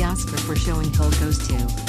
kiosk for showing code goes to.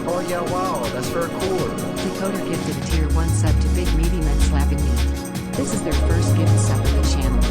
Oh yeah, wow, that's very cool. Decoder gifted a tier 1 sub to Big Meaty Men Slapping Meat. This is their first gift sub of the channel.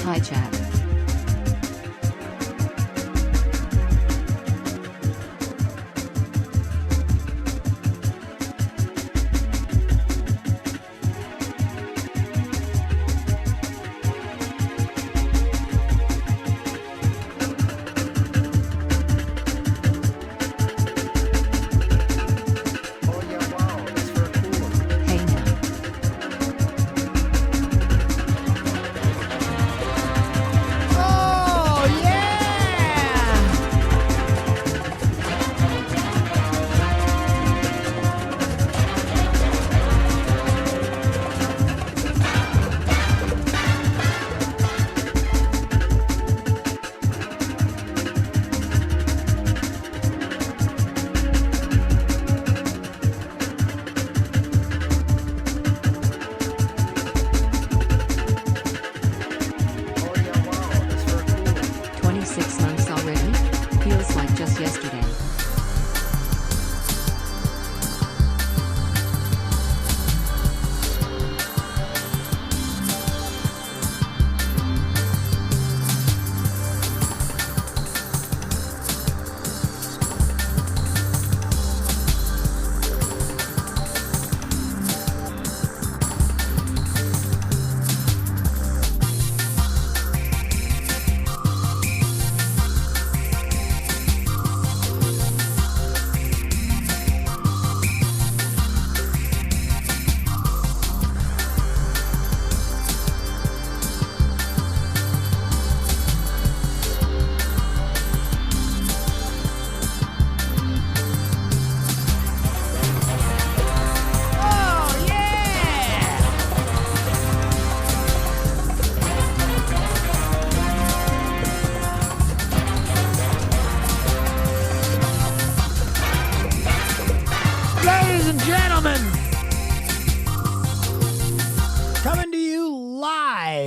Hi chat.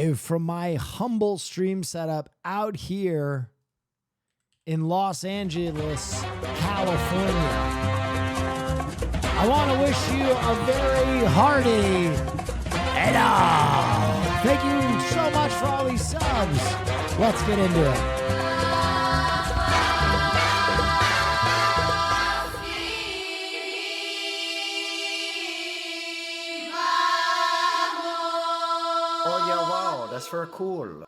live from my humble stream setup out here in Los Angeles, California. I want to wish you a very hearty hello. Thank you so much for all these subs. Let's get into it. Oh yeah, wow, that's very cool.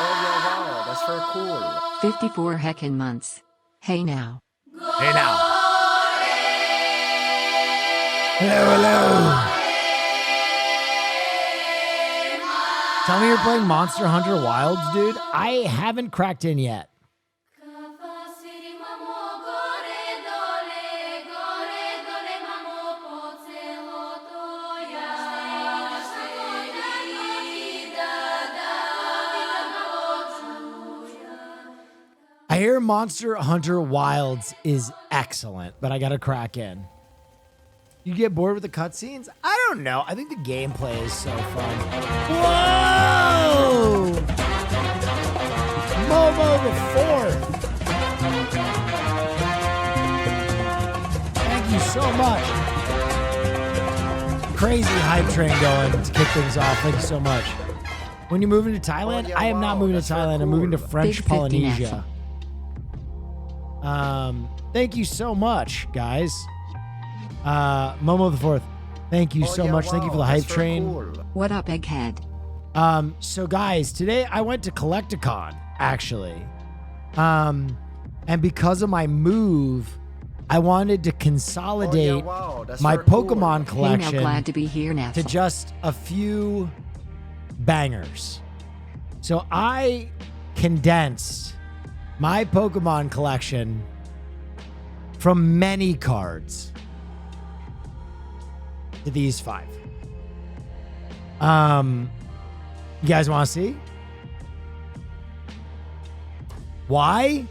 Oh yeah, wow, that's very cool. 54 heckin' months. Hey now. Hey now. Hello. Tell me you're playing Monster Hunter Wilds, dude. I haven't cracked in yet. I hear Monster Hunter Wilds is excellent, but I gotta crack in. You get bored with the cutscenes? I don't know. I think the gameplay is so fun. Whoa! Momo the Fourth. Thank you so much. Crazy hype train going to kick things off. Thank you so much. When you moving to Thailand? Oh, yeah, I am not wow, moving to that's so Thailand. I'm moving to cool. French Big 50 Polynesia. Thank you so much, guys. Momo the Fourth, thank you Oh, so yeah, much. Thank you for the wow, hype that's very train. cool. What up, Egghead? So guys, today I went to Collecticon, actually. And because of my move, I wanted to consolidate Oh, yeah, wow, that's my very cool. Pokemon Hey collection now, glad to be here now. to just a few bangers. So I condensed my Pokemon collection from many cards to these 5. You guys want to see? Why?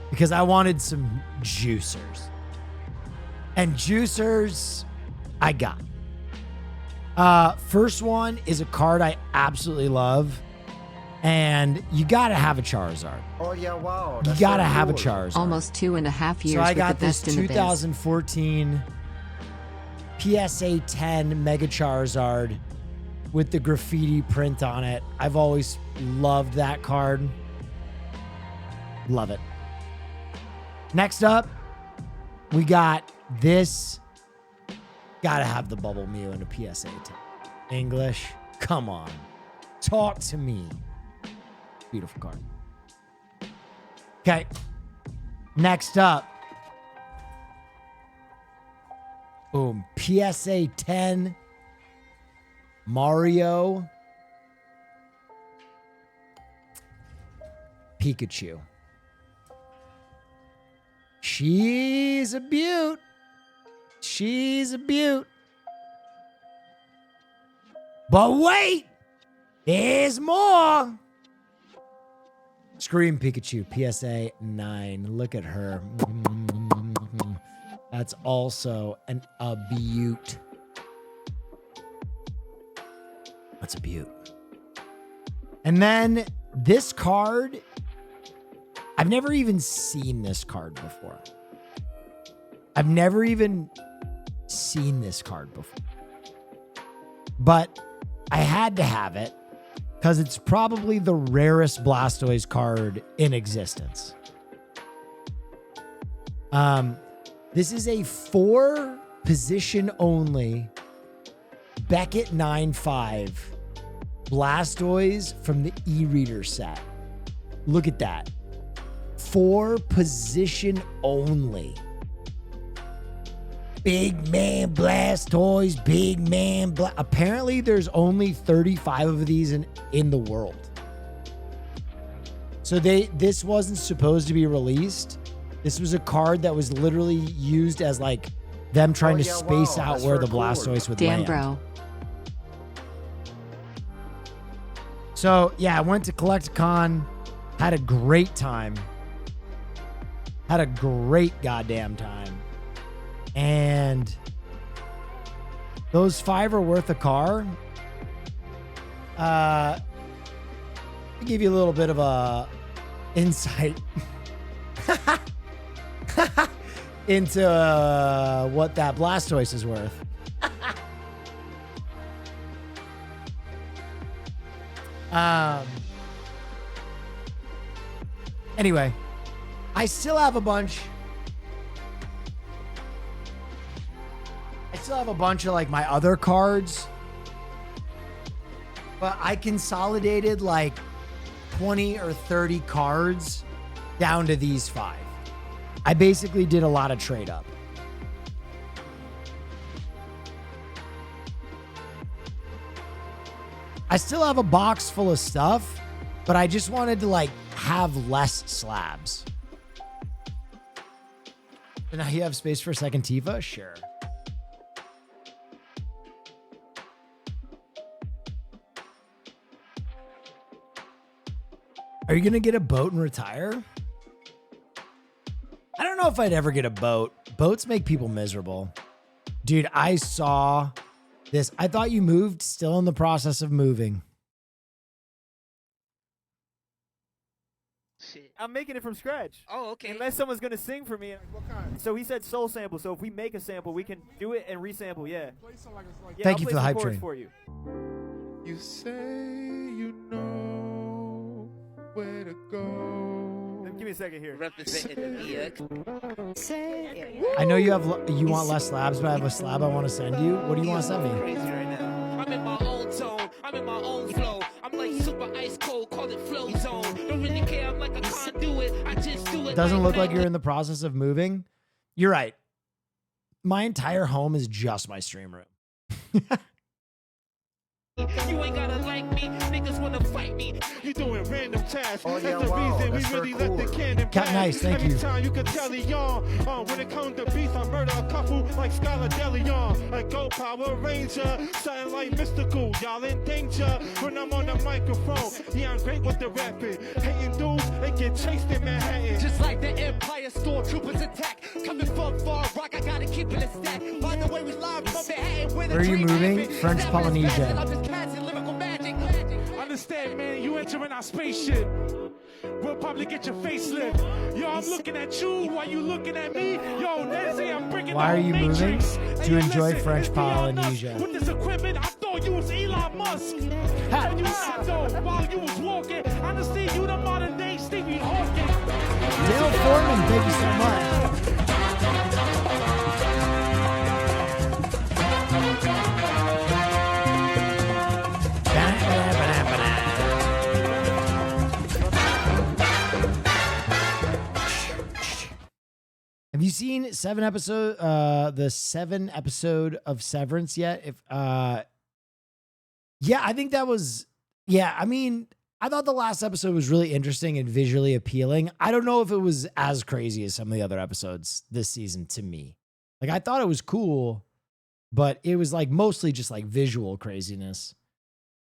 Because I wanted some juicers. And juicers, I got. First one is a card I absolutely love. And you gotta have a Charizard. Oh yeah, wow. You That's gotta very have a cool. Charizard. Almost 2.5 years So I with got the this best in the biz. 2014 PSA 10 Mega Charizard with the graffiti print on it. I've always loved that card. Love it. Next up, we got this. Gotta have the Bubble Mew in a PSA 10. English, come on. Talk to me. Beautiful card. Okay. Next up. Boom. PSA 10. Mario. Pikachu. She's a beaut. She's a beaut. But wait. There's more. Scream Pikachu, PSA 9. Look at her. That's also a beaut. That's a beaut. And then this card, I've never even seen this card before. I've never even seen this card before. But I had to have it because it's probably the rarest Blastoise card in existence. This is a 4 position only Beckett 9.5 Blastoise from the e-reader set. Look at that. 4 position only. Big man Blastoise, big man. Apparently, there's only 35 of these in the world. So this wasn't supposed to be released. This was a card that was literally used as like them trying to space out where the Blastoise would Damn, land. bro. So yeah, I went to Collecticon, had a great time. Had a great goddamn time. And those $5 are worth a car. To give you a little bit of a insight into what that Blastoise is worth. Anyway, I still have a bunch. I still have a bunch of like my other cards, but I consolidated like 20 or 30 cards down to these 5. I basically did a lot of trade up. I still have a box full of stuff, but I just wanted to like have less slabs. And now you have space for a second Tifa? Sure. Are you going to get a boat and retire? I don't know if I'd ever get a boat. Boats make people miserable. Dude, I saw this. I thought you moved, still in the process of moving. Shit. I'm making it from scratch. Oh, okay. Unless someone's gonna sing for me. What kind? So he said soul sample. So if we make a sample, we can do it and resample. Yeah. Play something like it's like. Yeah, Thank I'll you play for the some hype chords train. for you. You say you know where to go. Give me a second here. Representing the I know you want less slabs, but I have a slab I want to send you. What do you want to send me? crazy right now. I'm in my own zone. I'm in my own flow. I'm like super ice cold. Call it flow zone. Don't really care. I'm like I can't do it. I just do it. Doesn't look like you're in the process of moving. You're right. My entire home is just my stream room. You ain't gotta like me. Niggas wanna fight me. You doing random tasks. Oh, That's yeah, the wow, reason that's we really very let the cool. cannon Cat blast. nice, thank you. Anytime you can tell Leon. When it comes to beats, I murder a couple like Skylar DeLeon. Like Go Power Ranger, something like mystical. Y'all in danger when I'm on the microphone. Yeah, I'm great with the rapping. Hating dudes, they get chased in Manhattan. Just like the Empire Stormtroopers attack. Coming from far rock, I gotta keep it a stack. By the way, we live from Manhattan with a Where are you dream moving? happen. French That was Polynesia. bad, I'm just casting lyrical magic. Understand, man, you entering our spaceship. We'll probably get your facelift. Yo, I'm looking at you while you looking at me. Yo, they say I'm breaking Why the are whole you moving? matrix. To Hey, enjoy listen, French it's beyond us. Polynesia. With this equipment, I thought you was Elon Musk. And you not though, while you was walking. I understand you the modern day Stephen Hawking. Dale Foreman, thank you so much. Have you seen the 7 episode of Severance yet? Yeah, I think that was, I mean, I thought the last episode was really interesting and visually appealing. I don't know if it was as crazy as some of the other episodes this season to me. Like, I thought it was cool, but it was like mostly just like visual craziness.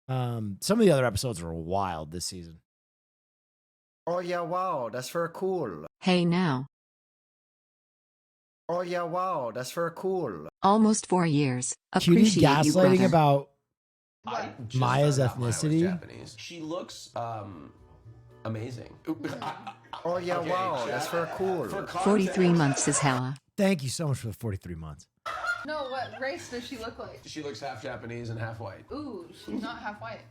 Some of the other episodes were wild this season. Oh yeah, wow, that's very cool. Hey now. Oh yeah, wow, that's very cool. Almost 4 years. Cutie Appreciate you, gaslighting brother. about I just Maya's found out Maya was ethnicity? Japanese. She looks amazing. Oh yeah, Okay, wow, that's very cool. For 43 months is hella. Thank you so much for the 43 months. No, what race does she look like? She looks half Japanese and half white. Ooh, she's not half white.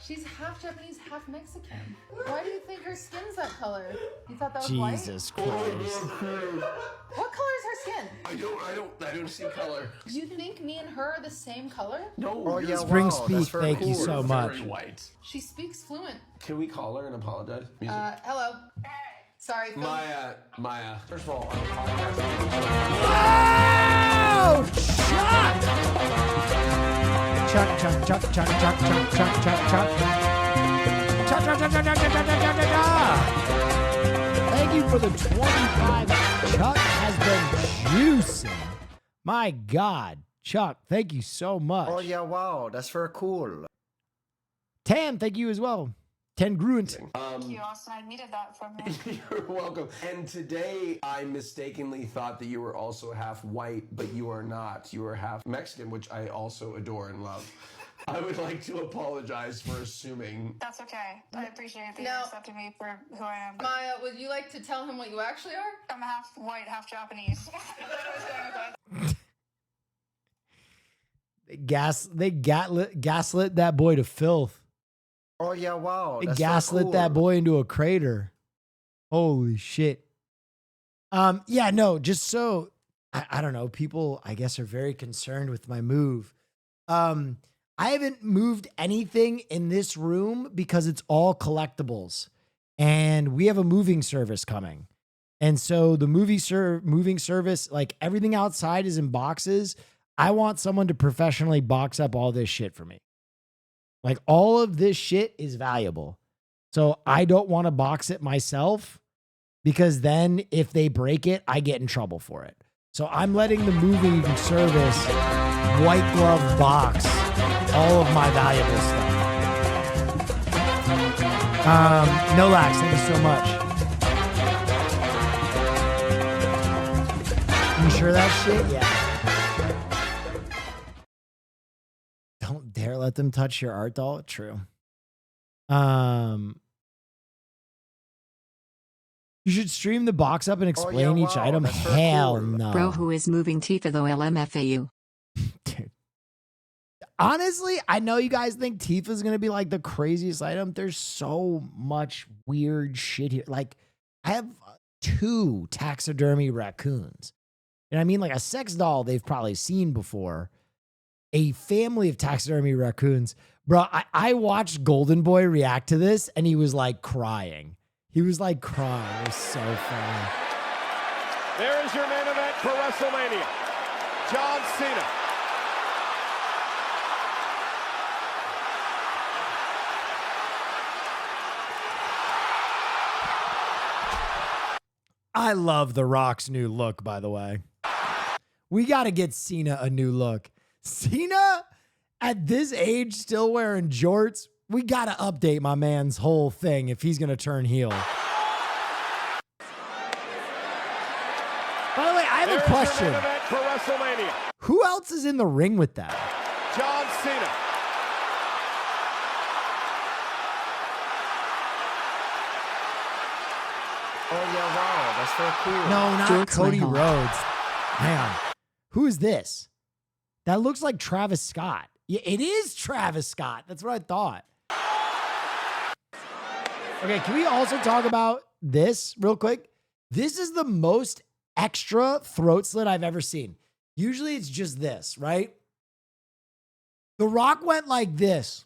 She's half Japanese, half Mexican. Why do you think her skin's that color? You thought that was Jesus Christ. white? What color is her skin? I don't see color. You think me and her are the same color? No. Oh yeah, Spring wow, Speak, that's very thank cool. you so much. Very white. She speaks fluent. Can we call her and apologize? Music. Hello. Sorry. Phil. Maya. First of all, Oh, Chuck! Chuck, Chuck, Chuck, Chuck, Chuck, Chuck, Chuck, Chuck, Chuck. Chuck, Chuck, Chuck, Chuck, Chuck, Chuck, Chuck, Chuck, Chuck, Chuck. Thank you for the 25. Chuck has been juicing. My God. Chuck, thank you so much. Oh yeah, wow, that's very cool. Tam, thank you as well. Congruent. Thank you, Austin. I needed that from you. You're welcome. And today I mistakenly thought that you were also half white, but you are not. You are half Mexican, which I also adore and love. I would like to apologize for assuming. That's okay. I appreciate that you No. accepted me for who I am. Maya, would you like to tell him what you actually are? I'm half white, half Japanese. I was going with that. They gaslit that boy to filth. Oh yeah, wow. They That's gaslit cool. that boy into a crater. Holy shit. Yeah, no, just so I don't know, people I guess are very concerned with my move. I haven't moved anything in this room because it's all collectibles. And we have a moving service coming. And so the moving service, like everything outside is in boxes. I want someone to professionally box up all this shit for me. Like all of this shit is valuable. So I don't want to box it myself because then if they break it, I get in trouble for it. So I'm letting the moving service white glove box all of my valuable stuff. Nolax, thank you so much. You sure that shit? Yeah. Don't dare let them touch your art doll. True. You should stream the box up and explain each item. That's very Hell cool. no. Bro, who is moving Tifa though LMFAU? Dude. Honestly, I know you guys think Tifa's gonna be like the craziest item. There's so much weird shit here. Like, I have 2 taxidermy raccoons. And I mean, like a sex doll they've probably seen before. A family of taxidermy raccoons. Bro, I watched Golden Boy react to this and he was like crying. He was like crying. It was so funny. There is your main event for WrestleMania. John Cena. I love The Rock's new look, by the way. We got to get Cena a new look. Cena, at this age, still wearing jorts. We got to update my man's whole thing if he's going to turn heel. By the way, I have a question. Your main event for WrestleMania. Who else is in the ring with that? John Cena. Oh yeah, wow. That's very cool. No, not Jorts Cody my home. Rhodes. Man, who is this? That looks like Travis Scott. Yeah, it is Travis Scott. That's what I thought. Okay, can we also talk about this real quick? This is the most extra throat slit I've ever seen. Usually it's just this, right? The Rock went like this.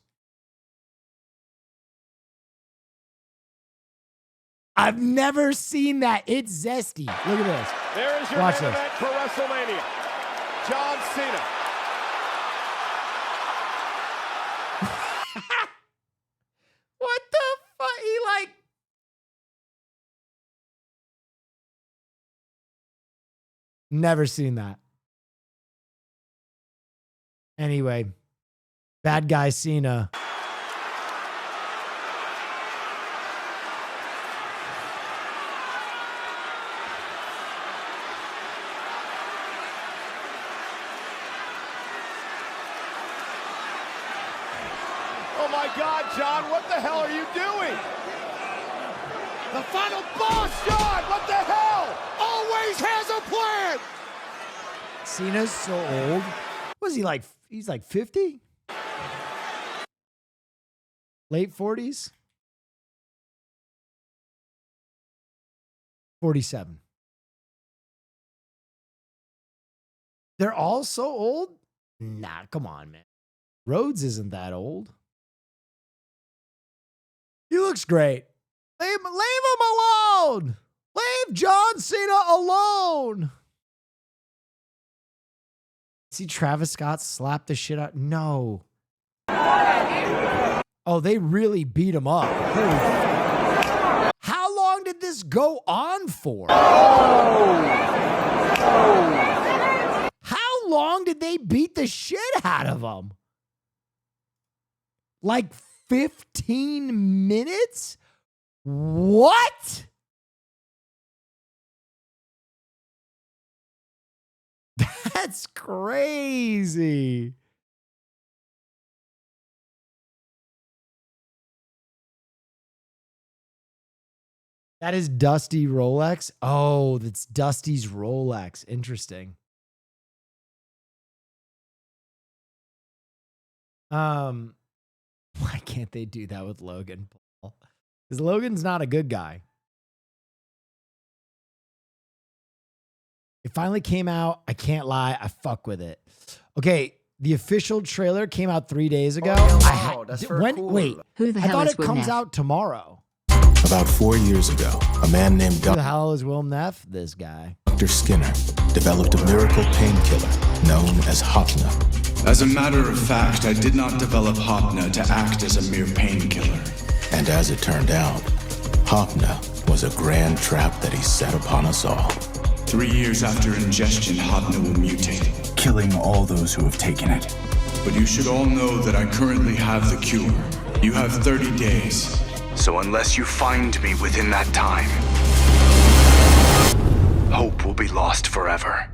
I've never seen that. It's zesty. Look at this. There is your Watch main this. event for WrestleMania. John Cena. What the fuck? He like... Never seen that. Anyway, bad guy Cena. Oh my God, John, what the hell are you doing? The final boss, John, what the hell? Always has a plan. Cena's so old. Was he like? He's like 50? Late 40s? 47. They're all so old? Nah, come on, man. Rhodes isn't that old. He looks great. Leave him alone. Leave John Cena alone. See Travis Scott slap the shit out. No. Oh, they really beat him up. Holy fuck. How long did this go on for? How long did they beat the shit out of him? Like 15 minutes? What? That's crazy. That is Dusty Rolex. Oh, that's Dusty's Rolex. Interesting. Why can't they do that with Logan Paul? Because Logan's not a good guy. It finally came out. I can't lie. I fuck with it. Okay, the official trailer came out 3 days ago. wow, that's very cool. Wait, Who the I hell thought is it Will comes Neff? out tomorrow. About 4 years ago, a man named Who the hell is Will Neff? This guy. Dr. Skinner developed a miracle painkiller known as Hopna. As a matter of fact, I did not develop Hopna to act as a mere painkiller. And as it turned out, Hopna was a grand trap that he set upon us all. 3 years after ingestion, Hopna will mutate, killing all those who have taken it. But you should all know that I currently have the cure. You have 30 days. So unless you find me within that time, hope will be lost forever.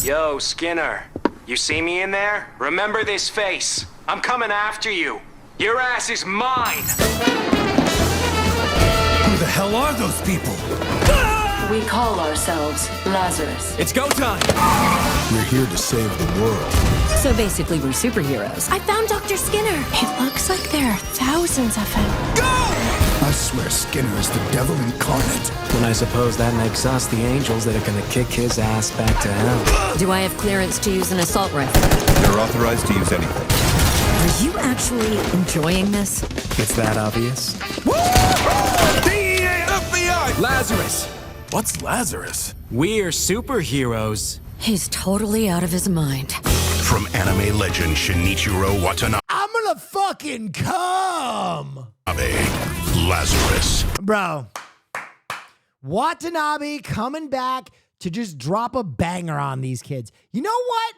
Yo, Skinner. You see me in there? Remember this face. I'm coming after you. Your ass is mine. Who the hell are those people? We call ourselves Lazarus. It's go time. We're here to save the world. So basically, we're superheroes. I found Dr. Skinner. It looks like there are thousands of him. I swear Skinner is the devil incarnate. And I suppose that makes us the angels that are gonna kick his ass back to hell. Do I have clearance to use an assault rifle? You're authorized to use anything. Are you actually enjoying this? It's that obvious. DEA, FBI! Lazarus. What's Lazarus? We're superheroes. He's totally out of his mind. From anime legend Shinichiro Watanabe, I'm gonna fucking come. Lazarus. Bro. Watanabe coming back to just drop a banger on these kids. You know what?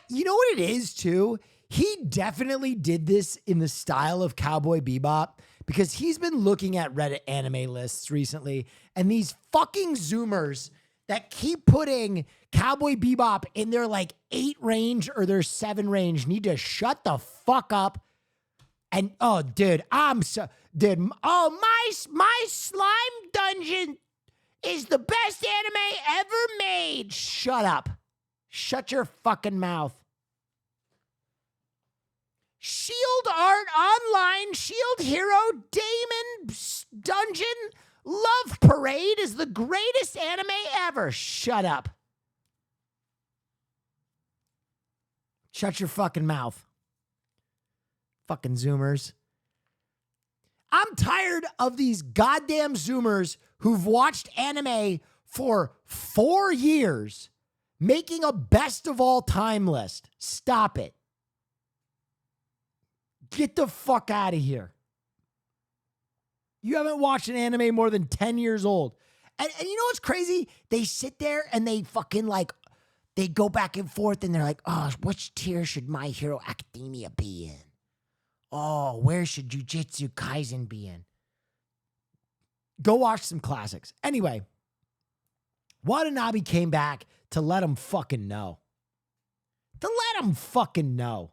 You know what it is too? He definitely did this in the style of Cowboy Bebop because he's been looking at Reddit anime lists recently, and these fucking Zoomers that keep putting Cowboy Bebop in their like 8 range or their 7 range need to shut the fuck up. And oh, dude, my slime dungeon is the best anime ever made. Shut up. Shut your fucking mouth. Shield Art Online, Shield Hero, Damon Dungeon, Love Parade is the greatest anime ever. Shut up. Shut your fucking mouth. Fucking Zoomers. I'm tired of these goddamn Zoomers who've watched anime for 4 years making a best of all time list. Stop it. Get the fuck out of here. You haven't watched an anime more than 10 years old. And you know what's crazy? They sit there and they fucking like, they go back and forth and they're like, oh, which tier should My Hero Academia be in? Oh, where should Jujutsu Kaisen be in? Go watch some classics. Anyway, Watanabe came back to let him fucking know. To let him fucking know.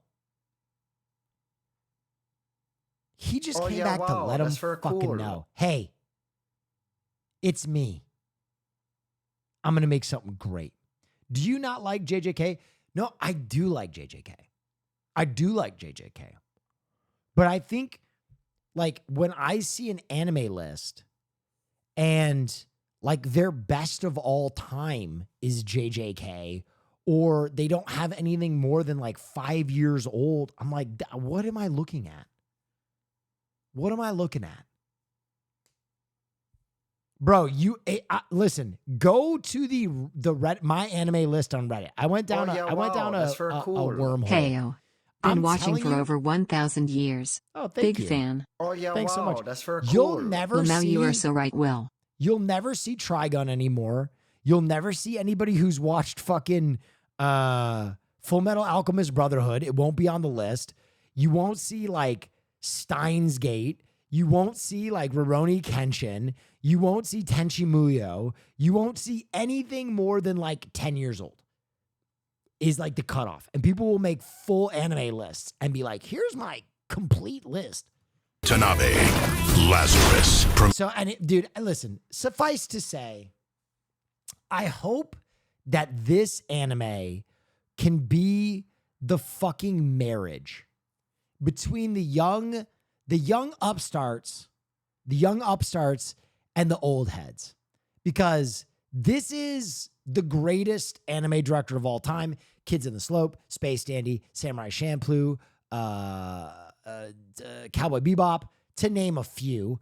He just came back to let him fucking know. Hey, it's me. I'm going to make something great. Do you not like JJK? No, I do like JJK. I do like JJK. But I think, like, when I see an anime list and, like, their best of all time is JJK, or they don't have anything more than, like, 5 years old, I'm like, what am I looking at? What am I looking at? Bro, listen, go to the Reddit, my anime list on Reddit. I went down a wormhole. Heyo. Been watching for over 1,000 years. Oh, thank Big you. fan. Oh yeah, Thanks so much. That's very cool. You'll never Well, now see, you are so right, Will. You'll never see Trigun anymore. You'll never see anybody who's watched fucking Full Metal Alchemist Brotherhood. It won't be on the list. You won't see like Steins Gate. You won't see like Rurouni Kenshin. You won't see Tenchi Muyo. You won't see anything more than like 10 years old is like the cutoff. And people will make full anime lists and be like, here's my complete list. Tanabe, Lazarus. So, and dude, listen, suffice to say, I hope that this anime can be the fucking marriage between the young upstarts and the old heads, because this is the greatest anime director of all time. Kids in the Slope, Space Dandy, Samurai Champloo, Cowboy Bebop, to name a few,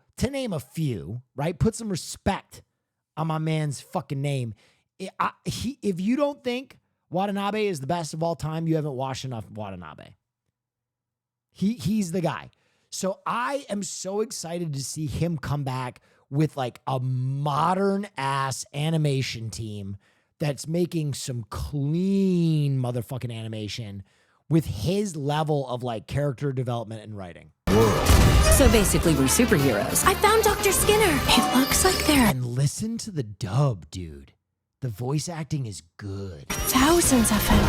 right? Put some respect on my man's fucking name. If you don't think Watanabe is the best of all time, you haven't watched enough Watanabe. He's the guy. So I am so excited to see him come back with like a modern ass animation team that's making some clean motherfucking animation with his level of like character development and writing. So basically, we're superheroes. I found Dr. Skinner. It looks like they're... And listen to the dub, dude. The voice acting is good. Thousands of them.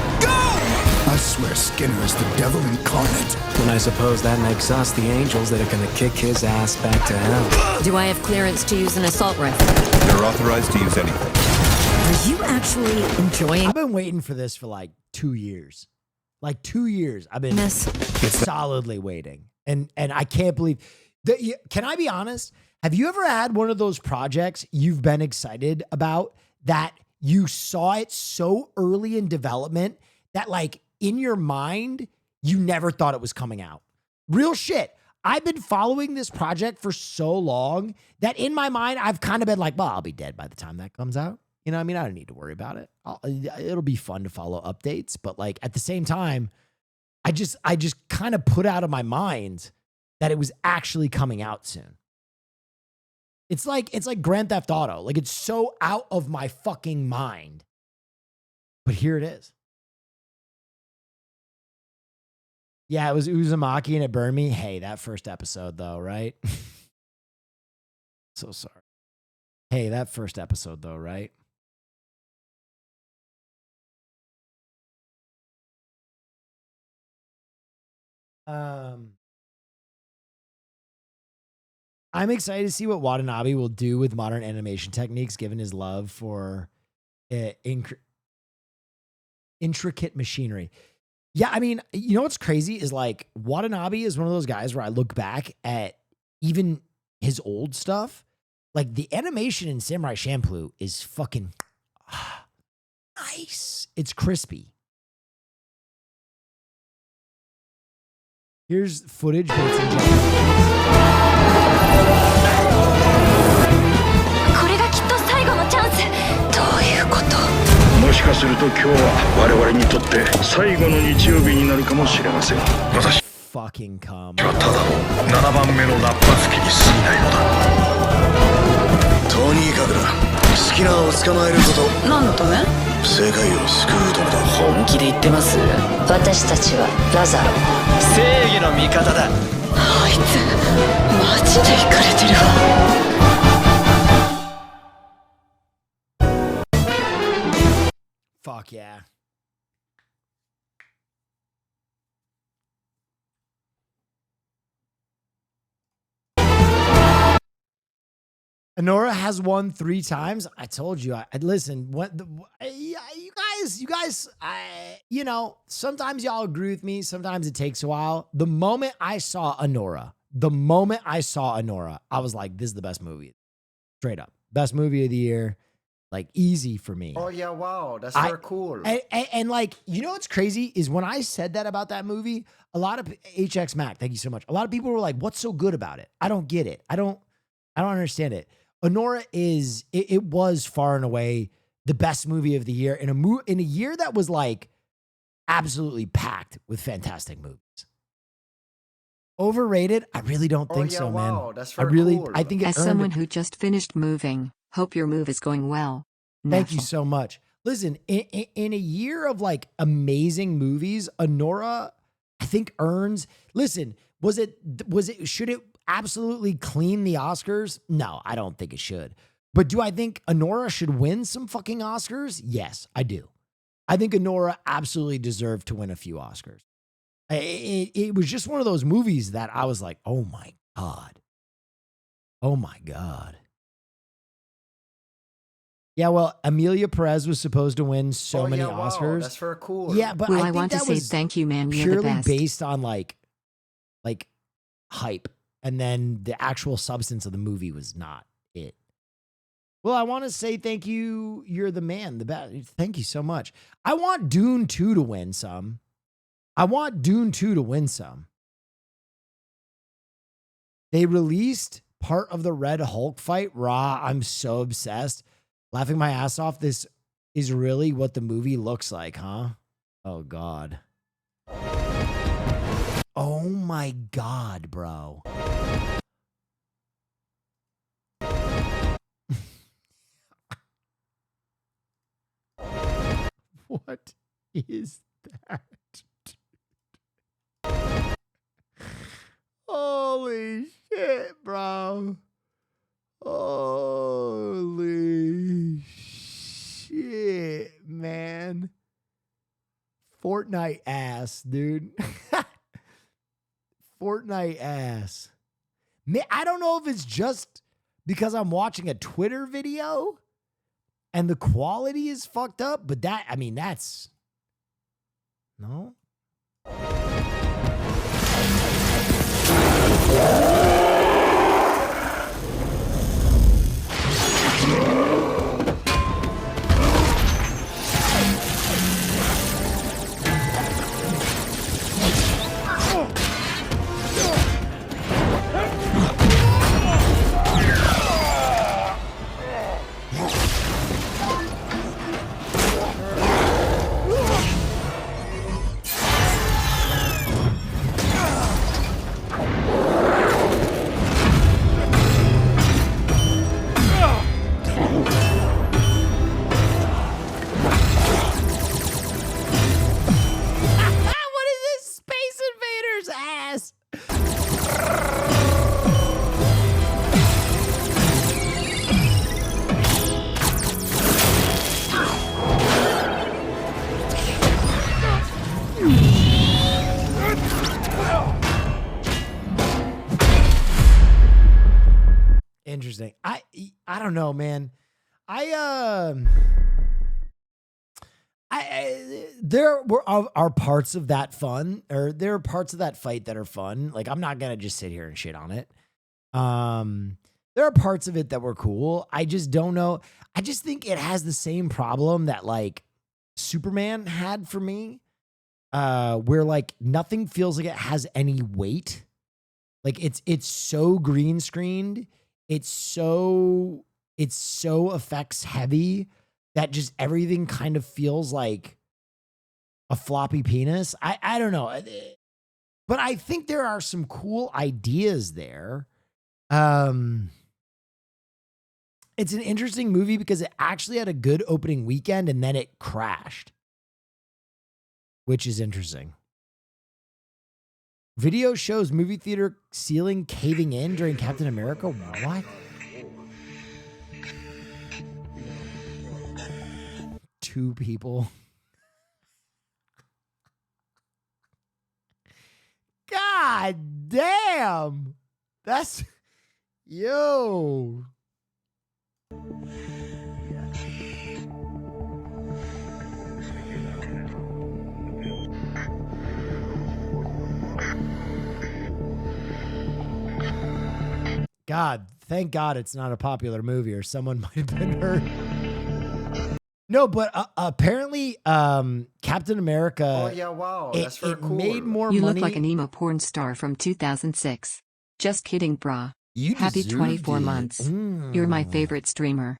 I swear Skinner is the devil incarnate. And I suppose that makes us the angels that are gonna kick his ass back to hell. Do I have clearance to use an assault rifle? You're authorized to use anything. Are you actually enjoying... I've been waiting for this for like 2 years. Like 2 years. I've been solidly waiting. And I can't believe... Can I be honest? Have you ever had one of those projects you've been excited about that you saw it so early in development that like in your mind, you never thought it was coming out? Real shit. I've been following this project for so long that in my mind, I've kind of been like, well, I'll be dead by the time that comes out. You know what I mean? I don't need to worry about it. It'll be fun to follow updates. But like at the same time, I just kind of put out of my mind that it was actually coming out soon. It's like Grand Theft Auto. Like it's so out of my fucking mind. But here it is. Yeah, it was Uzumaki and it burned me. Hey, that first episode though, right? So sorry. Hey, that first episode though, right? I'm excited to see what Watanabe will do with modern animation techniques, given his love for intricate machinery. Yeah, I mean, you know what's crazy is like Watanabe is one of those guys where I look back at even his old stuff. Like the animation in Samurai Champloo is fucking nice. It's crispy. Here's footage, but it's in Japanese. これがきっと最後のチャンス。どういうこと？もしかすると今日は我々にとって最後の日曜日になるかもしれません。私 fucking come. はただ7番目のラッパ吹きに過ぎないのだ。とにかくだ。スキナーを捕まえること。何のため？世界を救うためだ。本気で言ってます？私たちはラザロ。正義の味方だ。あいつマジでイカれてるわ。Fuck yeah. Anora has won 3 times. I told you. I listen. You guys. You know, sometimes y'all agree with me. Sometimes it takes a while. The moment I saw Anora, I was like, "This is the best movie." Straight up, best movie of the year. Like easy for me. Oh yeah, wow, that's very cool. And like, you know what's crazy is when I said that about that movie, a lot of HX Mac, thank you so much. A lot of people were like, "What's so good about it?" I don't get it. I don't understand it. Anora is it was far and away the best movie of the year in a year that was like absolutely packed with fantastic movies. Overrated? I really don't think so, man. Wow, that's very cool. I think it As someone who just finished moving, hope your move is going well. Thank you so much. Listen, in a year of like amazing movies, Anora, I think earns. Listen, should it absolutely clean the Oscars? No, I don't think it should. But do I think Anora should win some fucking Oscars? Yes, I do. I think Anora absolutely deserved to win a few Oscars. It was just one of those movies that I was like, oh my God. Oh my God. Yeah, well, Amelia Perez was supposed to win so many Oscars. Wow, that's for cool. Yeah, but Well, I I want think to that say was thank you, man. You're the purely best. based on like hype, and then the actual substance of the movie was not it. Well, I want to say thank you. You're the man, the best. Thank you so much. I want Dune 2 to win some. They released part of the Red Hulk fight. Raw. I'm so obsessed. Laughing my ass off. This is really what the movie looks like, huh? Oh, God. Oh, my God, bro. What is that? Holy shit, bro. Holy shit, man. Fortnite ass, dude. Fortnite ass. Man, I don't know if it's just because I'm watching a Twitter video and the quality is fucked up, but that's no. Interesting. I don't know, man. There are parts of that fun, or there are parts of that fight that are fun. Like, I'm not gonna just sit here and shit on it. There are parts of it that were cool. I just don't know. I just think it has the same problem that like Superman had for me, where like nothing feels like it has any weight. Like it's so green screened. It's so effects heavy that just everything kind of feels like a floppy penis. I don't know. But I think there are some cool ideas there. It's an interesting movie because it actually had a good opening weekend and then it crashed, which is interesting. Video shows movie theater ceiling caving in during Captain America. What? Two people. God damn. That's... Yo. God, thank God it's not a popular movie or someone might have been hurt. No, but apparently Captain America... Oh, yeah, wow. That's very cool. Made more you money. look like an emo porn star from 2006. Just kidding, brah. You Happy deserved 24 it. months. You're my favorite streamer.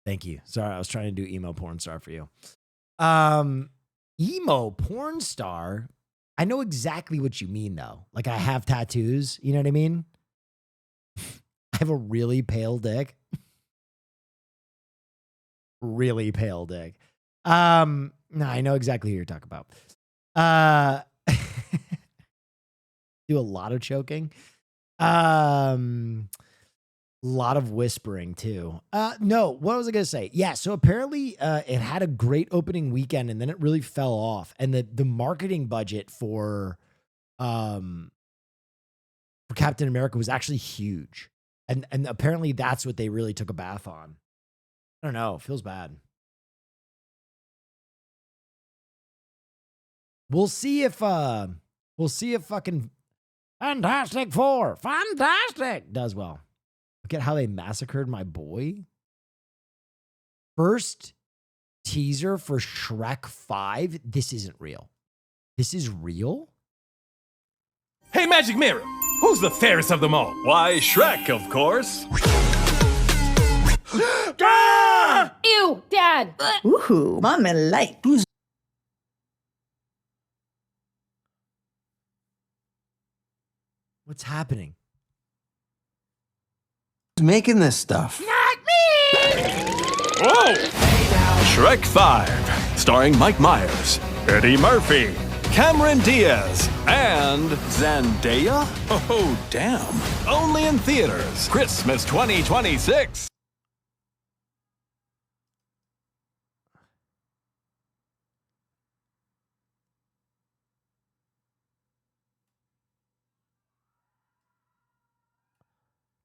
Thank you. Sorry, I was trying to do emo porn star for you. Emo porn star? I know exactly what you mean, though. Like, I have tattoos. You know what I mean? I have a really pale dick. Really pale dick. No, I know exactly who you're talking about. do a lot of choking. Lot of whispering too. No, what was I gonna say? Yeah, so apparently it had a great opening weekend and then it really fell off. And the marketing budget for Captain America was actually huge. And apparently that's what they really took a bath on. I don't know, it feels bad. We'll see if fucking Fantastic Four does well. Look at how they massacred my boy. First teaser for Shrek 5. This isn't real. This is real? Hey, Magic Mirror, who's the fairest of them all? Why, Shrek, of course. Ew, Dad. Ooh, mommy like. What's happening? Who's making this stuff? Not me! Whoa! Shrek 5, starring Mike Myers, Eddie Murphy, Cameron Diaz, and Zendaya? Oh, damn. Only in theaters, Christmas 2026.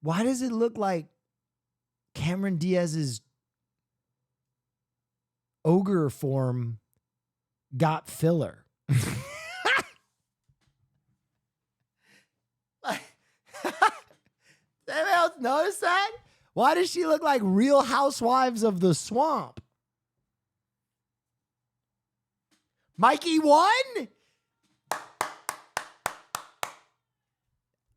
Why does it look like Cameron Diaz's ogre form got filler? Anyone else notice that? Why does she look like Real Housewives of the Swamp? Mikey won?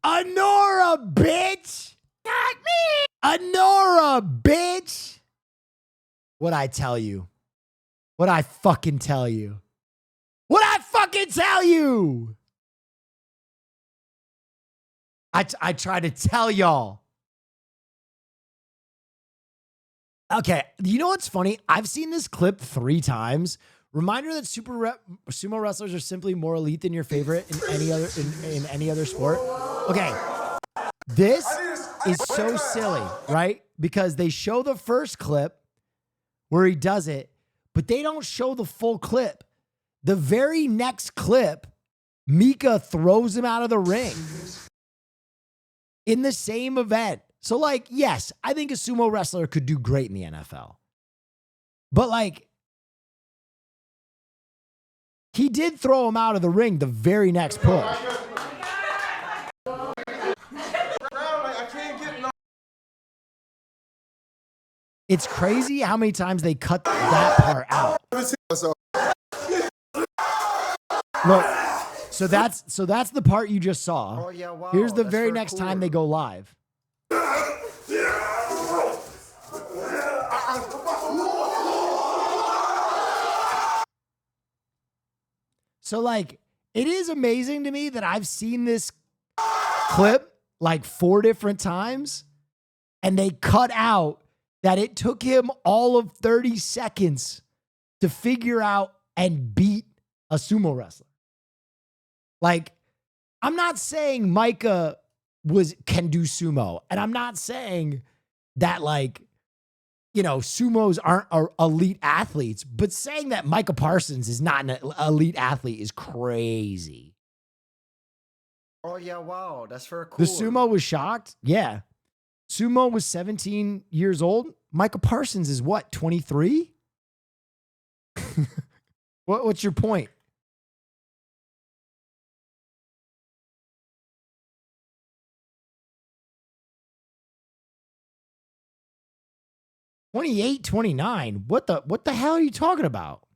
Honora, bitch! Not me! Honora, bitch! What'd I tell you? What'd I fucking tell you? What'd I fucking tell you? I try to tell y'all. Okay, you know what's funny? I've seen this clip 3 times. Reminder that sumo wrestlers are simply more elite than your favorite in any other sport. Okay, this is so silly, right? Because they show the first clip where he does it, but they don't show the full clip. The very next clip, Mika throws him out of the ring in the same event. So, like, yes, I think a sumo wrestler could do great in the NFL. But, like, he did throw him out of the ring the very next push. It's crazy how many times they cut that part out. Look, so that's the part you just saw. Oh, yeah, wow. Here's the That's very very next cool. time they go live. So, like, it is amazing to me that I've seen this clip like 4 different times, and they cut out that it took him all of 30 seconds to figure out and beat a sumo wrestler. Like, I'm not saying Micah can do sumo, and I'm not saying that, like, you know, sumos aren't elite athletes, but saying that Micah Parsons is not an elite athlete is crazy. Oh, yeah, wow. That's very cool. The sumo was shocked. Yeah. Sumo was 17 years old. Micah Parsons is what, 23? What's your point? "28, 29. What the hell are you talking about?"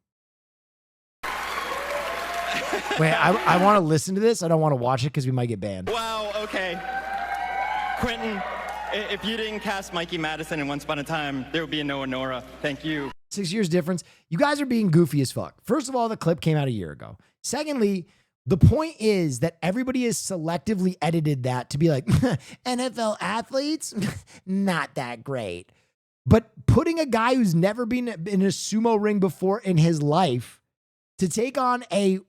Wait, I want to listen to this. I don't want to watch it because we might get banned. Wow, okay. Quentin, if you didn't cast Mikey Madison in Once Upon a Time, there would be no Honora. Thank you. 6 years difference. You guys are being goofy as fuck. First of all, the clip came out a year ago. Secondly, the point is that everybody has selectively edited that to be like, NFL athletes, not that great. But putting a guy who's never been in a sumo ring before in his life to take on a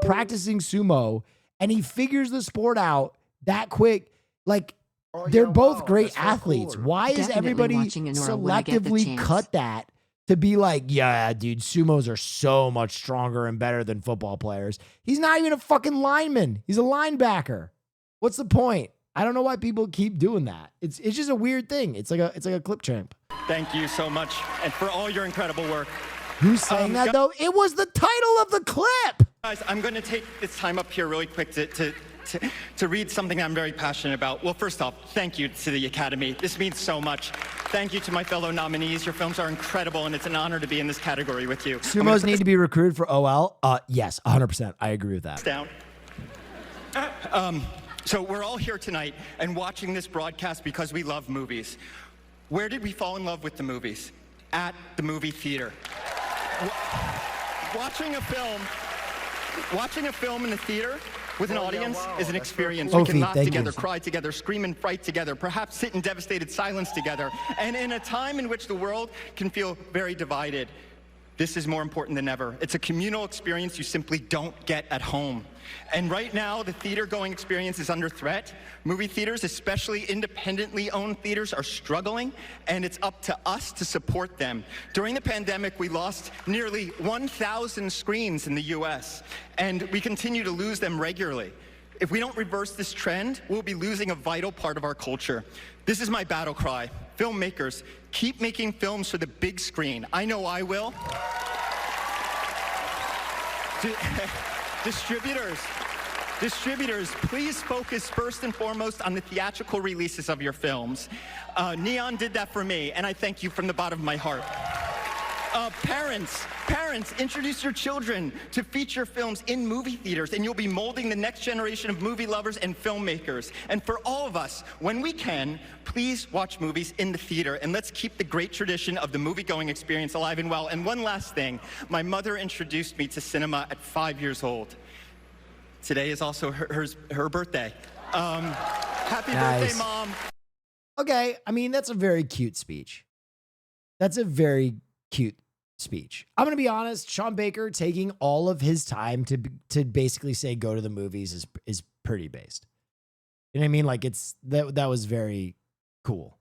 practicing sumo and he figures the sport out that quick. Like, Oh, they're yeah, both wow, great that's very athletes. cool. Why is Definitely everybody watching Enora when I get the selectively chance. cut that to be like, yeah, dude, sumos are so much stronger and better than football players? He's not even a fucking lineman. He's a linebacker. What's the point? I don't know why people keep doing that. It's just a weird thing. It's like a clip champ. Thank you so much, and for all your incredible work. Who's saying that though? It was the title of the clip. Guys, I'm going to take this time up here really quick to read something I'm very passionate about. Well, first off, thank you to the Academy. This means so much. Thank you to my fellow nominees. Your films are incredible, and it's an honor to be in this category with you. Sumos need to be recruited for OL. Yes, 100%. I agree with that. Down. So we're all here tonight and watching this broadcast because we love movies. Where did we fall in love with the movies? At the movie theater. Watching a film in the theater with an audience is an experience. We can laugh together, cry together, scream and fight together, perhaps sit in devastated silence together. And in a time in which the world can feel very divided, this is more important than ever. It's a communal experience you simply don't get at home. And right now, the theater-going experience is under threat. Movie theaters, especially independently owned theaters, are struggling, and it's up to us to support them. During the pandemic, we lost nearly 1,000 screens in the US, and we continue to lose them regularly. If we don't reverse this trend, we'll be losing a vital part of our culture. This is my battle cry. Filmmakers, keep making films for the big screen. I know I will. Distributors, please focus first and foremost on the theatrical releases of your films. Neon did that for me, and I thank you from the bottom of my heart. Parents, introduce your children to feature films in movie theaters, and you'll be molding the next generation of movie lovers and filmmakers. And for all of us, when we can, please watch movies in the theater, and let's keep the great tradition of the movie-going experience alive and well. And one last thing, my mother introduced me to cinema at 5 years old. Today is also her birthday. Happy birthday, Mom. Okay, I mean, that's a very cute speech. That's a very cute speech. I'm going to be honest, Sean Baker taking all of his time to basically say go to the movies is pretty based. You know what I mean? Like, it's that was very cool.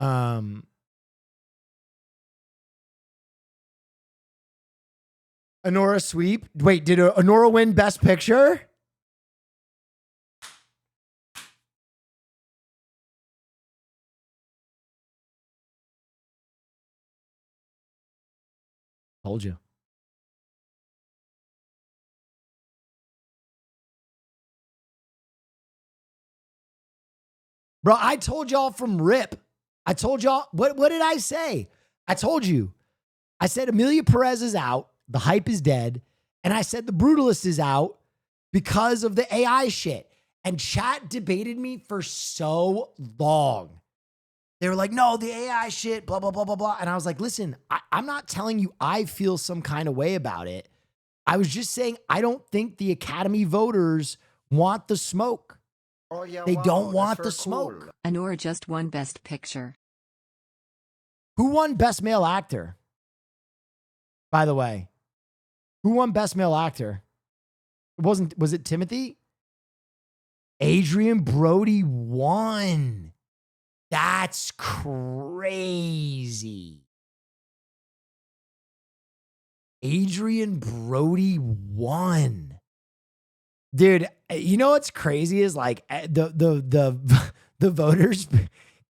Enora sweep. Wait, did Enora win Best Picture? Told you. Bro, I told y'all from RIP. I told y'all, what did I say? I told you. I said Amelia Perez is out. The hype is dead. And I said The Brutalist is out because of the AI shit. And chat debated me for so long. They were like, no, the AI shit, blah, blah, blah, blah, blah. And I was like, listen, I'm not telling you I feel some kind of way about it. I was just saying I don't think the Academy voters want the smoke. Oh, yeah, they wow, don't want the that's smoke. cool. Enora just won Best Picture. Who won Best Male Actor? By the way, who won Best Male Actor? Was it Timothy? Adrian Brody won. That's crazy. Adrian Brody won. Dude, you know what's crazy is like the voters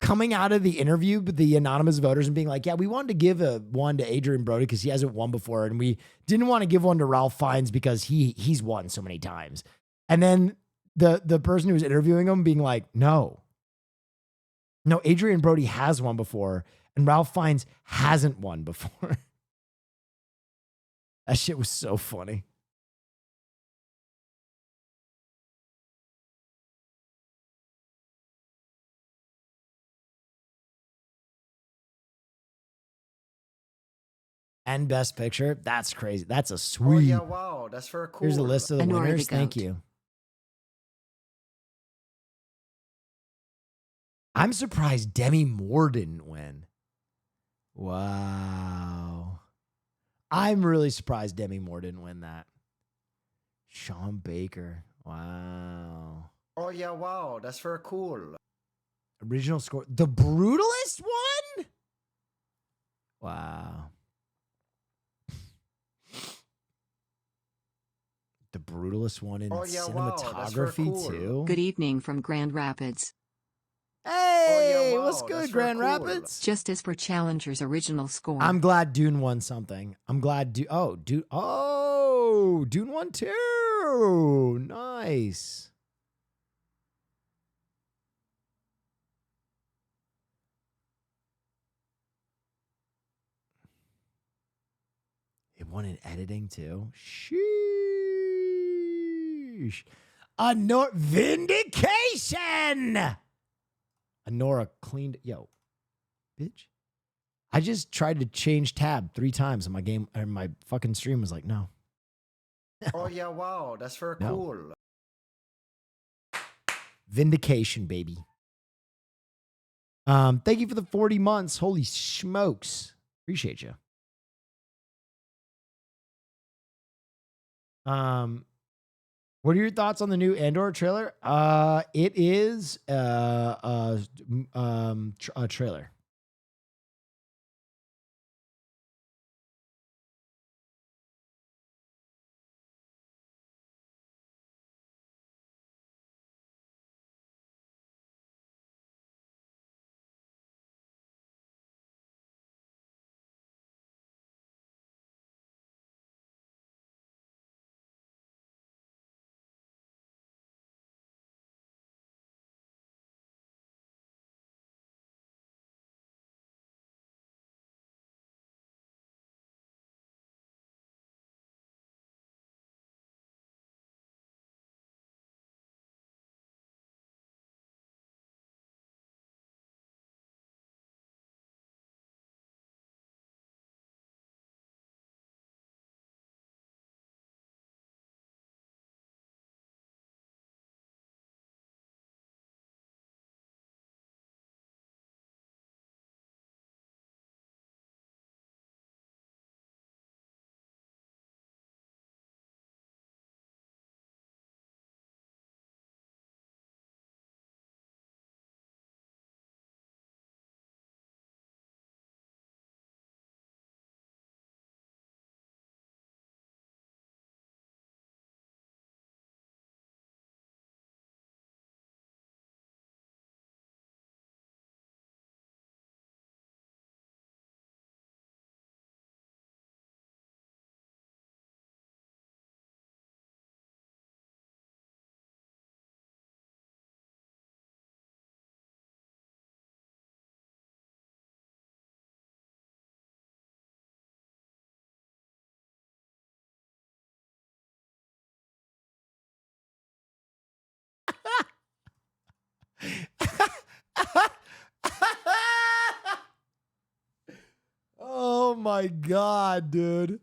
coming out of the interview, the anonymous voters, and being like, yeah, we wanted to give one to Adrian Brody because he hasn't won before, and we didn't want to give one to Ralph Fiennes because he's won so many times. And then the person who was interviewing him being like, no, Adrian Brody has won before, and Ralph Fiennes hasn't won before. That shit was so funny. And Best Picture. That's crazy. That's a sweet. Oh, yeah, wow. That's very cool. Here's a list of the Enora winners. the Thank goat. you. I'm surprised Demi Moore didn't win. Wow. I'm really surprised Demi Moore didn't win that. Sean Baker. Wow. Oh yeah, wow, that's very cool. Original score. The Brutalist one? Wow. The Brutalist one in cinematography too. Good evening from Grand Rapids. Hey, what's good, Grand Rapids? Just as for Challenger's original score. I'm glad Dune won something. I'm glad Dune won too. Nice. It won in editing too. Sheesh. Vindication. Anora cleaned. Yo, bitch. I just tried to change tab 3 times and my game or my fucking stream was like, no. Oh yeah, wow, that's very cool. Vindication, baby. Thank you for the 40 months. Holy smokes. Appreciate you. What are your thoughts on the new Andor trailer? It is a trailer. Oh my God, dude.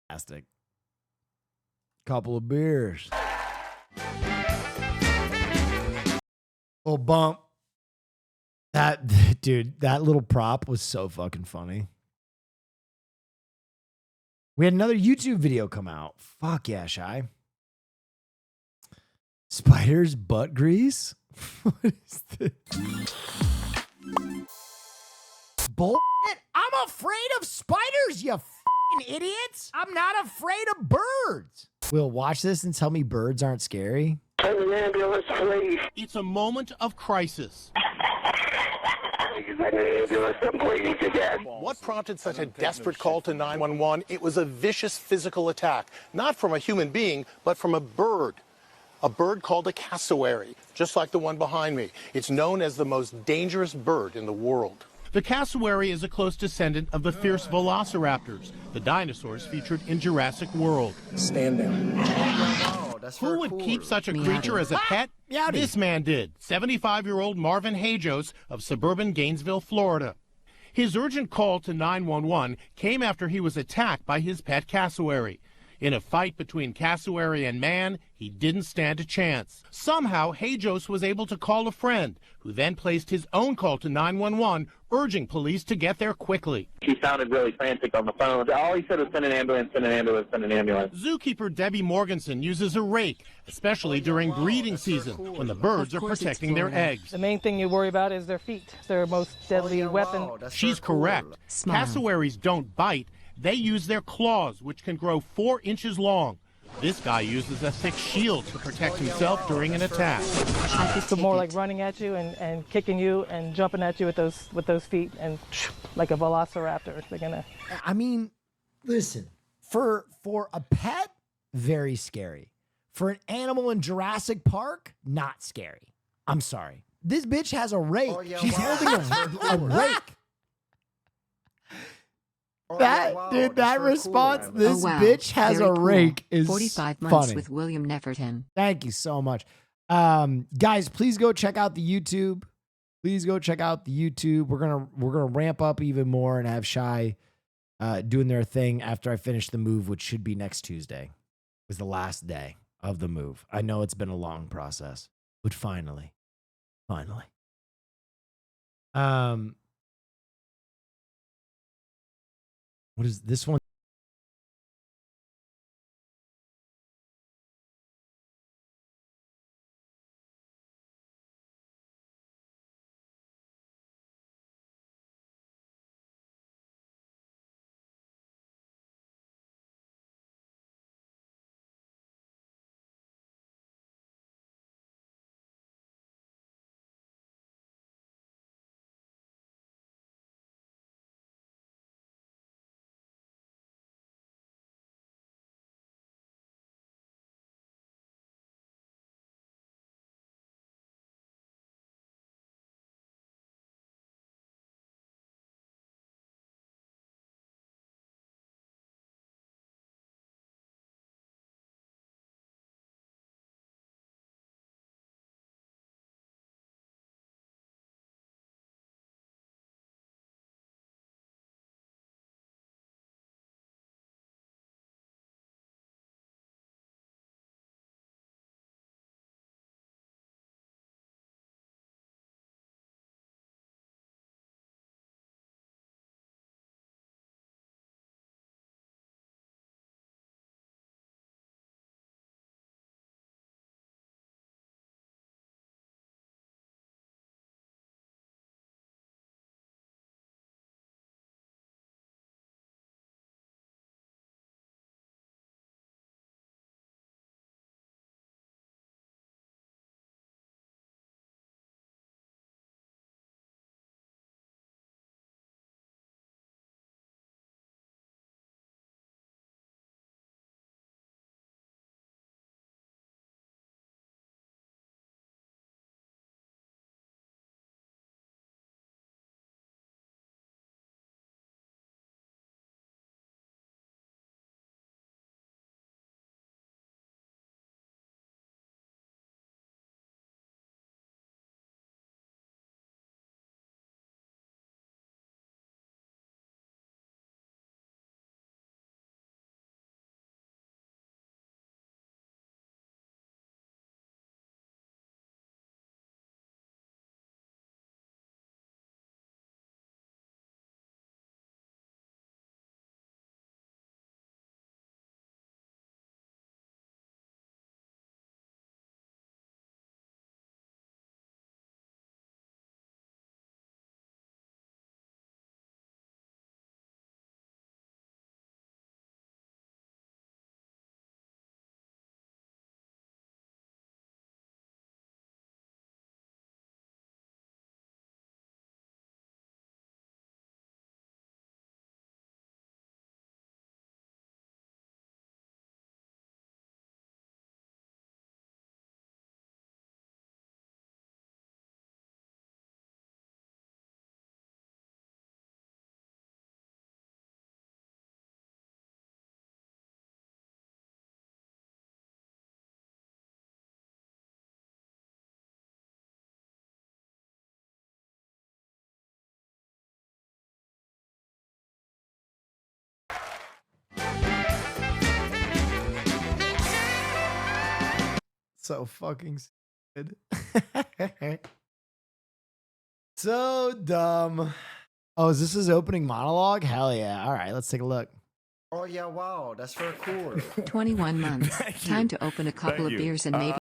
Fantastic. Couple of beers. Oh, bump. That dude, that little prop was so fucking funny. We had another YouTube video come out. Fuck yeah, Shy. Spider's butt grease? What is this? Bullshit. I'm afraid of spiders, you fucking idiots. I'm not afraid of birds. Will, watch this and tell me birds aren't scary. An ambulance, please. It's a moment of crisis. An ambulance, I'm bleeding to death. What prompted such a desperate call to 911? It was a vicious physical attack, not from a human being, but from a bird. a bird called a cassowary, just like the one behind me. It's known as the most dangerous bird in the world. The cassowary is a close descendant of the fierce velociraptors, the dinosaurs featured in Jurassic World. Stand down. Who would keep such a creature as a pet? This man did. 75-year-old Marvin Hajos of suburban Gainesville, Florida. His urgent call to 911 came after he was attacked by his pet cassowary. In a fight between cassowary and man, he didn't stand a chance. Somehow, Hajos was able to call a friend, who then placed his own call to 911, urging police to get there quickly. He sounded really frantic on the phone. All he said was send an ambulance, send an ambulance, send an ambulance. Zookeeper Debbie Morganson uses a rake, especially during breeding season, when the birds are protecting their eggs. The main thing you worry about is their feet. It's their most deadly weapon. She's correct. Cassowaries don't bite. They use their claws, which can grow 4 inches long. This guy uses a thick shield to protect himself during an attack. It's more like running at you and kicking you and jumping at you with those feet, and like a velociraptor. They're gonna. I mean, listen, for a pet, very scary. For an animal in Jurassic Park, not scary. I'm sorry. This bitch has a rake. She's holding a rake. That response, Cool. this bitch has Very a cool. rake is 45 months funny. with William Neferton. Thank you so much. Guys, please go check out the YouTube. Please go check out the YouTube. We're gonna ramp up even more and have Shy doing their thing after I finish the move, which should be next Tuesday. Was the last day of the move. I know it's been a long process, but finally. What is this one? So fucking stupid. So dumb. Oh, is this his opening monologue? Hell yeah. All right, let's take a look. Oh yeah, wow, that's very cool. 21 months. Time to open a couple of beers and maybe.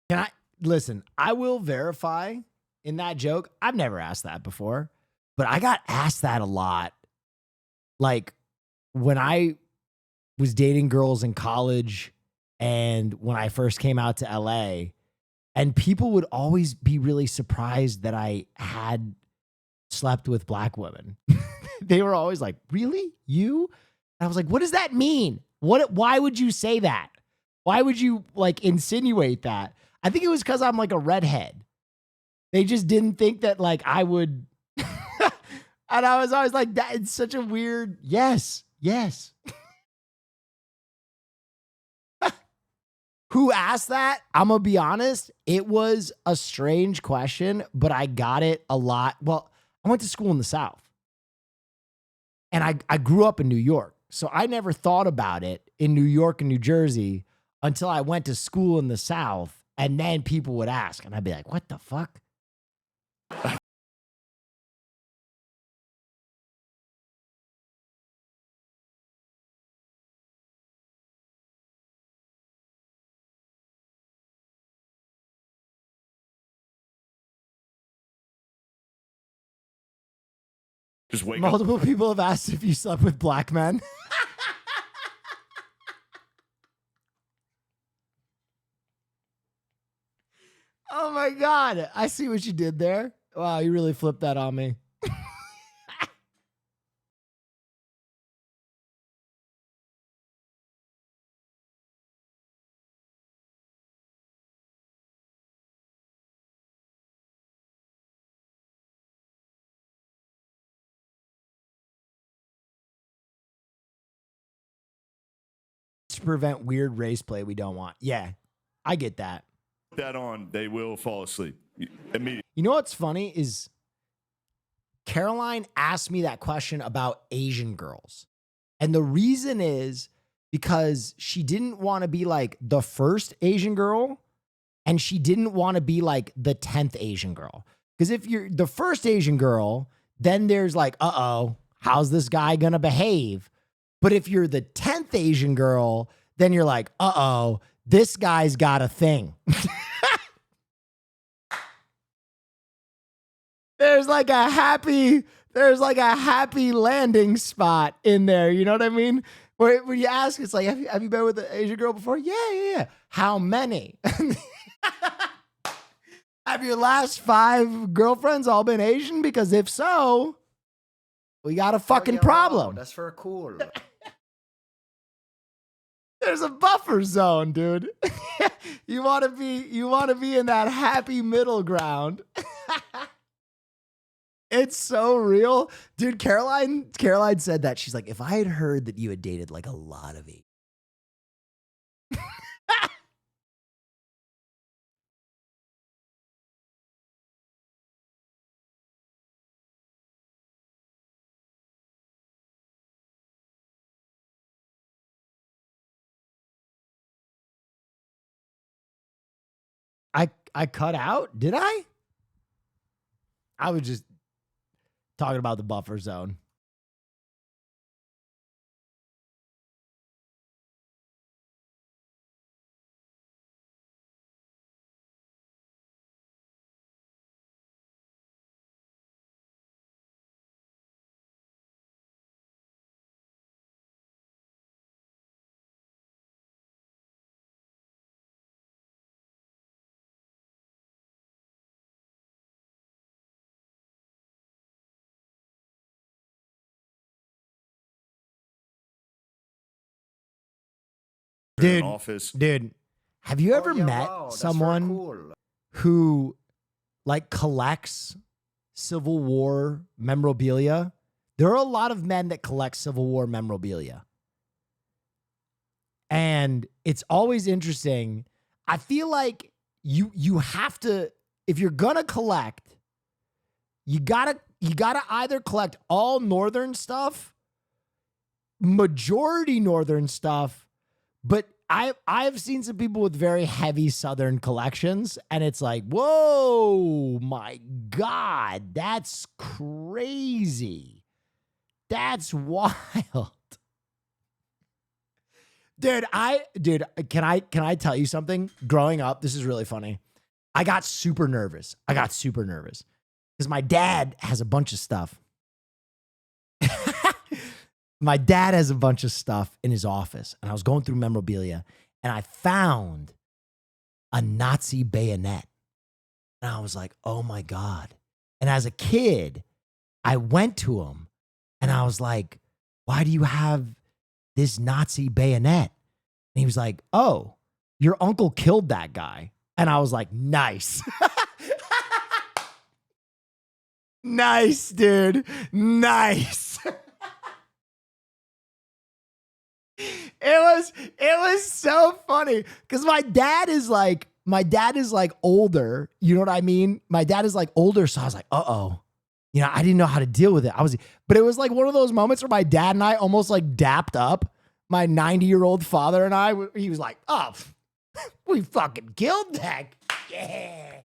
Can I listen? I will verify in that joke. I've never asked that before, but I got asked that a lot. Like when I was dating girls in college and when I first came out to LA, and people would always be really surprised that I had slept with black women. They were always like, "Really? You?" And I was like, "What does that mean? Why would you say that? Why would you like insinuate that?" I think it was because I'm like a redhead. They just didn't think that like I would. And I was always like, that it's such a weird, yes. Who asked that? I'm going to be honest. It was a strange question, but I got it a lot. Well, I went to school in the South. And I grew up in New York. So I never thought about it in New York and New Jersey until I went to school in the South. And then people would ask. And I'd be like, what the fuck? Just wake Multiple up. people have asked if you slept with black men. Oh my God. I see what you did there. Wow, you really flipped that on me. To prevent weird race play we don't want. Yeah, I get that. That on, they will fall asleep immediately. You know what's funny is Caroline asked me that question about Asian girls. And the reason is because she didn't want to be like the first Asian girl and she didn't want to be like the 10th Asian girl. Because if you're the first Asian girl, then there's like, uh-oh, how's this guy going to behave? But if you're the 10th Asian girl, then you're like, uh-oh, this guy's got a thing. There's like a happy landing spot in there. You know what I mean? Where when you ask, it's like, have you been with an Asian girl before? Yeah. How many? Have your last 5 girlfriends all been Asian? Because if so, we got a fucking problem. Wow, that's for cool. There's a buffer zone, dude. You want to be in that happy middle ground. It's so real. Dude, Caroline said that. She's like, if I had heard that you had dated like a lot of Asians. I cut out? Did I? I was just talking about the buffer zone. Dude, office. Dude, have you ever met someone who like collects Civil War memorabilia? There are a lot of men that collect Civil War memorabilia. And it's always interesting. I feel like you have to, if you're gonna collect, you gotta either collect all Northern stuff, majority Northern stuff. But I've seen some people with very heavy Southern collections, and it's like, whoa, my God, that's crazy. That's wild. Dude, can I tell you something? Growing up, this is really funny. I got super nervous because my dad has a bunch of stuff. My dad has a bunch of stuff in his office, and I was going through memorabilia, and I found a Nazi bayonet. And I was like, oh my God. And as a kid, I went to him, and I was like, why do you have this Nazi bayonet? And he was like, oh, your uncle killed that guy. And I was like, nice. Nice, dude. Nice. It was so funny because my dad is like older. You know what I mean? My dad is like older. So I was like, uh-oh. You know, I didn't know how to deal with it. But it was like one of those moments where my dad and I almost like dapped up. My 90-year-old father and I, he was like, oh, we fucking killed that. Yeah.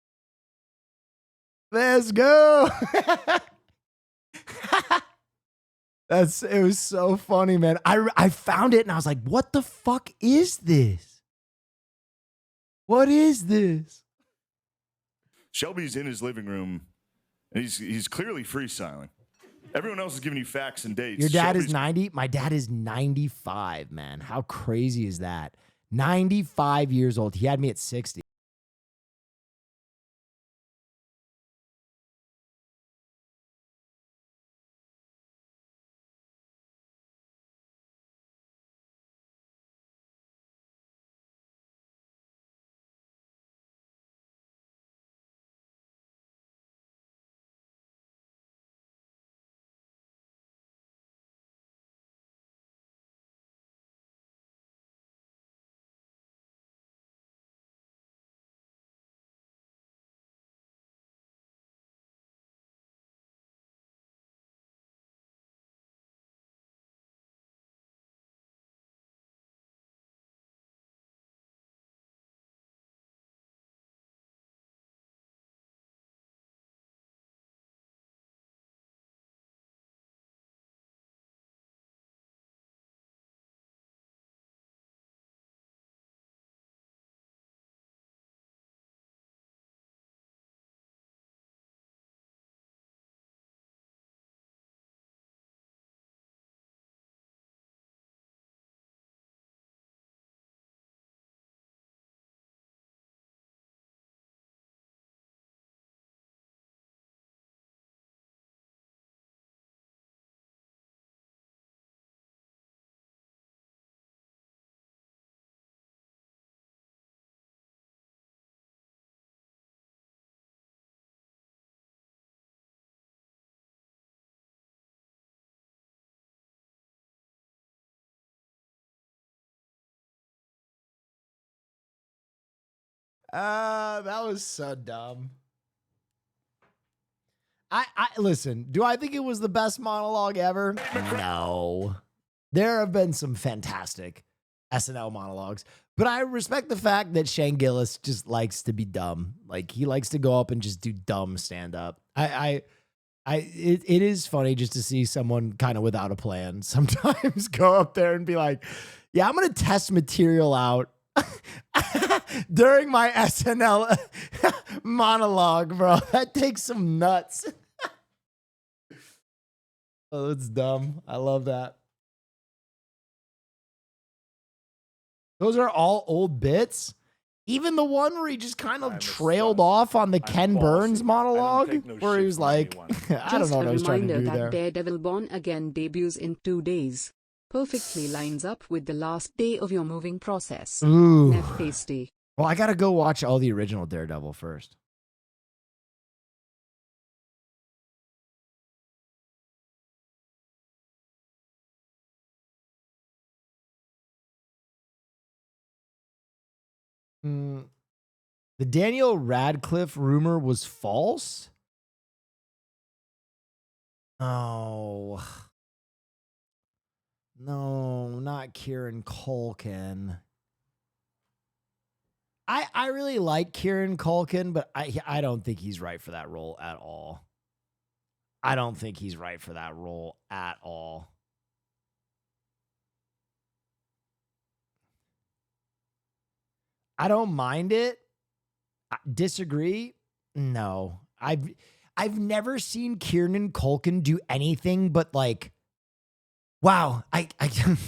Let's go. It was so funny, man. I found it and I was like, what the fuck is this? What is this? Shelby's in his living room and he's clearly freestyling. Everyone else is giving you facts and dates. Your dad is 90? My dad is 95, man. How crazy is that? 95 years old. He had me at 60. That was so dumb. I listen, do I think it was the best monologue ever? No. There have been some fantastic SNL monologues, but I respect the fact that Shane Gillis just likes to be dumb. Like he likes to go up and just do dumb stand up. It is funny just to see someone kind of without a plan sometimes go up there and be like, yeah, I'm going to test material out during my SNL monologue, bro. That takes some nuts. Oh, that's dumb. I love that. Those are all old bits. Even the one where he just kind of trailed off on the Ken Burns monologue, where he was like, I don't know what I was trying to do there. Daredevil Born Again debuts in 2 days. Perfectly lines up with the last day of your moving process. Ooh. Neff Tasty. Well, I got to go watch all the original Daredevil first. The Daniel Radcliffe rumor was false? Oh. No, not Kieran Culkin. I really like Kieran Culkin, but I don't think he's right for that role at all. I don't think he's right for that role at all. I don't mind it. Disagree? No. I've never seen Kieran Culkin do anything but like, wow, I can't,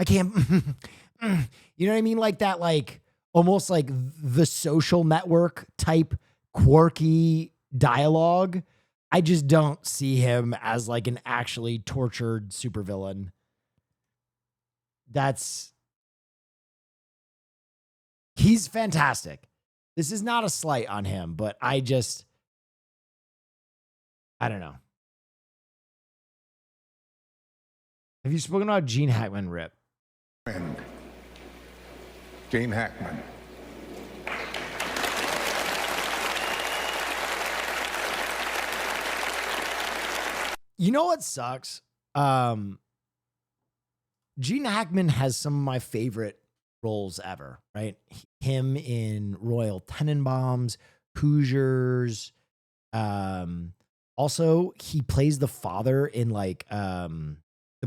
you know what I mean? Like that, like almost like The Social Network type quirky dialogue. I just don't see him as like an actually tortured supervillain. He's fantastic. This is not a slight on him, but I don't know. Have you spoken about Gene Hackman, Rip? friend, Gene Hackman. You know what sucks? Gene Hackman has some of my favorite roles ever, right? Him in Royal Tenenbaums, Hoosiers. Also, he plays the father in like The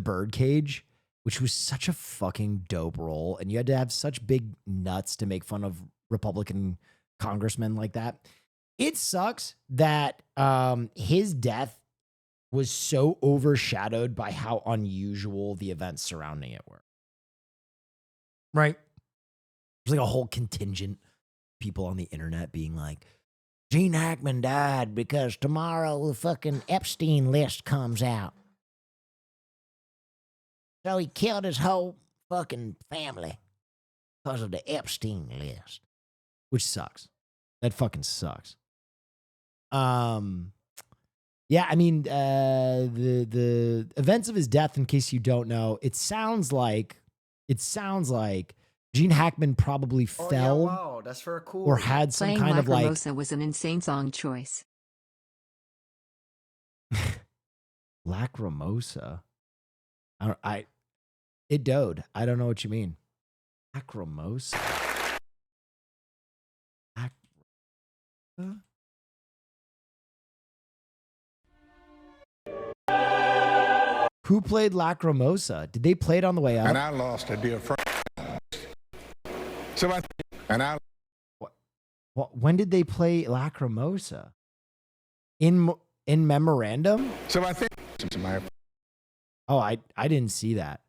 Birdcage, which was such a fucking dope role. And you had to have such big nuts to make fun of Republican congressmen like that. It sucks that his death was so overshadowed by how unusual the events surrounding it were. Right? There's like a whole contingent of people on the internet being like, Gene Hackman died because tomorrow the fucking Epstein list comes out. So he killed his whole fucking family because of the Epstein list. Which sucks. That fucking sucks. Yeah, I mean, the events of his death, in case you don't know, it sounds like Gene Hackman probably fell. Wow, that's very cool. Or had some Playing kind of like Lacrimosa was an insane song choice. Lacrimosa. It doed. I don't know what you mean. Lacrimosa. Who played Lacrimosa? Did they play it on the way up? And I lost a dear friend. So when did they play Lacrimosa? In Memorandum? So I think I didn't see that.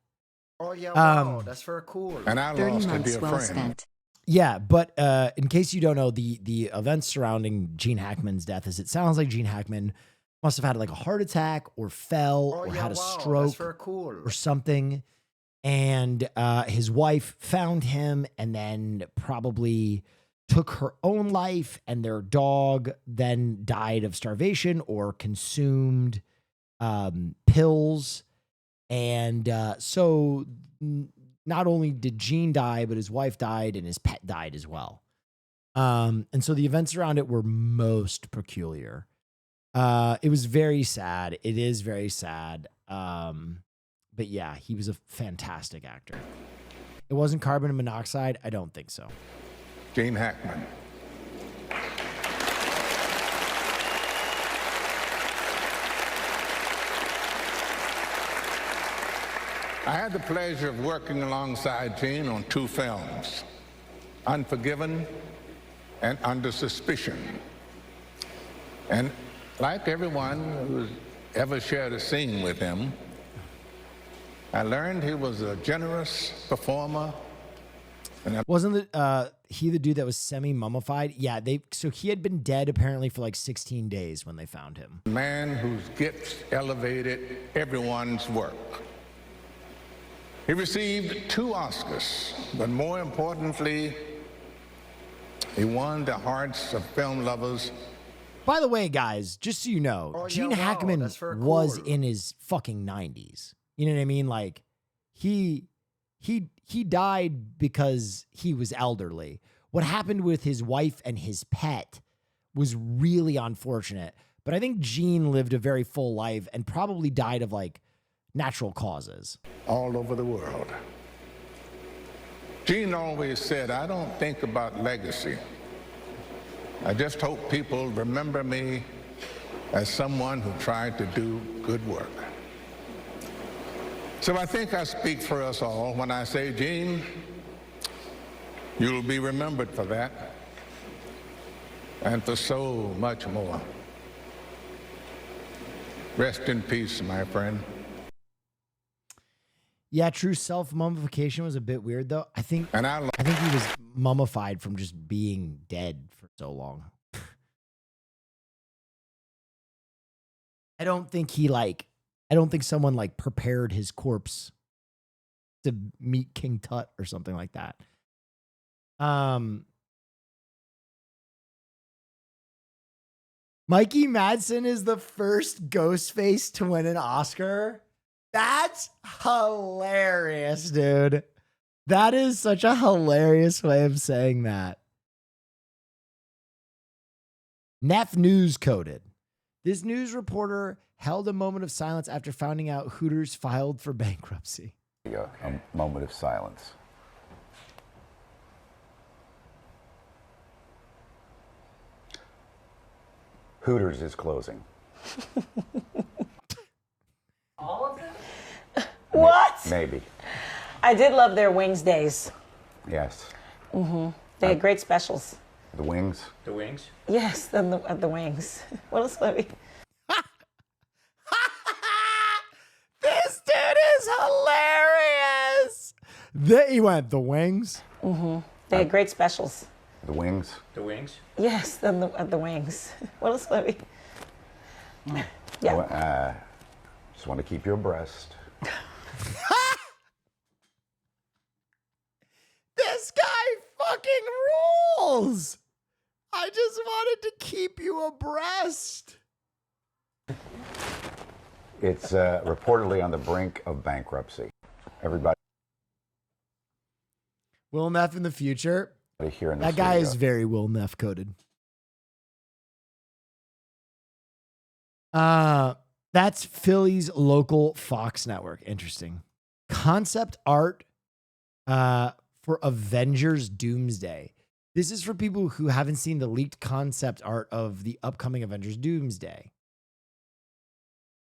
Oh yeah, wow, that's very cool. And I lost a dear friend. Spent. Yeah, but in case you don't know, the events surrounding Gene Hackman's death is it sounds like Gene Hackman must have had like a heart attack or fell or had a stroke or something. And his wife found him and then probably took her own life, and their dog then died of starvation or consumed pills. And so not only did Gene die, but his wife died and his pet died as well. And so the events around it were most peculiar. It was very sad. It is very sad. But yeah, he was a fantastic actor. It wasn't carbon monoxide? I don't think so. Gene Hackman. I had the pleasure of working alongside Gene on 2 films, Unforgiven and Under Suspicion. And like everyone who's ever shared a scene with him, I learned he was a generous performer. And wasn't he the dude that was semi-mummified? Yeah, so he had been dead apparently for like 16 days when they found him. A man whose gifts elevated everyone's work. He received 2 Oscars, but more importantly, he won the hearts of film lovers. By the way, guys, just so you know, Gene Hackman was in his fucking 90s. You know what I mean? Like, he died because he was elderly. What happened with his wife and his pet was really unfortunate. But I think Gene lived a very full life and probably died of like natural causes. All over the world. Gene always said, I don't think about legacy. I just hope people remember me as someone who tried to do good work. So I think I speak for us all when I say, Gene, you'll be remembered for that and for so much more. Rest in peace, my friend. Yeah, true self-mummification was a bit weird, though. I think he was mummified from just being dead for so long. I don't think someone like prepared his corpse to meet King Tut or something like that. Mikey Madsen is the first Ghostface to win an Oscar. That's hilarious, dude. That is such a hilarious way of saying that. Neff News coded. This news reporter held a moment of silence after finding out Hooters filed for bankruptcy. A moment of silence. Hooters is closing. All of them? What? Maybe. I did love their wings days. Yes. They had great specials. The wings? The wings? Yes, the wings. What else, Libby? This dude is hilarious. He went, the wings? They had great specials. The wings? The wings? Yes, the wings. What else, Libby? Yeah. Just want to keep you abreast. This guy fucking rules. I just wanted to keep you abreast. It's reportedly on the brink of bankruptcy. Everybody Will Neff in the future. here in the That guy studio. is very Will Neff coded. That's Philly's local Fox network. Interesting. Concept art for Avengers Doomsday. This is for people who haven't seen the leaked concept art of the upcoming Avengers Doomsday.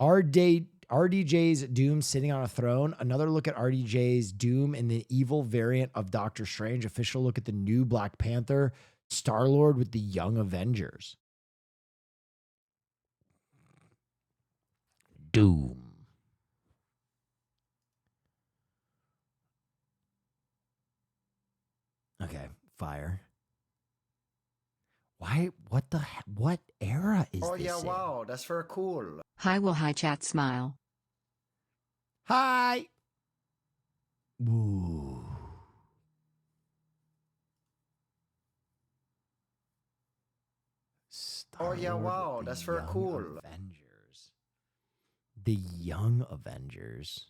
RDJ's Doom sitting on a throne. Another look at RDJ's Doom in the evil variant of Doctor Strange. Official look at the new Black Panther. Star-Lord with the Young Avengers. Doom. Okay, fire. Why? What the heck? What era is Oh this yeah, in? wow, that's very cool. Hi, will hi chat smile. Hi. Ooh. Oh yeah, wow, that's very cool. Avengers. The Young Avengers.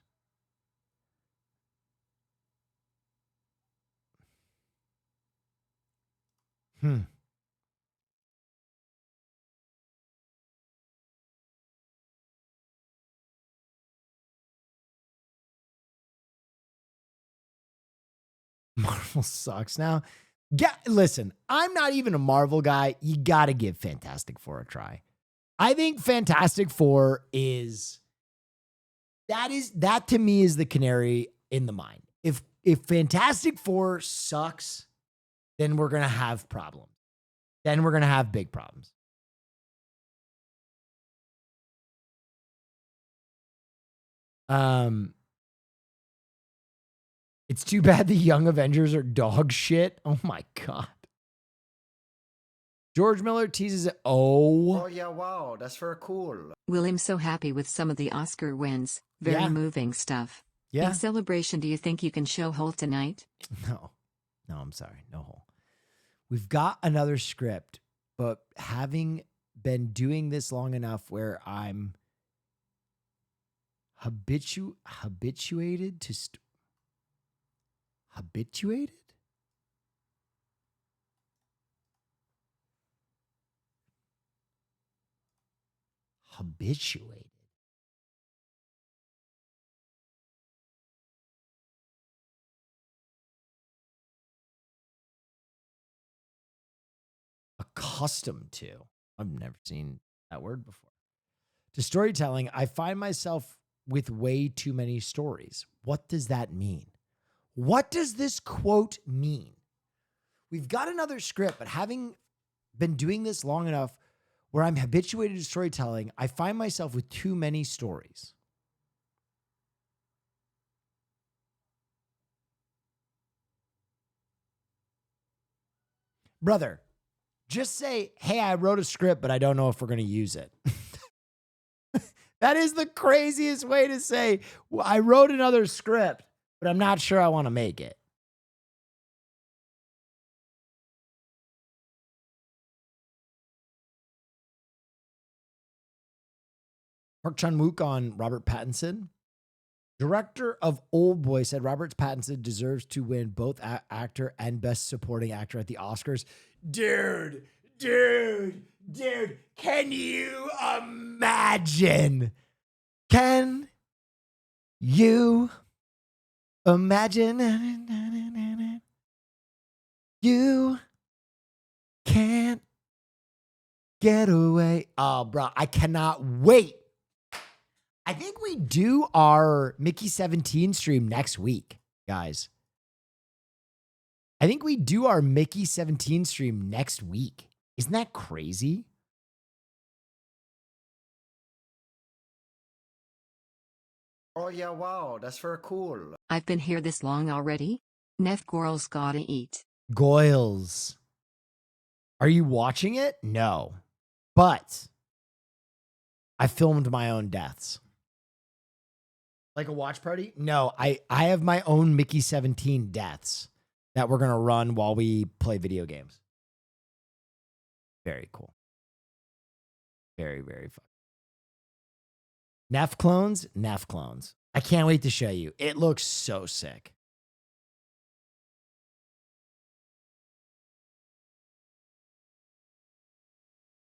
Marvel sucks now. Listen, I'm not even a Marvel guy. You got to give Fantastic Four a try. I think Fantastic Four is that to me is the canary in the mine. If Fantastic Four sucks, then we're going to have problems. Then we're going to have big problems. It's too bad the Young Avengers are dog shit. Oh my God. George Miller teases it. Oh yeah, wow, that's very cool. William's so happy with some of the Oscar wins. Very Yeah. moving stuff. Yeah. In celebration, do you think you can show Holt tonight? No, I'm sorry. No hole. We've got another script, but having been doing this long enough where I'm habituated to habituated? Habituated. Accustomed to. I've never seen that word before. To storytelling, I find myself with way too many stories. What does that mean? What does this quote mean? We've got another script, but having been doing this long enough where I'm habituated to storytelling, I find myself with too many stories. Brother, just say, hey, I wrote a script, but I don't know if we're going to use it. That is the craziest way to say, well, I wrote another script, but I'm not sure I want to make it. Park Chan-wook on Robert Pattinson. Director of Old Boy said Robert Pattinson deserves to win both actor and best supporting actor at the Oscars. Dude, can you imagine? Can you imagine? You can't get away. Oh, bro, I cannot wait. I think we do our Mickey 17 stream next week, guys. I think we do our Mickey 17 stream next week. Isn't that crazy? Oh, yeah, wow. That's very cool. I've been here this long already. Neff Girls gotta eat. Goyles. Are you watching it? No. But I filmed my own deaths. Like a watch party? No, I have my own Mickey 17 deaths that we're going to run while we play video games. Very cool. Very, very fun. Neff clones? Neff clones. I can't wait to show you. It looks so sick.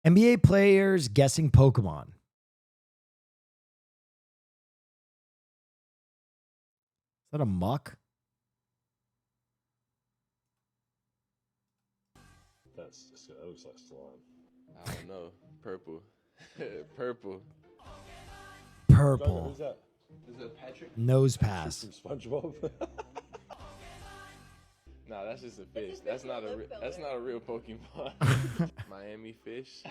NBA players guessing Pokemon. Is that a muck? That looks like slime. I don't know. Purple. Purple. Purple. Who's that? Is it Patrick? Nose pass. From SpongeBob. Nah, that's just a fish. That's not a real Pokemon. Miami fish.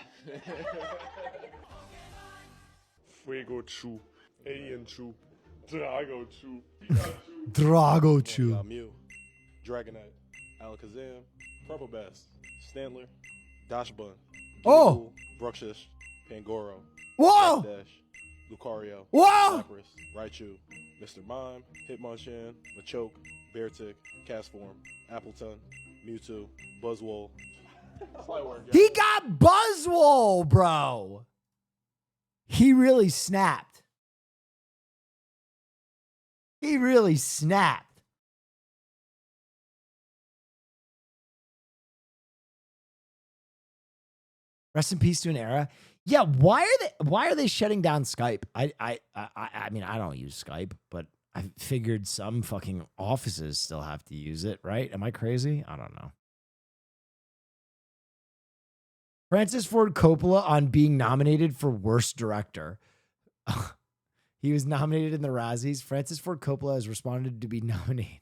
Fuego Chew. Alien Chew. Drago Chew. Drago Chew. Mew. Dragonite. Alakazam. Purple Bass. Standler. Dashbun. Oh! Bruxish. Pangoro. Whoa! Dash. Lucario. Whoa! Lapras. Raichu. Mr. Mime. Hitmonchan. Machoke. Beartick. Castform. Appleton. Mewtwo. Buzzwole. He got Buzzwole, bro. He really snapped. He really snapped. Rest in peace to an era. Yeah, why are they shutting down Skype? I mean, I don't use Skype, but I figured some fucking offices still have to use it, right? Am I crazy? I don't know. Francis Ford Coppola on being nominated for Worst Director. He was nominated in the Razzies. Francis Ford Coppola has responded to be nominated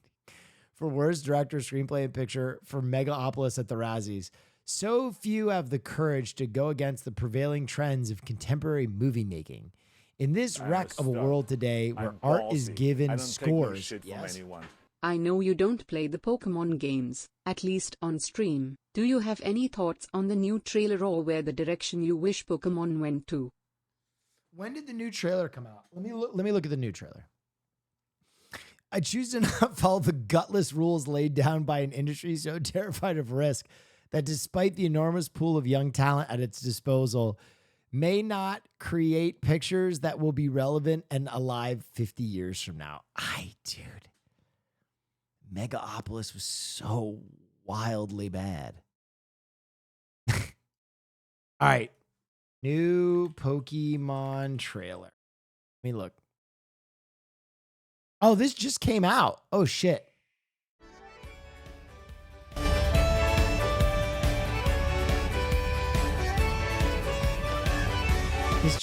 for Worst Director, Screenplay, and Picture for Megalopolis at the Razzies. So few have the courage to go against the prevailing trends of contemporary movie making. In this wreck of a world today where art is given scores. Yes. I know you don't play the Pokemon games, at least on stream. Do you have any thoughts on the new trailer or where the direction you wish Pokemon went to? When did the new trailer come out? Let me look at the new trailer. I choose to not follow the gutless rules laid down by an industry so terrified of risk that despite the enormous pool of young talent at its disposal, may not create pictures that will be relevant and alive 50 years from now. Dude, Megalopolis was so wildly bad. All right. New Pokemon trailer. Let me look. Oh, this just came out. Oh, shit. Is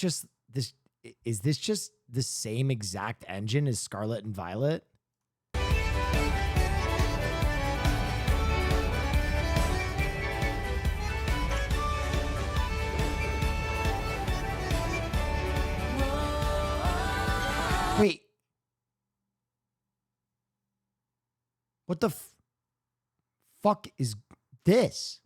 this just the same exact engine as Scarlet and Violet? Wait. What the fuck is this?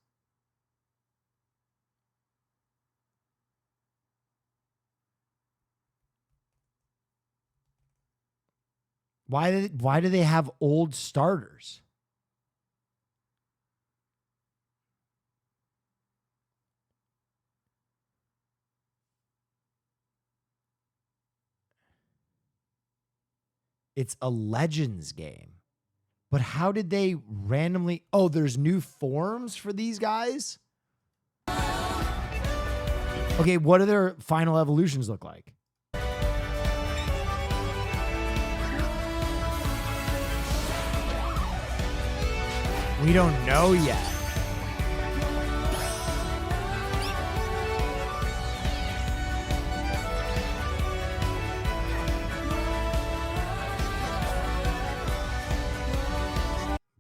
Why do they have old starters? It's a Legends game. But how did they randomly... Oh, there's new forms for these guys? Okay, what do their final evolutions look like? We don't know yet.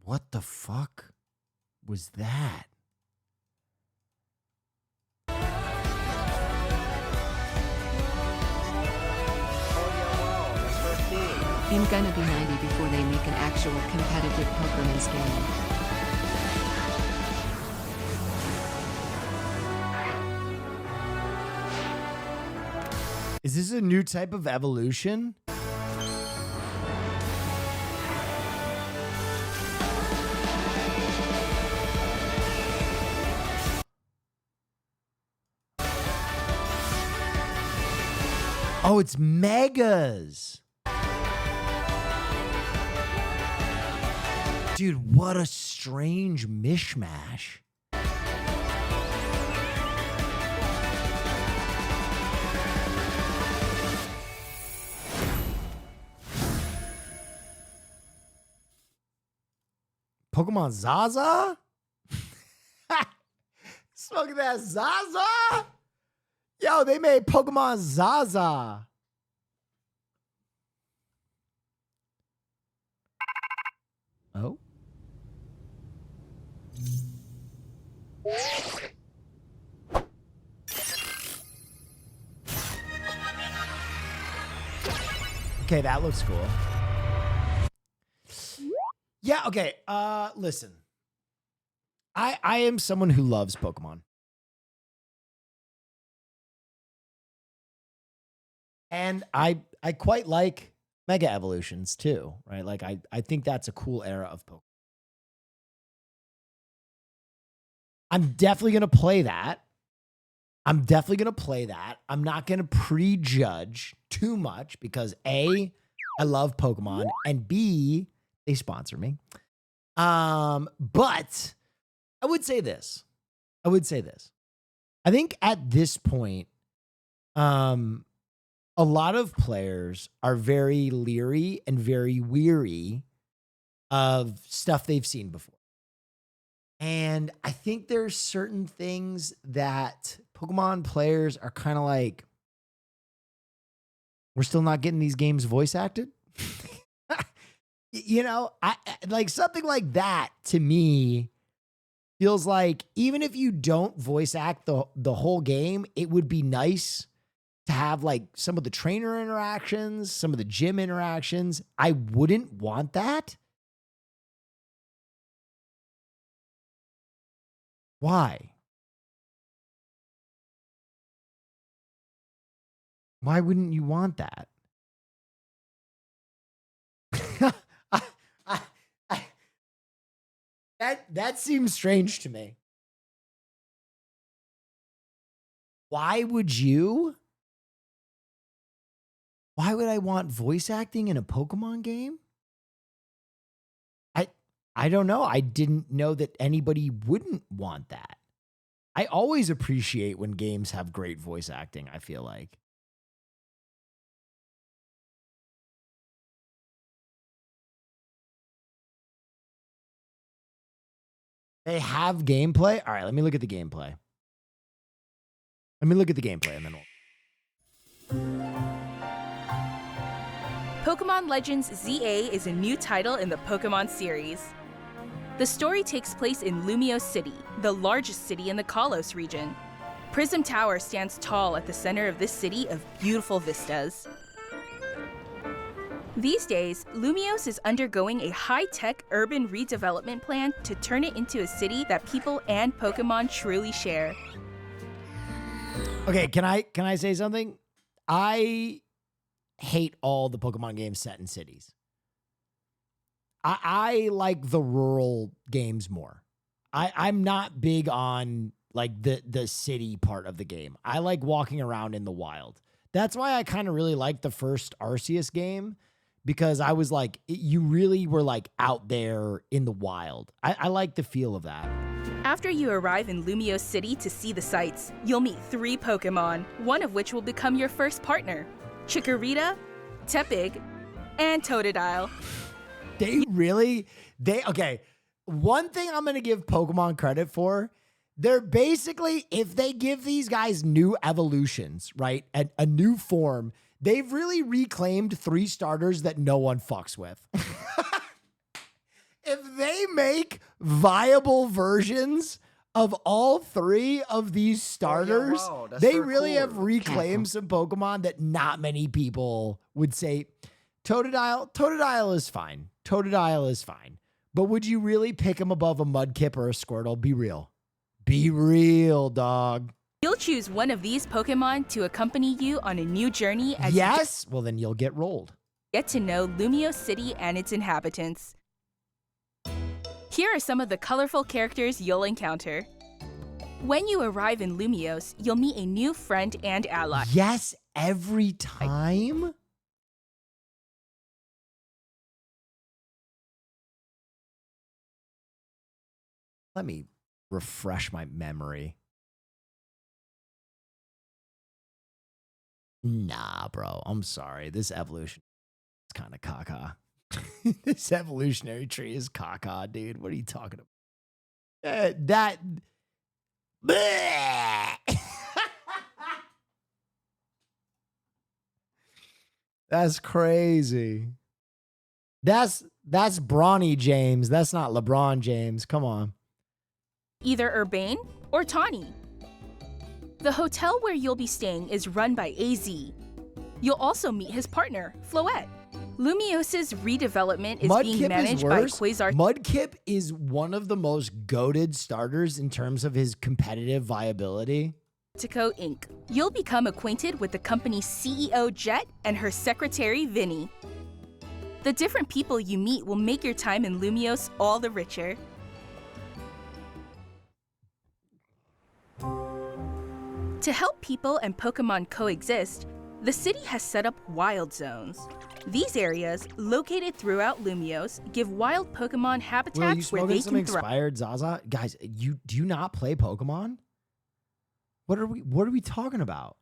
What the fuck was that? I'm gonna be 90 before they make an actual competitive Pokemon's game. Is this a new type of evolution? Oh, it's megas. Dude, what a strange mishmash. Pokemon Zaza? Smoking that Zaza? Yo, they made Pokemon Zaza. Oh. Okay, that looks cool. Yeah, okay. Listen. I am someone who loves Pokemon. And I quite like Mega Evolutions too, right? Like I think that's a cool era of Pokemon. I'm definitely going to play that. I'm not going to prejudge too much because A, I love Pokemon, and B, they sponsor me. But I would say this. I think at this point, a lot of players are very leery and very weary of stuff they've seen before. And I think there's certain things that Pokemon players are kind of like, we're still not getting these games voice acted. You know, I like something like that to me feels like even if you don't voice act the whole game, it would be nice to have like some of the trainer interactions, some of the gym interactions. I wouldn't want that. Why? Why wouldn't you want that? That seems strange to me. Why would you? Why would I want voice acting in a Pokemon game? I don't know. I didn't know that anybody wouldn't want that. I always appreciate when games have great voice acting, I feel like. They have gameplay? All right, let me look at the gameplay. And then we'll... Pokemon Legends ZA is a new title in the Pokemon series. The story takes place in Lumiose City, the largest city in the Kalos region. Prism Tower stands tall at the center of this city of beautiful vistas. These days, Lumiose is undergoing a high-tech urban redevelopment plan to turn it into a city that people and Pokemon truly share. Okay, can I say something? I hate all the Pokemon games set in cities. I like the rural games more. I'm not big on like the city part of the game. I like walking around in the wild. That's why I kind of really like the first Arceus game, because I was like, you really were like out there in the wild. I like the feel of that. After you arrive in Lumiose City to see the sights, you'll meet 3 Pokemon, one of which will become your first partner. Chikorita, Tepig, and Totodile. Okay, one thing I'm going to give Pokemon credit for, they're basically, if they give these guys new evolutions, right, a new form, they've really reclaimed 3 starters that no one fucks with. If they make viable versions of all 3 of these starters, they really have reclaimed some Pokemon that not many people would say. Totodile is fine. Totodile is fine. But would you really pick him above a Mudkip or a Squirtle? Be real. Be real, dog. You'll choose one of these Pokemon to accompany you on a new journey as yes? Well, then you'll get rolled. Get to know Lumiose City and its inhabitants. Here are some of the colorful characters you'll encounter. When you arrive in Lumiose, you'll meet a new friend and ally. Yes, every time? Let me refresh my memory. Nah, bro. I'm sorry. This evolution is kind of caca. This evolutionary tree is caca, dude. What are you talking about? That's crazy. That's Bronny James. That's not LeBron James. Come on. Either Urbane or Tawny. The hotel where you'll be staying is run by AZ. You'll also meet his partner, Floette. Lumiose's redevelopment is being managed by Quasar. Mudkip is one of the most goated starters in terms of his competitive viability. Tico Inc. You'll become acquainted with the company's CEO, Jet, and her secretary, Vinny. The different people you meet will make your time in Lumiose all the richer. To help people and Pokemon coexist, the city has set up wild zones. These areas, located throughout Lumiose, give wild Pokemon habitats where they can thrive. Expired Zaza? Guys, do you not play Pokemon? What are we talking about?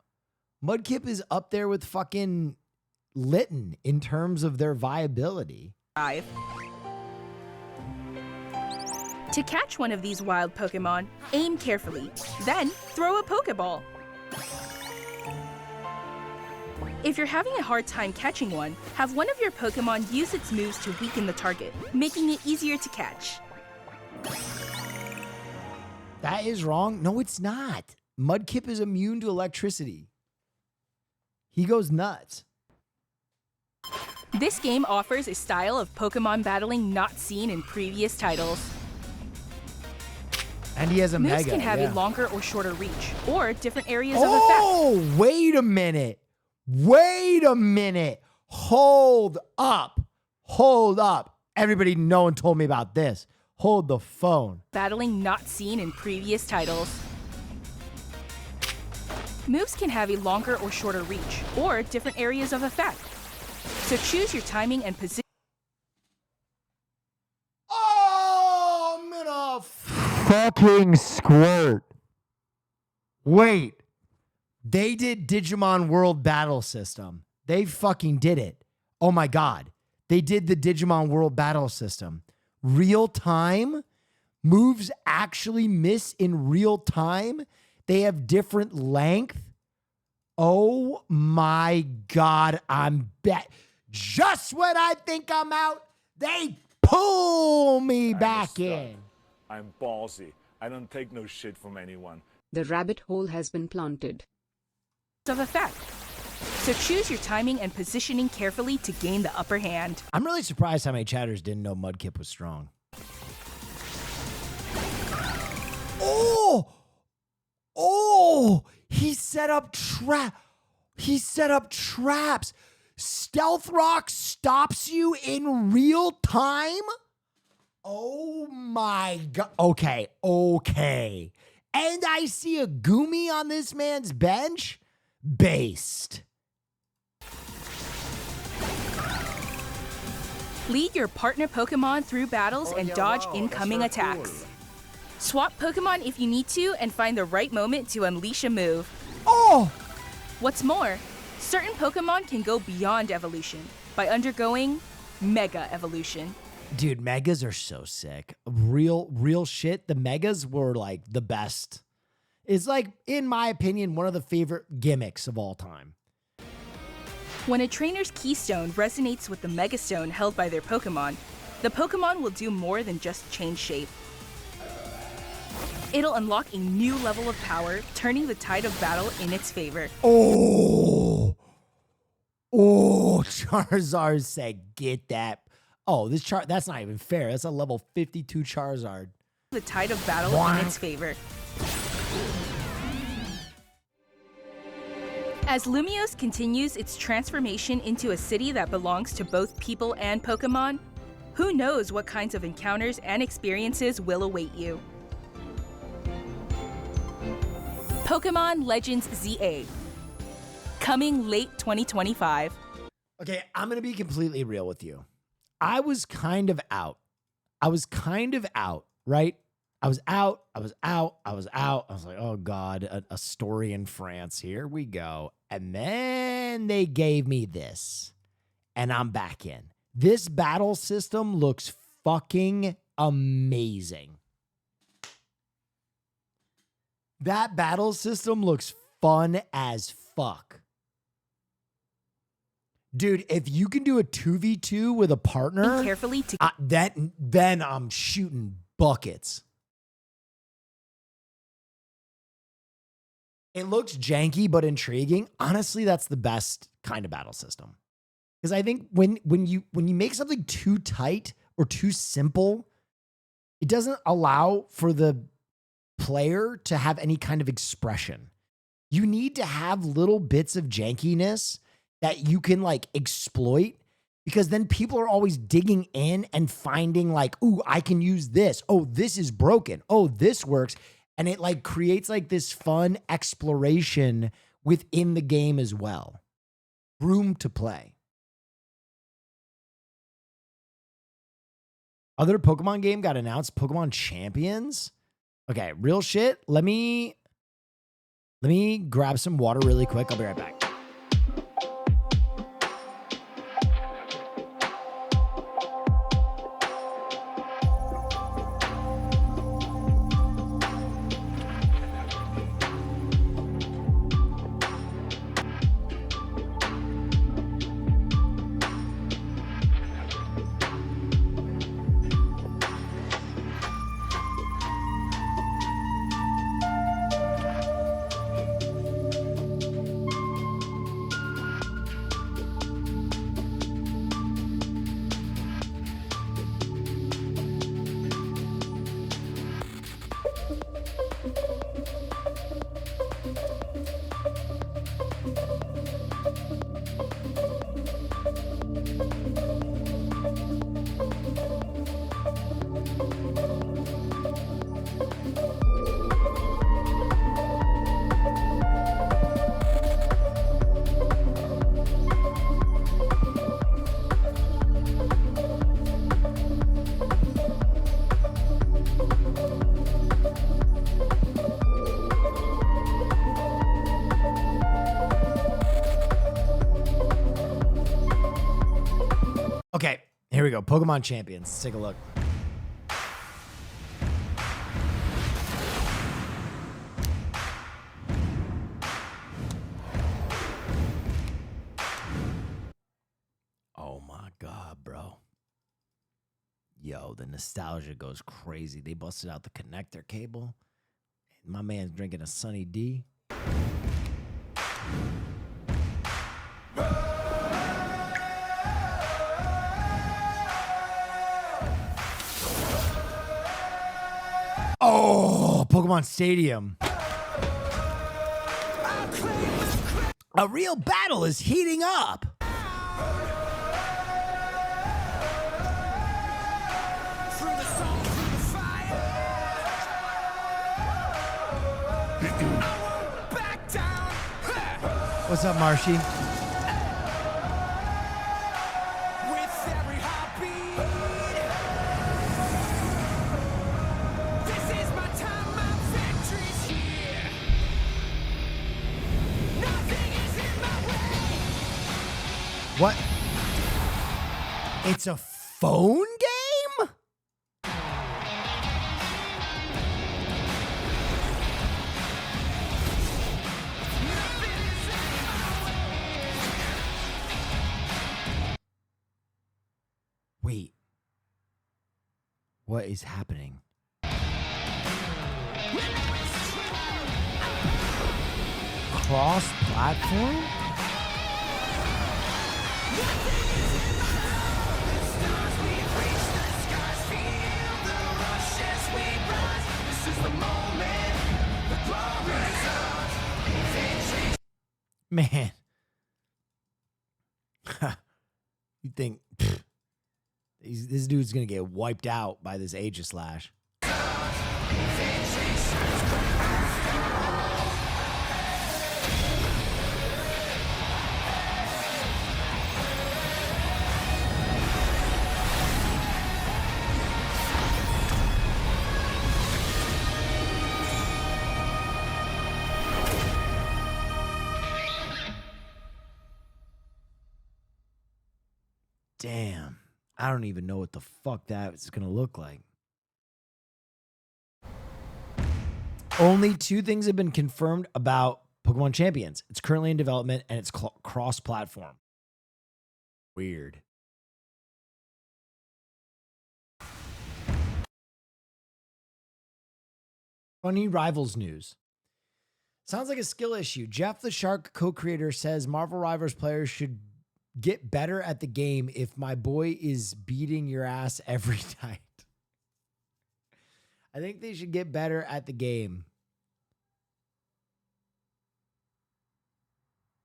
Mudkip is up there with fucking Litten in terms of their viability. To catch one of these wild Pokemon, aim carefully, then throw a Pokeball. If you're having a hard time catching one, have one of your Pokemon use its moves to weaken the target, making it easier to catch. That is wrong. No, it's not. Mudkip is immune to electricity. He goes nuts. This game offers a style of Pokemon battling not seen in previous titles. And he has a moves mega. Can have a longer or shorter reach, or different areas of effect. Oh, wait a minute. Wait a minute. Hold up. Hold up. Everybody, no one told me about this. Hold the phone. Battling not seen in previous titles. Moves can have a longer or shorter reach, or different areas of effect. So choose your timing and position. Oh, I'm gonna fucking squirt. Wait. They did Digimon World Battle System. They fucking did it. Oh my God. They did the Digimon World Battle System. Real time? Moves actually miss in real time? They have different length? Oh my God. I'm bet. Just when I think I'm out, they pull me back in. I'm ballsy. I don't take no shit from anyone. The rabbit hole has been planted. Of effect. So choose your timing and positioning carefully to gain the upper hand. I'm really surprised how many chatters didn't know Mudkip was strong. Oh, he set up traps. Stealth Rock stops you in real time? Oh my God. Okay. And I see a Goomy on this man's bench? Based. Lead your partner Pokemon through battles and dodge incoming attacks. Cool. Swap Pokemon if you need to and find the right moment to unleash a move. Oh! What's more, certain Pokemon can go beyond evolution by undergoing Mega Evolution. Dude, Megas are so sick. Real shit. The Megas were like the best. It's like, in my opinion, one of the favorite gimmicks of all time. When a trainer's Keystone resonates with the Megastone held by their Pokemon, the Pokemon will do more than just change shape. It'll unlock a new level of power, turning the tide of battle in its favor. Oh, Charizard said, get that. Oh, that's not even fair. That's a level 52 Charizard. The tide of battle in its favor. As Lumiose continues its transformation into a city that belongs to both people and Pokemon, who knows what kinds of encounters and experiences will await you. Pokemon Legends ZA, coming late 2025. Okay, I'm going to be completely real with you. I was kind of out, right? I was out. I was like, oh God, a story in France. Here we go. And then they gave me this, and I'm back in. This battle system looks fucking amazing. That battle system looks fun as fuck. Dude, if you can do a 2v2 with a partner, carefully then I'm shooting buckets. It looks janky but intriguing. Honestly, that's the best kind of battle system. Because I think when you make something too tight or too simple, it doesn't allow for the player to have any kind of expression. You need to have little bits of jankiness that you can like exploit, because then people are always digging in and finding like, ooh, I can use this. Oh, this is broken. Oh, this works. And it like creates like this fun exploration within the game as well. Room to play. Other Pokemon game got announced, Pokemon Champions. Okay, real shit. Let me grab some water really quick. I'll be right back. Okay, here we go. Pokemon Champions. Let's take a look. Oh my God, bro. Yo, the nostalgia goes crazy. They busted out the connector cable. My man's drinking a Sunny D. Oh, Pokemon Stadium. A real battle is heating up. What's up, Marshy? What? It's a phone game? Wait. What is happening? Cross-platform? Man. You think this dude's going to get wiped out by this Aegislash. Damn. I don't even know what the fuck that's going to look like. Only 2 things have been confirmed about Pokemon Champions. It's currently in development and it's cross-platform. Weird. Funny Rivals news. Sounds like a skill issue. Jeff the Shark, co-creator, says Marvel Rivals players should get better at the game if my boy is beating your ass every night. I think they should get better at the game.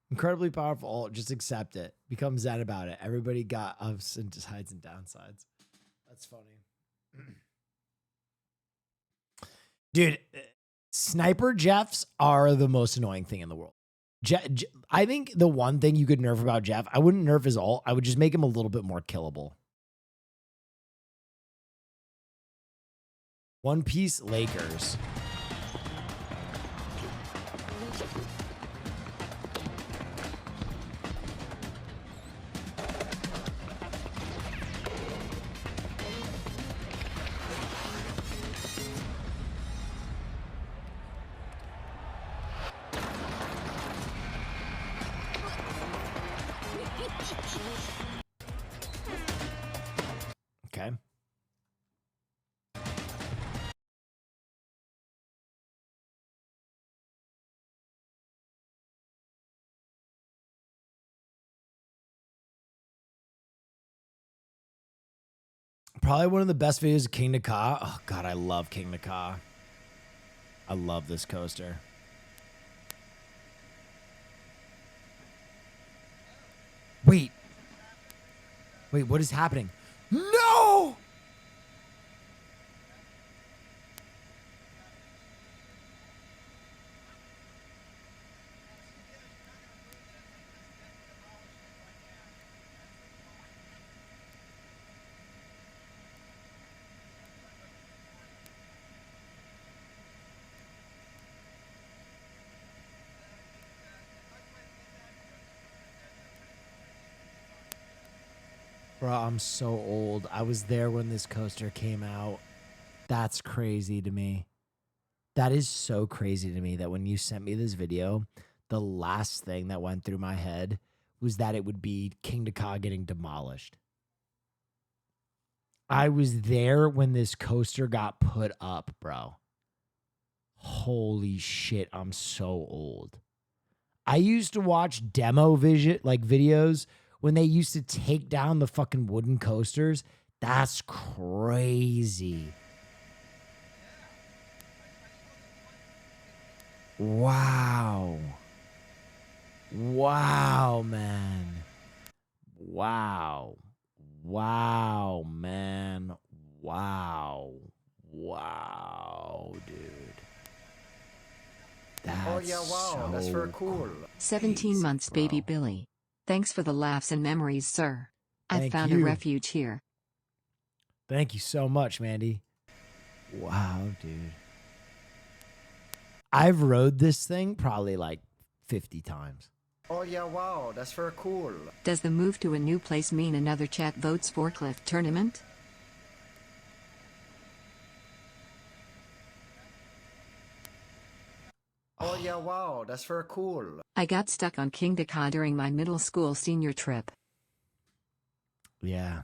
Incredibly powerful. Just accept it. Become zen about it. Everybody got ups and sides and downsides. That's funny. Dude, Sniper Jeffs are the most annoying thing in the world. I think the one thing you could nerf about Jeff, I wouldn't nerf his ult. I would just make him a little bit more killable. One Piece Lakers. Okay. Probably one of the best videos of King Naka. Oh, God, I love King Naka. I love this coaster. Wait. Wait, what is happening? No! Bro, I'm so old. I was there when this coaster came out. That's crazy to me. That is so crazy to me that when you sent me this video, the last thing that went through my head was that it would be King Naka getting demolished. I was there when this coaster got put up, bro. Holy shit, I'm so old. I used to watch demo videos when they used to take down the fucking wooden coasters. That's crazy. Wow. Wow, man. Wow. Wow, man. Wow. Wow, dude. Oh yeah, wow, that's very cool. 17 months, baby Billy. Thanks for the laughs and memories, sir. I've found a refuge here. Thank you so much, Mandy. Wow, dude. I've rode this thing probably like 50 times. Oh yeah, wow, that's very cool. Does the move to a new place mean another chat votes forklift tournament? Oh yeah, wow, that's very cool. I got stuck on King Dakar during my middle school senior trip. Yeah.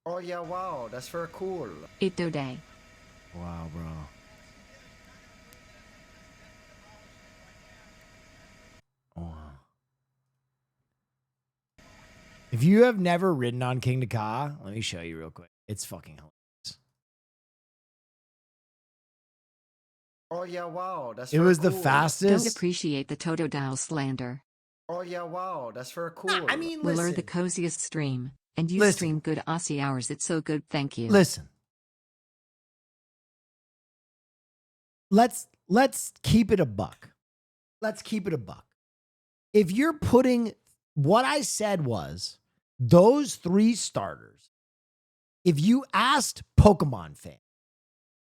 Oh yeah, wow, that's very cool. Ito day. Wow, bro. Wow. If you have never ridden on King Dakar, let me show you real quick. It's fucking hilarious. Oh yeah, wow, that's It very was the cool. fastest. Don't appreciate the Totodile slander. Oh yeah, wow, that's very cool. I mean, We're listen. the coziest stream, and you Listen. stream good Aussie hours. It's so good, thank you. Listen. Let's keep it a buck. Let's keep it a buck. If you're putting what I said was those 3 starters, if you asked Pokemon fans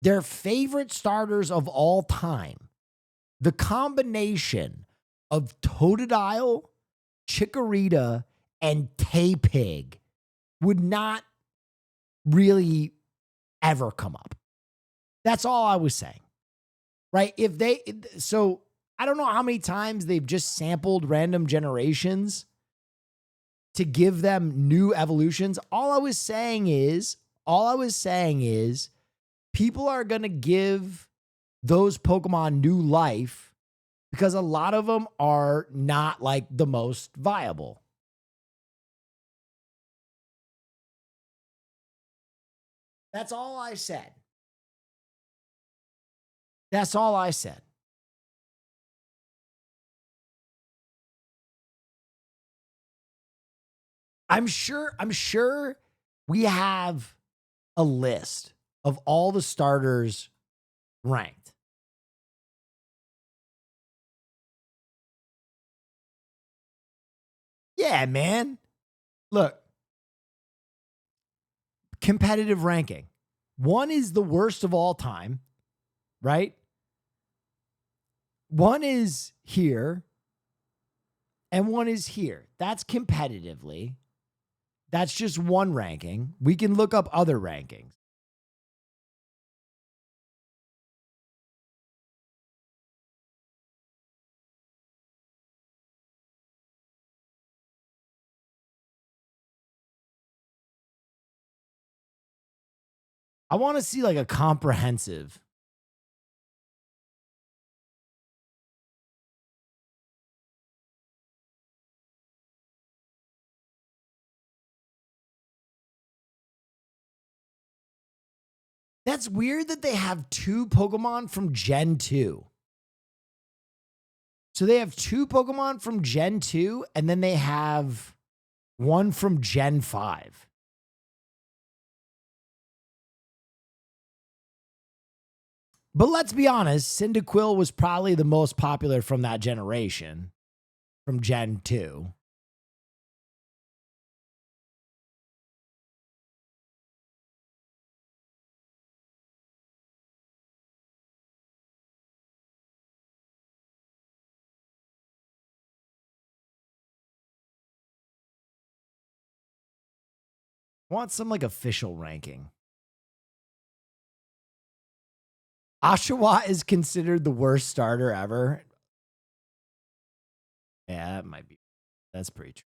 their favorite starters of all time, the combination of Totodile, Chikorita, and Tepig would not really ever come up. That's all I was saying. Right? So I don't know how many times they've just sampled random generations to give them new evolutions. All I was saying is people are going to give those Pokemon new life because a lot of them are not like the most viable. That's all I said. That's all I said. I'm sure we have a list of all the starters ranked. Yeah, man. Look. Competitive ranking. 1 is the worst of all time, right? 1 is here and 1 is here. That's competitively. That's just one ranking. We can look up other rankings. I want to see like a comprehensive. That's weird that they have 2 Pokemon from Gen 2. So they have 2 Pokemon from Gen 2, and then they have 1 from Gen 5. But let's be honest, Cyndaquil was probably the most popular from that generation, from Gen 2. I want some like official ranking. Oshawott is considered the worst starter ever. Yeah, that might be. That's pretty true.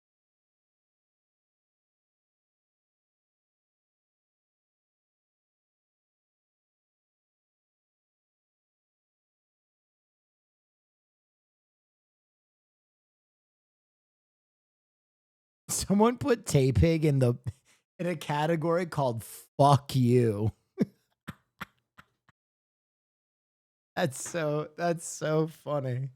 Someone put Tepig in a category called "fuck you." That's so funny.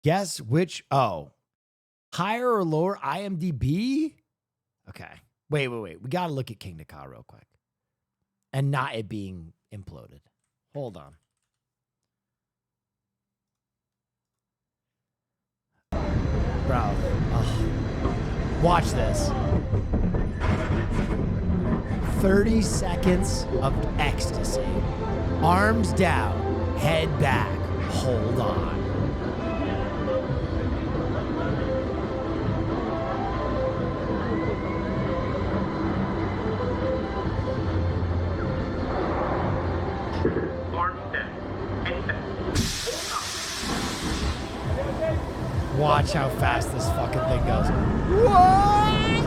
Guess which? Oh, Higher or lower IMDb? Okay. Wait. We got to look at King Ka real quick. And not it being imploded. Hold on. Bro. Oh. Watch this. 30 seconds of ecstasy. Arms down. Head back. Hold on. Watch how fast this fucking thing goes. What?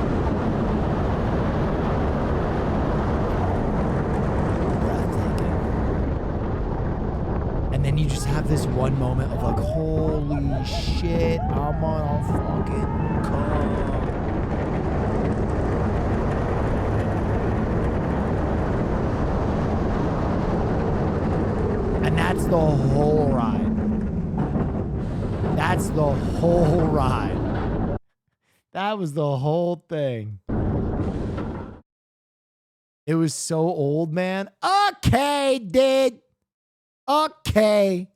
Breathtaking. And then you just have this one moment of like, holy shit, I'm on a fucking car. And that's the whole ride. That's the whole ride. That was the whole thing. It was so old, man. Okay, dude. Okay.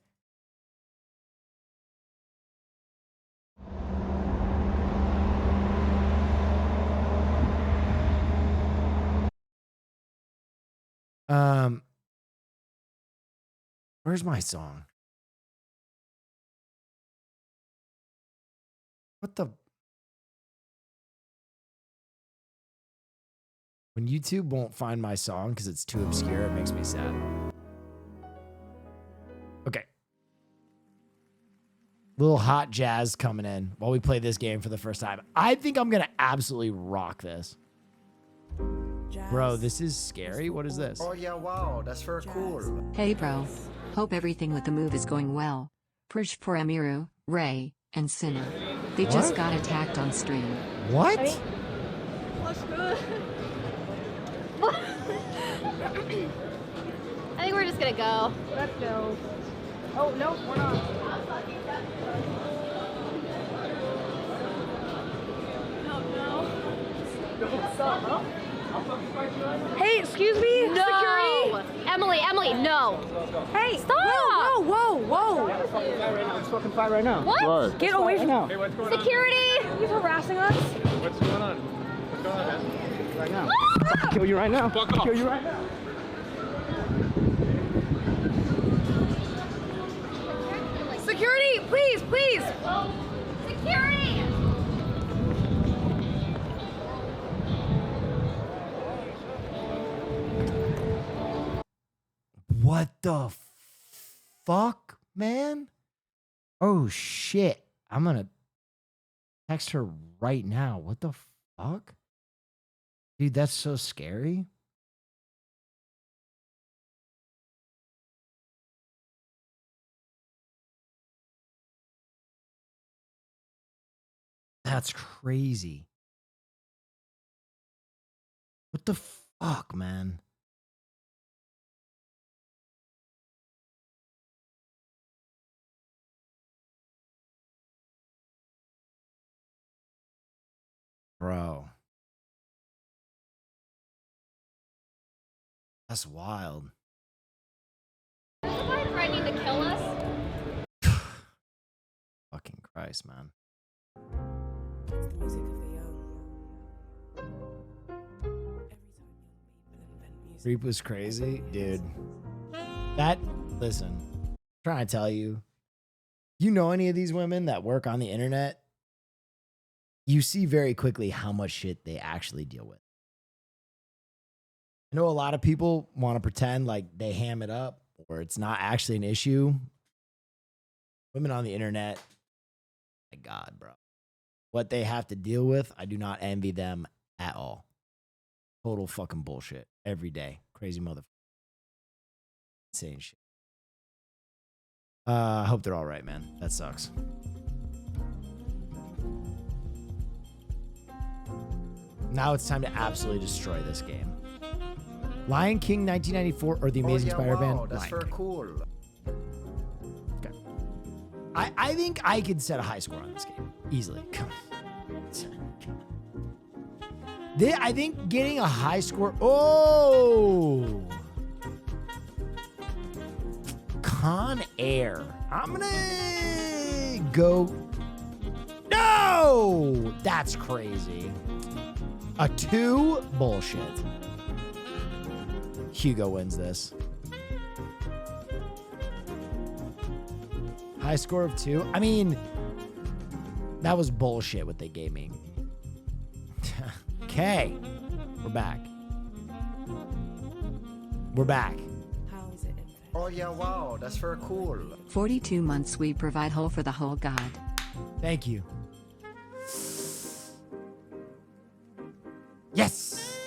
Where's my song? What the? When YouTube won't find my song because it's too obscure, it makes me sad. Okay. Little hot jazz coming in while we play this game for the first time. I think I'm going to absolutely rock this. Bro, this is scary. What is this? Oh, yeah, wow. That's very cool. Hey, bro. Hope everything with the move is going well. Push for Amiru, Ray, and Sinner. They just got attacked on stream. What? That's good. I think we're just gonna go. Let's go. Oh, no, we're not. What's up, huh? Hey, excuse me? No! Security? Emily, no. Hey, stop! Whoa. It's fucking fight right now. What? Right. Get away from now. now. Hey, what's going Security! He's harassing us. What's going on? What's going on, man? Right now. I'll kill you right now. Fuck off. Kill you right now. Security, please. Security! What the fuck, man? Oh, shit. I'm going to text her right now. What the fuck? Dude, that's so scary. That's crazy. What the fuck, man? Bro. That's wild. Is somebody threatening to kill us? Fucking Christ, man. Reap was crazy, dude. Listen, I'm trying to tell you, you know any of these women that work on the internet, you see very quickly how much shit they actually deal with. I know a lot of people want to pretend like they ham it up or it's not actually an issue. Women on the internet, my God, bro. What they have to deal with, I do not envy them at all. Total fucking bullshit every day. Crazy motherfucker. Insane shit. I hope they're all right, man. That sucks. Now it's time to absolutely destroy this game. Lion King 1994 or The Amazing Spider-Man? Wow, that's very cool. Okay. I think I could set a high score on this game. Easily. I think getting a high score. Oh, Con Air. I'm gonna go. No, that's crazy. A 2? Bullshit. Hugo wins this. High score of 2. I mean, that was bullshit what they gave me. Okay. We're back. We're back. Oh yeah, wow, that's very cool. 42 months we provide whole for the whole god. Thank you. Yes!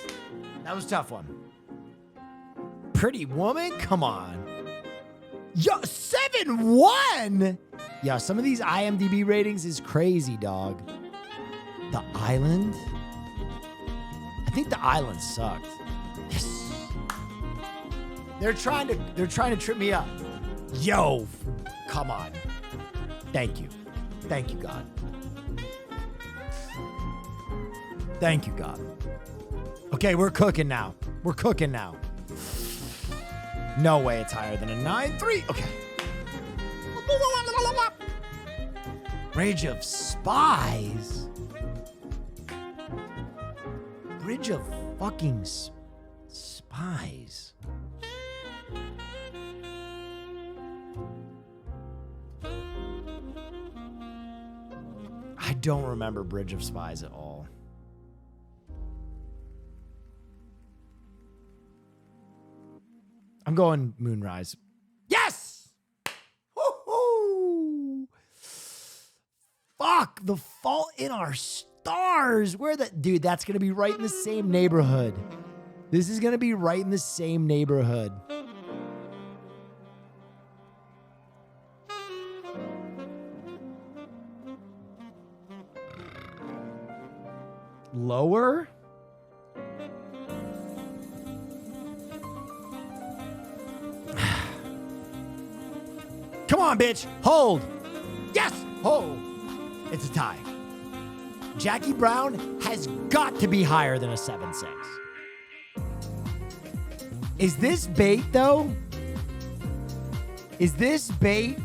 That was a tough one. Pretty Woman? Come on. Yo, 7-1! Yo, some of these IMDb ratings is crazy, dog. The Island? I think The Island sucked. Yes. They're trying to trip me up. Yo, come on. Thank you. Thank you, God. Thank you, God. Okay, we're cooking now. We're cooking now. No way it's higher than a 9.3. Okay. Bridge of Spies? Bridge of fucking Spies. I don't remember Bridge of Spies at all. I'm going Moonrise. Yes! Woo-hoo! Fuck, The Fault in Our Stars. Where the dude, that's gonna be right in the same neighborhood. This is gonna be right in the same neighborhood. Lower? Come on, bitch. Hold. Yes. Hold. It's a tie. Jackie Brown has got to be higher than a 7.6. Is this bait, though? Is this bait?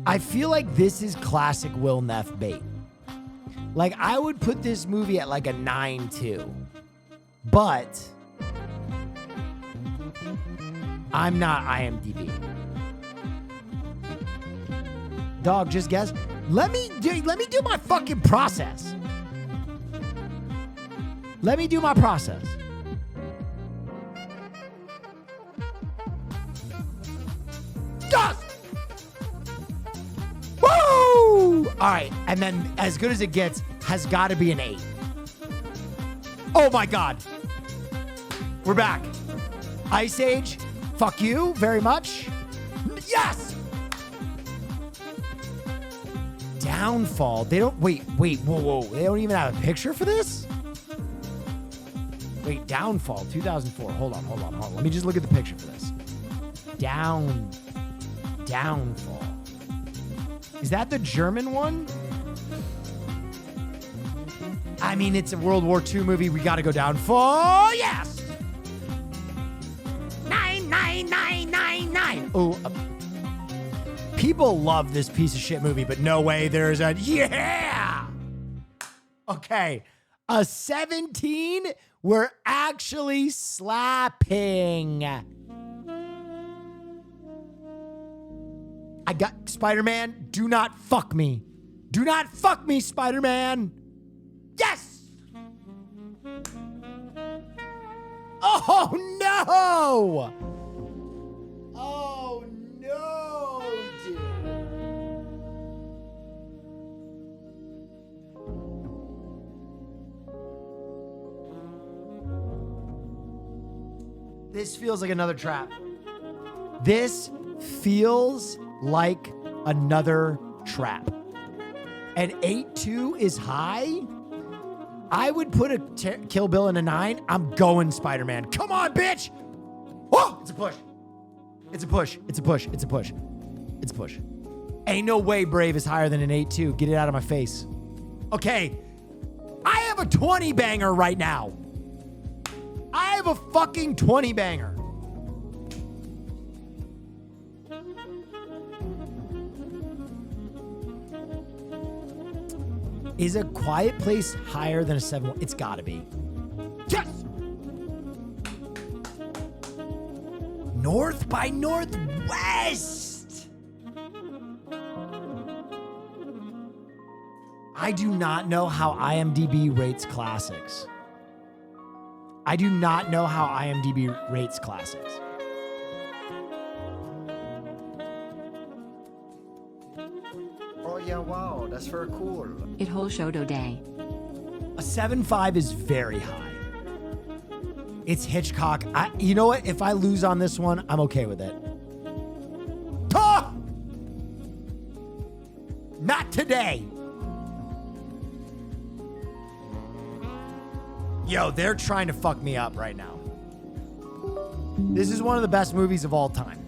I feel like this is classic Will Neff bait. Like, I would put this movie at like a 9.2. But I'm not IMDb. Dog, just guess. Let me do my fucking process. Let me do my process. Dust! Woo! All right, and then as good as it gets has got to be an 8. Oh my God. We're back. Ice Age, fuck you very much. Yes! Downfall. They don't, wait, whoa. They don't even have a picture for this? Wait, Downfall, 2004. Hold on. Let me just look at the picture for this. Downfall. Is that the German one? I mean, it's a World War II movie. We got to go Downfall. Yes! 99999. Oh, people love this piece of shit movie, but no way there's a yeah! Okay, a 17, we're actually slapping. I got Spider-Man. Do not fuck me. Do not fuck me, Spider-Man. Yes! Oh, no! Oh, no, dude. This feels like another trap. This feels like another trap. And 8-2 is high. I would put a Kill Bill in a 9. I'm going Spider-Man. Come on, bitch. Oh, it's a push. It's a push. It's a push. It's a push. It's a push. Ain't no way Brave is higher than an 8-2. Get it out of my face. Okay. I have a 20 banger right now. I have a fucking 20 banger. Is A Quiet Place higher than a 7-1? It's gotta be. Yes! North by Northwest. I do not know how IMDb rates classics. I do not know how IMDb rates classics. Oh yeah, wow, that's very cool. It whole Shoto Day. A 7.5 is very high. It's Hitchcock. You know what? If I lose on this one, I'm okay with it. Ah! Not today. Yo, they're trying to fuck me up right now. This is one of the best movies of all time.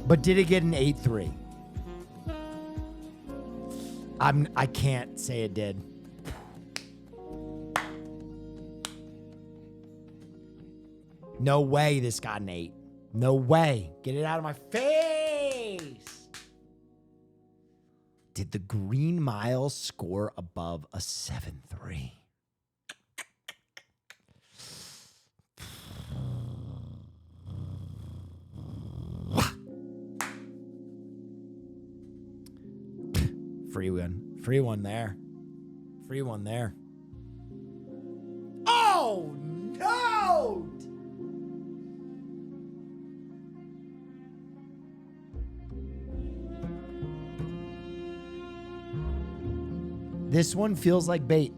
But did it get an 8.3? I can't say it did. No way this got an 8. No way. Get it out of my face. Did the Green Mile score above a 7.3? Free one. Free one there. Free one there. Oh, no! This one feels like bait.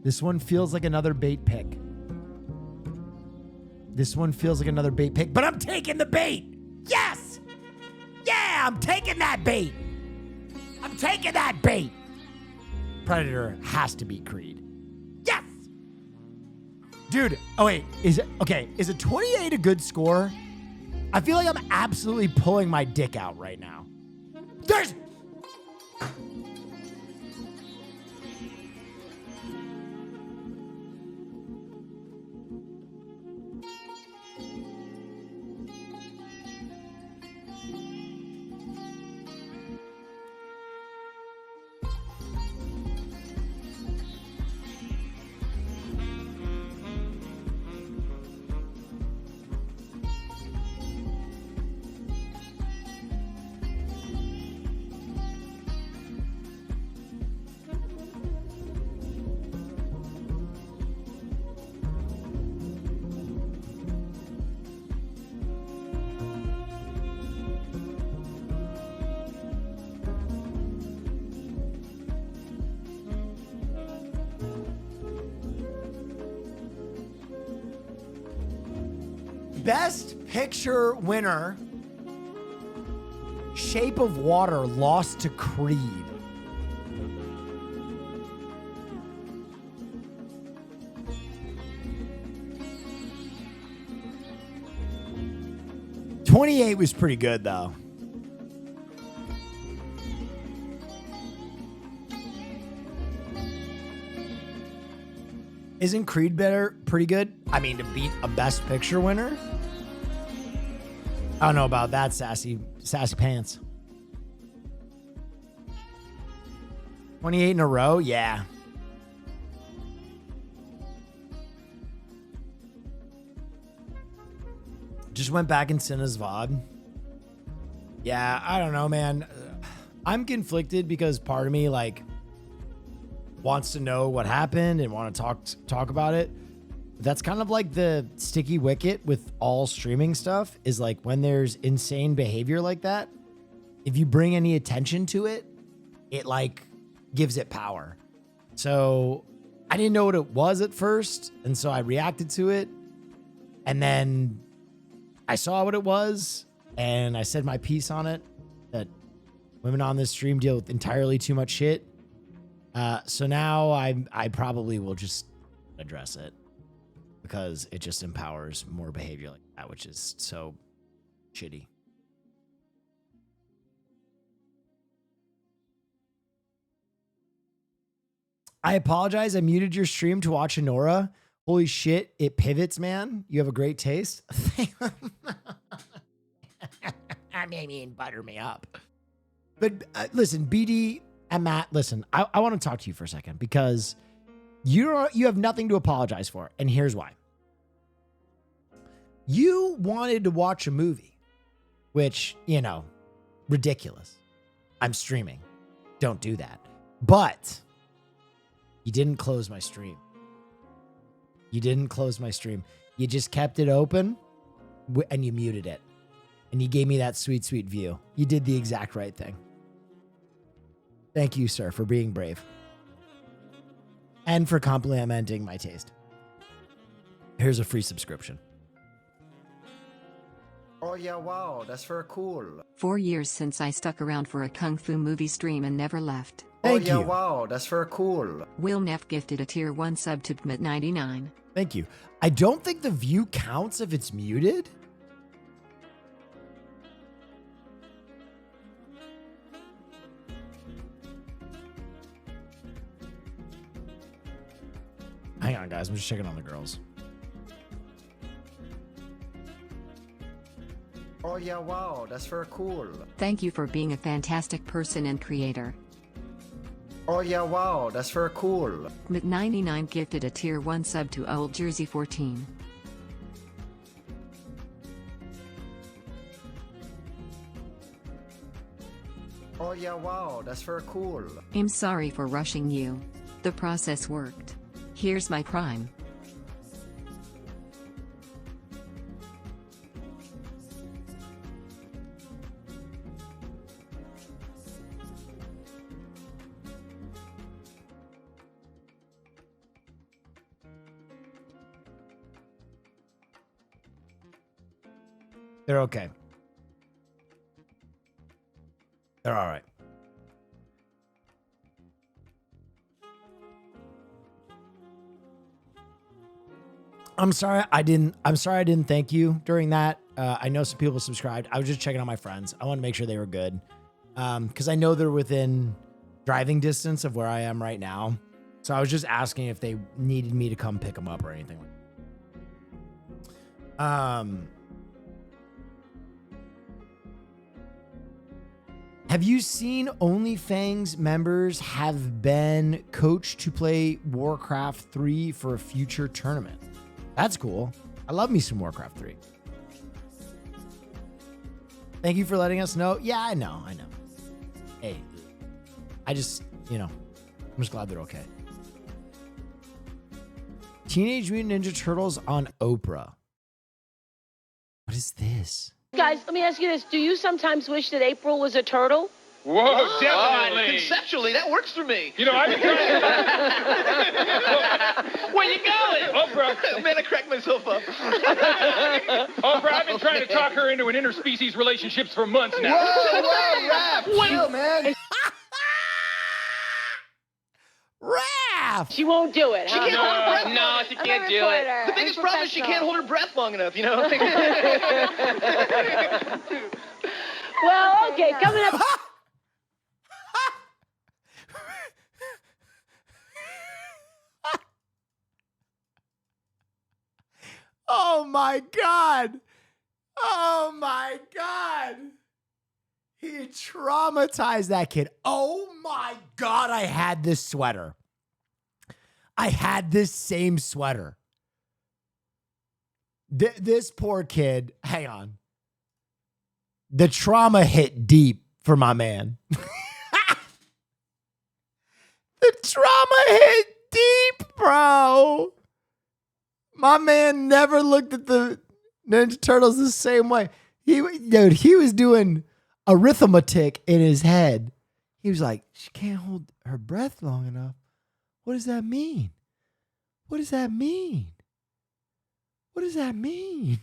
This one feels like another bait pick. This one feels like another bait pick, but I'm taking the bait. Yes! Yeah, I'm taking that bait. I'm taking that bait. Predator has to beat Creed. Yes! Dude, oh wait, is a 28 a good score? I feel like I'm absolutely pulling my dick out right now. There's... Best Picture winner, Shape of Water lost to Creed. '28 was pretty good though. Isn't Creed pretty good? I mean, to beat a Best Picture winner? I don't know about that, sassy pants. 28 in a row? Yeah. Just went back in Cinna's VOD. Yeah, I don't know, man. I'm conflicted because part of me, like, wants to know what happened and want to talk about it. That's kind of like the sticky wicket with all streaming stuff, is like when there's insane behavior like that, if you bring any attention to it, it like gives it power. So I didn't know what it was at first, and so I reacted to it. And then I saw what it was, and I said my piece on it, that women on this stream deal with entirely too much shit. So now I probably will just address it because it just empowers more behavior like that, which is so shitty. I apologize. I muted your stream to watch Anora. Holy shit, it pivots, man. You have a great taste. I mean, butter me up. But listen, BD and Matt, listen, I want to talk to you for a second because you have nothing to apologize for. And here's why. You wanted to watch a movie, which, you know, ridiculous. I'm streaming. Don't do that. But you didn't close my stream. You didn't close my stream. You just kept it open and you muted it. And you gave me that sweet, sweet view. You did the exact right thing. Thank you, sir, for being brave. And for complimenting my taste. Here's a free subscription. Oh yeah, wow, that's very cool. 4 years since I stuck around for a Kung Fu movie stream and never left. Thank you. Wow, that's very cool. Will Neff gifted a tier 1 sub to Bmet99. Thank you. I don't think the view counts if it's muted. Hang on, guys. I'm just checking on the girls. Oh yeah, wow, that's very cool. Thank you for being a fantastic person and creator. Oh yeah, wow, that's very cool. Bmet99 gifted a tier 1 sub to Old Jersey 14. Oh yeah, wow, that's very cool. I'm sorry for rushing you. The process worked. Here's my prime. They're okay. They're all right. I'm sorry I didn't thank you during that. I know some people subscribed. I was just checking on my friends. I want to make sure they were good. Because I know they're within driving distance of where I am right now. So I was just asking if they needed me to come pick them up or anything like that. Have you seen OnlyFans members have been coached to play Warcraft 3 for a future tournament? That's cool. I love me some Warcraft 3. Thank you for letting us know. Yeah, I know. Hey, I just, I'm just glad they're okay. Teenage Mutant Ninja Turtles on Oprah. What is this? Guys, let me ask you this. Do you sometimes wish that April was a turtle? Whoa, definitely. Conceptually, that works for me. You know, I've been trying Where you going? Oprah. Man, I cracked myself up. Oprah, I've been trying to talk her into an interspecies relationships for months now. Whoa, Raph. Chill, man. Raph! She won't do it, She huh? can't hold her breath. No, she can't do it. The biggest problem is she can't hold her breath long enough, you know? Well, okay, coming up. Oh my God. Oh my God. He traumatized that kid. Oh my God. I had this sweater. I had this same sweater. This poor kid. Hang on. The trauma hit deep for my man. The trauma hit deep, bro. My man never looked at the Ninja Turtles the same way. He was doing arithmetic in his head. He was like, she can't hold her breath long enough. What does that mean? What does that mean? What does that mean?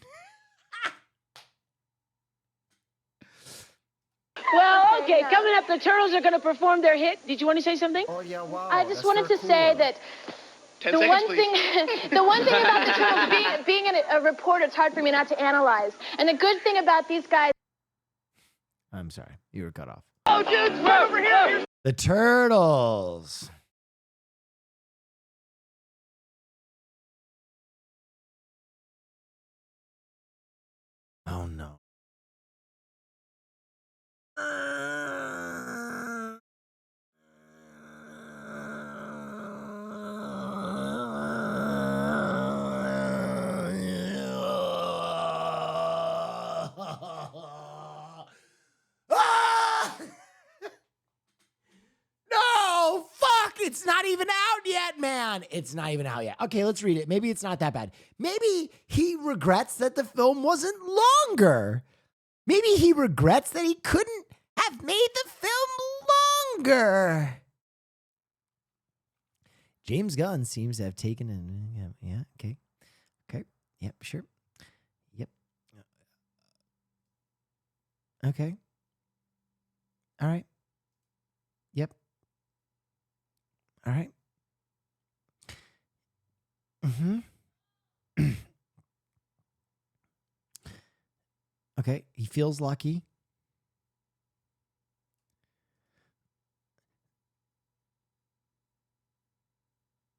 Well, okay, coming up, the Turtles are going to perform their hit. Did you want to say something? Oh yeah, wow. I just wanted to say that 10 the seconds, one please. thing, the one thing about the Turtles, being a reporter, it's hard for me not to analyze. And the good thing about these guys. I'm sorry, you were cut off. Oh, dudes, right over here. The Turtles. Oh no. No, fuck, it's not even out yet, man. It's not even out yet. Okay, let's read it. Maybe it's not that bad. Maybe he regrets that the film wasn't longer. Maybe he regrets that he couldn't have made the film longer. James Gunn seems to have taken an, yeah, okay. Okay, yep, sure. Yep. Okay. All right. Yep. All right. Mm-hmm. Okay, he feels lucky.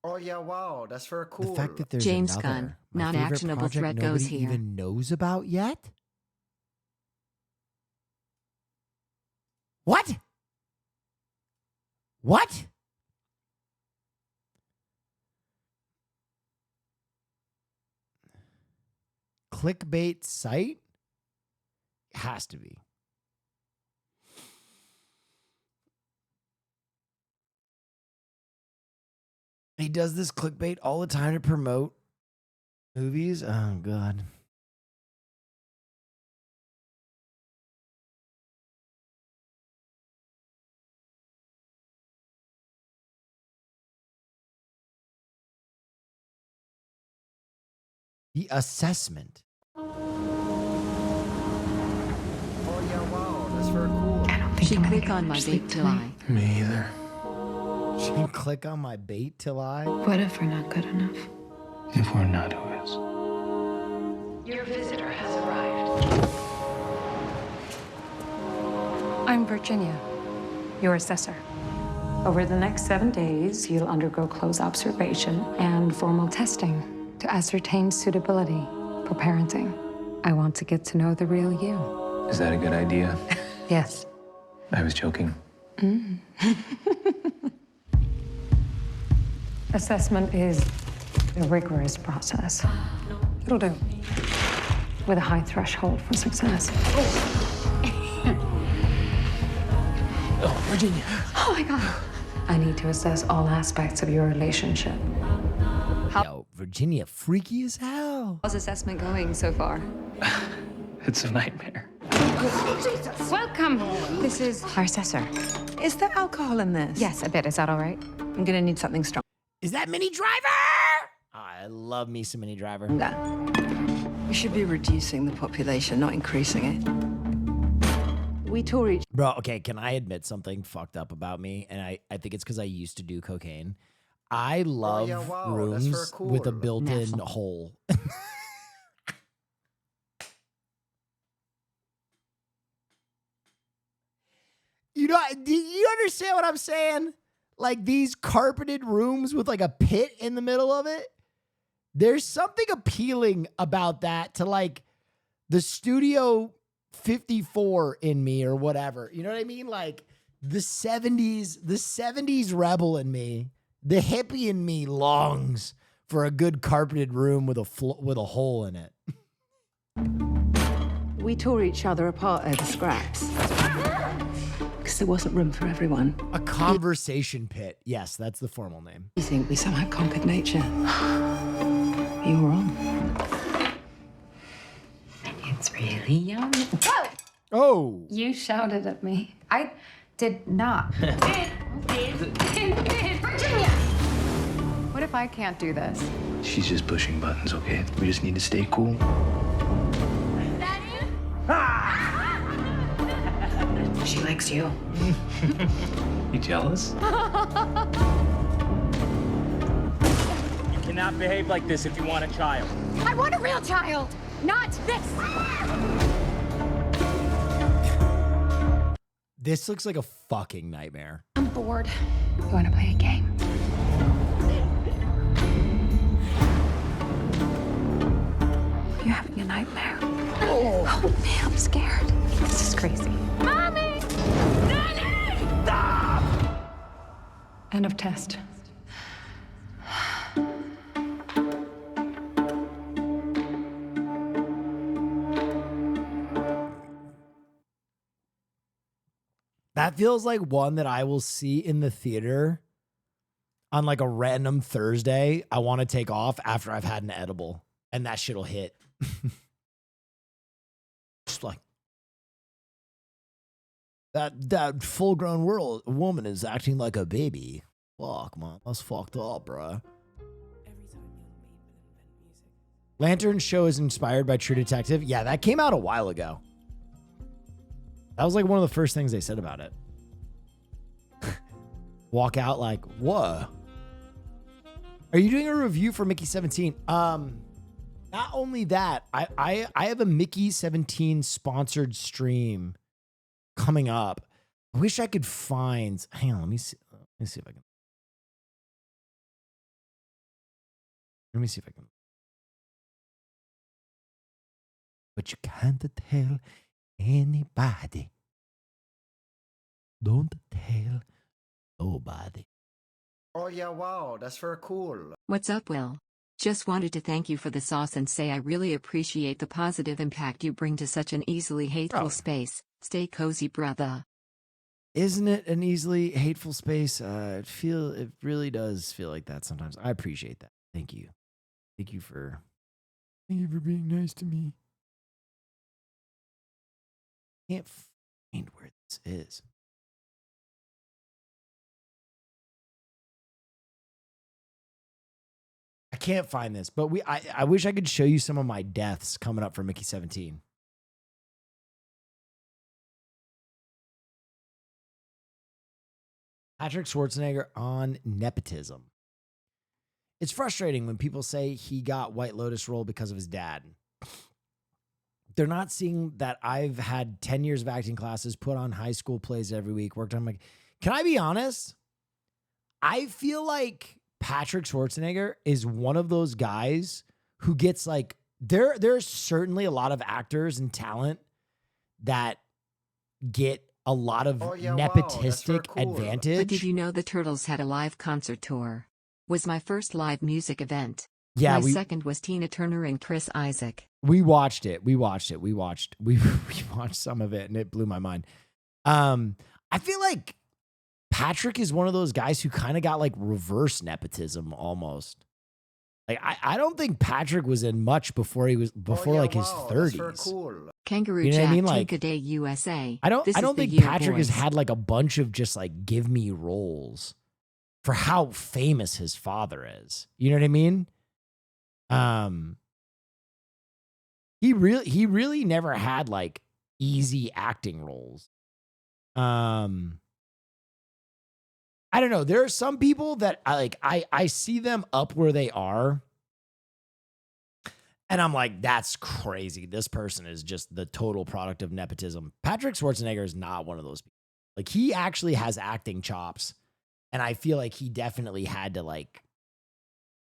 Oh yeah, wow, that's very cool. The fact that there's James another, Gunn, my not favorite actionable project threat nobody goes here. even knows about yet? What? What? Clickbait site? Has to be. He does this clickbait all the time to promote movies. Oh, God. The assessment. Oh yeah, wow, that's very cool. She click on my bait till I. Me either. She can click on my bait till I. What if we're not good enough? If we're not, who is? Your visitor has arrived. I'm Virginia, your assessor. Over the next 7 days, you'll undergo close observation and formal testing to ascertain suitability for parenting. I want to get to know the real you. Is that a good idea? Yes. I was joking. Assessment is a rigorous process. It'll do. With a high threshold for success. Oh, Virginia. Oh my God. I need to assess all aspects of your relationship. Yo, Virginia, freaky as hell. How's assessment going so far? It's a nightmare. Jesus. Welcome. This is our assessor. Is there alcohol in this? Yes, a bit. Is that all right? I'm gonna need something strong. Is that Mini Driver? Oh, I love me some Mini Driver. We should be reducing the population, not increasing it. We tour each. Bro, okay, can I admit something fucked up about me? And I think it's because I used to do cocaine. I love rooms with a built-in hole. You know, do you understand what I'm saying? Like these carpeted rooms with like a pit in the middle of it. There's something appealing about that to like the Studio 54 in me or whatever. You know what I mean? Like the 70s rebel in me, the hippie in me longs for a good carpeted room with a hole in it. We tore each other apart over scraps. Because there wasn't room for everyone. A conversation pit. Yes, that's the formal name. You think we somehow conquered nature? You were wrong. It's really yummy. Whoa! Oh! You shouted at me. I did not. Did. Virginia! What if I can't do this? She's just pushing buttons, okay? We just need to stay cool. She likes you. You jealous? You cannot behave like this if you want a child. I want a real child, not this. This looks like a fucking nightmare. I'm bored. You want to play a game? You're having a nightmare. Oh, help me. I'm scared. This is crazy. Mommy! Daddy! Stop! End of test. That feels like one that I will see in the theater on like a random Thursday. I want to take off after I've had an edible, and that shit'll hit. Just like that full-grown woman is acting like a baby. Fuck, man, that's fucked up, bruh. Lantern show is inspired by True Detective. Yeah, that came out a while ago. That was like one of the first things they said about it. Walk out like, whoa. Are you doing a review for Mickey 17? Not only that, I have a Mickey 17 sponsored stream coming up. I wish I could find. Hang on, let me see if I can. Let me see if I can. But you can't tell anybody. Don't tell nobody. Oh yeah, wow, that's very cool. What's up, Will? Just wanted to thank you for the sauce and say I really appreciate the positive impact you bring to such an easily hateful space. Stay cozy, brother. Isn't it an easily hateful space? It really does feel like that sometimes. I appreciate that. Thank you. Thank you for being nice to me. Can't find where this is. I can't find this, but I wish I could show you some of my deaths coming up for Mickey 17. Patrick Schwarzenegger on nepotism. It's frustrating when people say he got White Lotus role because of his dad. They're not seeing that I've had 10 years of acting classes, put on high school plays every week, worked on Can I be honest? I feel like Patrick Schwarzenegger is one of those guys who gets like, there's certainly a lot of actors and talent that get a lot of nepotistic advantage. But did you know the Turtles had a live concert tour? Was my first live music event. Yeah, my second was Tina Turner and Chris Isaac. We watched we watched some of it and it blew my mind. I feel like Patrick is one of those guys who kind of got like reverse nepotism almost. Like I don't think Patrick was in much before he was like his 30s. Cool. Kangaroo You know Jack, what I mean? Like, Tank-A-Day USA. I don't This is the think year, Patrick boys. has had like a bunch of just like give me roles for how famous his father is. You know what I mean? He really never had like easy acting roles. I don't know. There are some people that I see them up where they are. And I'm like, that's crazy. This person is just the total product of nepotism. Patrick Schwarzenegger is not one of those people. Like, he actually has acting chops. And I feel like he definitely had to like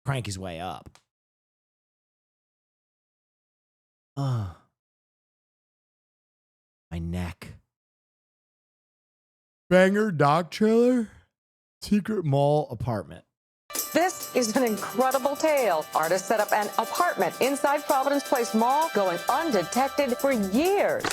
crank his way up. My neck. Banger dog trailer. Secret mall apartment. This is an incredible tale. Artists set up an apartment inside Providence Place Mall, going undetected for years.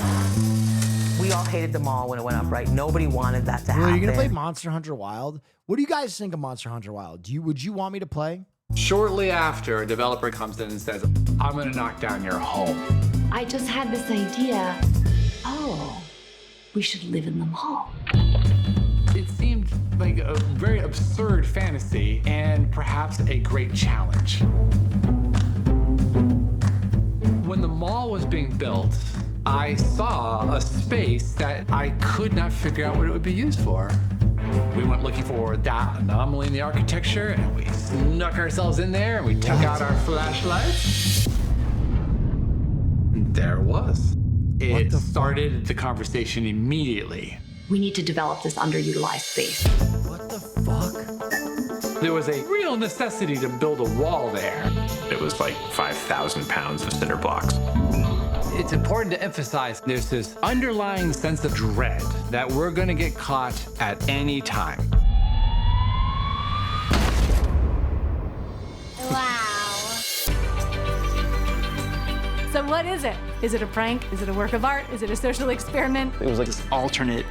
We all hated the mall when it went up, right? Nobody wanted that to Well, happen. you're gonna play Monster Hunter Wild. What do you guys think of Monster Hunter Wild? Would you want me to play? Shortly after, a developer comes in and says, I'm gonna knock down your home. I just had this idea. Oh, we should live in the mall. It seemed like a very absurd fantasy and perhaps a great challenge. When the mall was being built, I saw a space that I could not figure out what it would be used for. We went looking for that anomaly in the architecture, and we snuck ourselves in there, and we took out our flashlights. And there it was. It started the conversation immediately. We need to develop this underutilized space. What the fuck? There was a real necessity to build a wall there. It was like 5,000 pounds of cinder blocks. It's important to emphasize there's this underlying sense of dread that we're going to get caught at any time. Wow. So what is it? Is it a prank? Is it a work of art? Is it a social experiment? It was like this alternate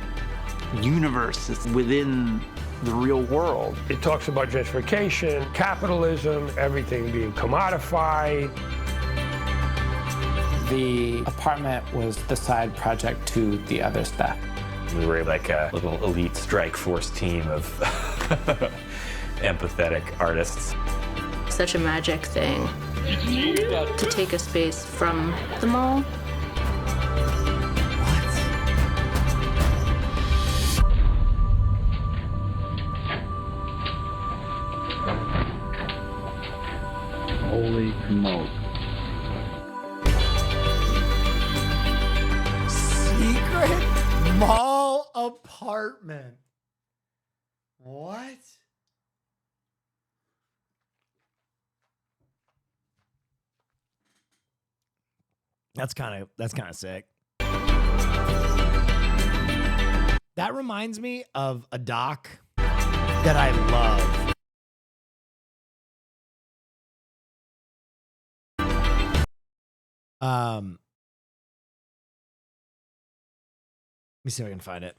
universe that's within the real world. It talks about gentrification, capitalism, everything being commodified. The apartment was the side project to the other stuff. We were like a little elite strike force team of empathetic artists. Such a magic thing to take a space from the mall. Holy smoke. Secret mall apartment. What? That's kind of sick. That reminds me of a doc that I love. Let me see if I can find it.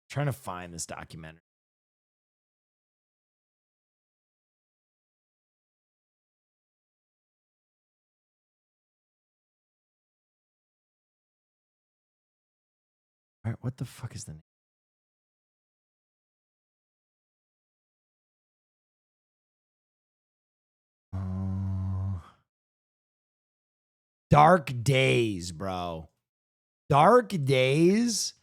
Trying to find this documentary. All right, what the fuck is the name? Dark Days, bro. Dark Days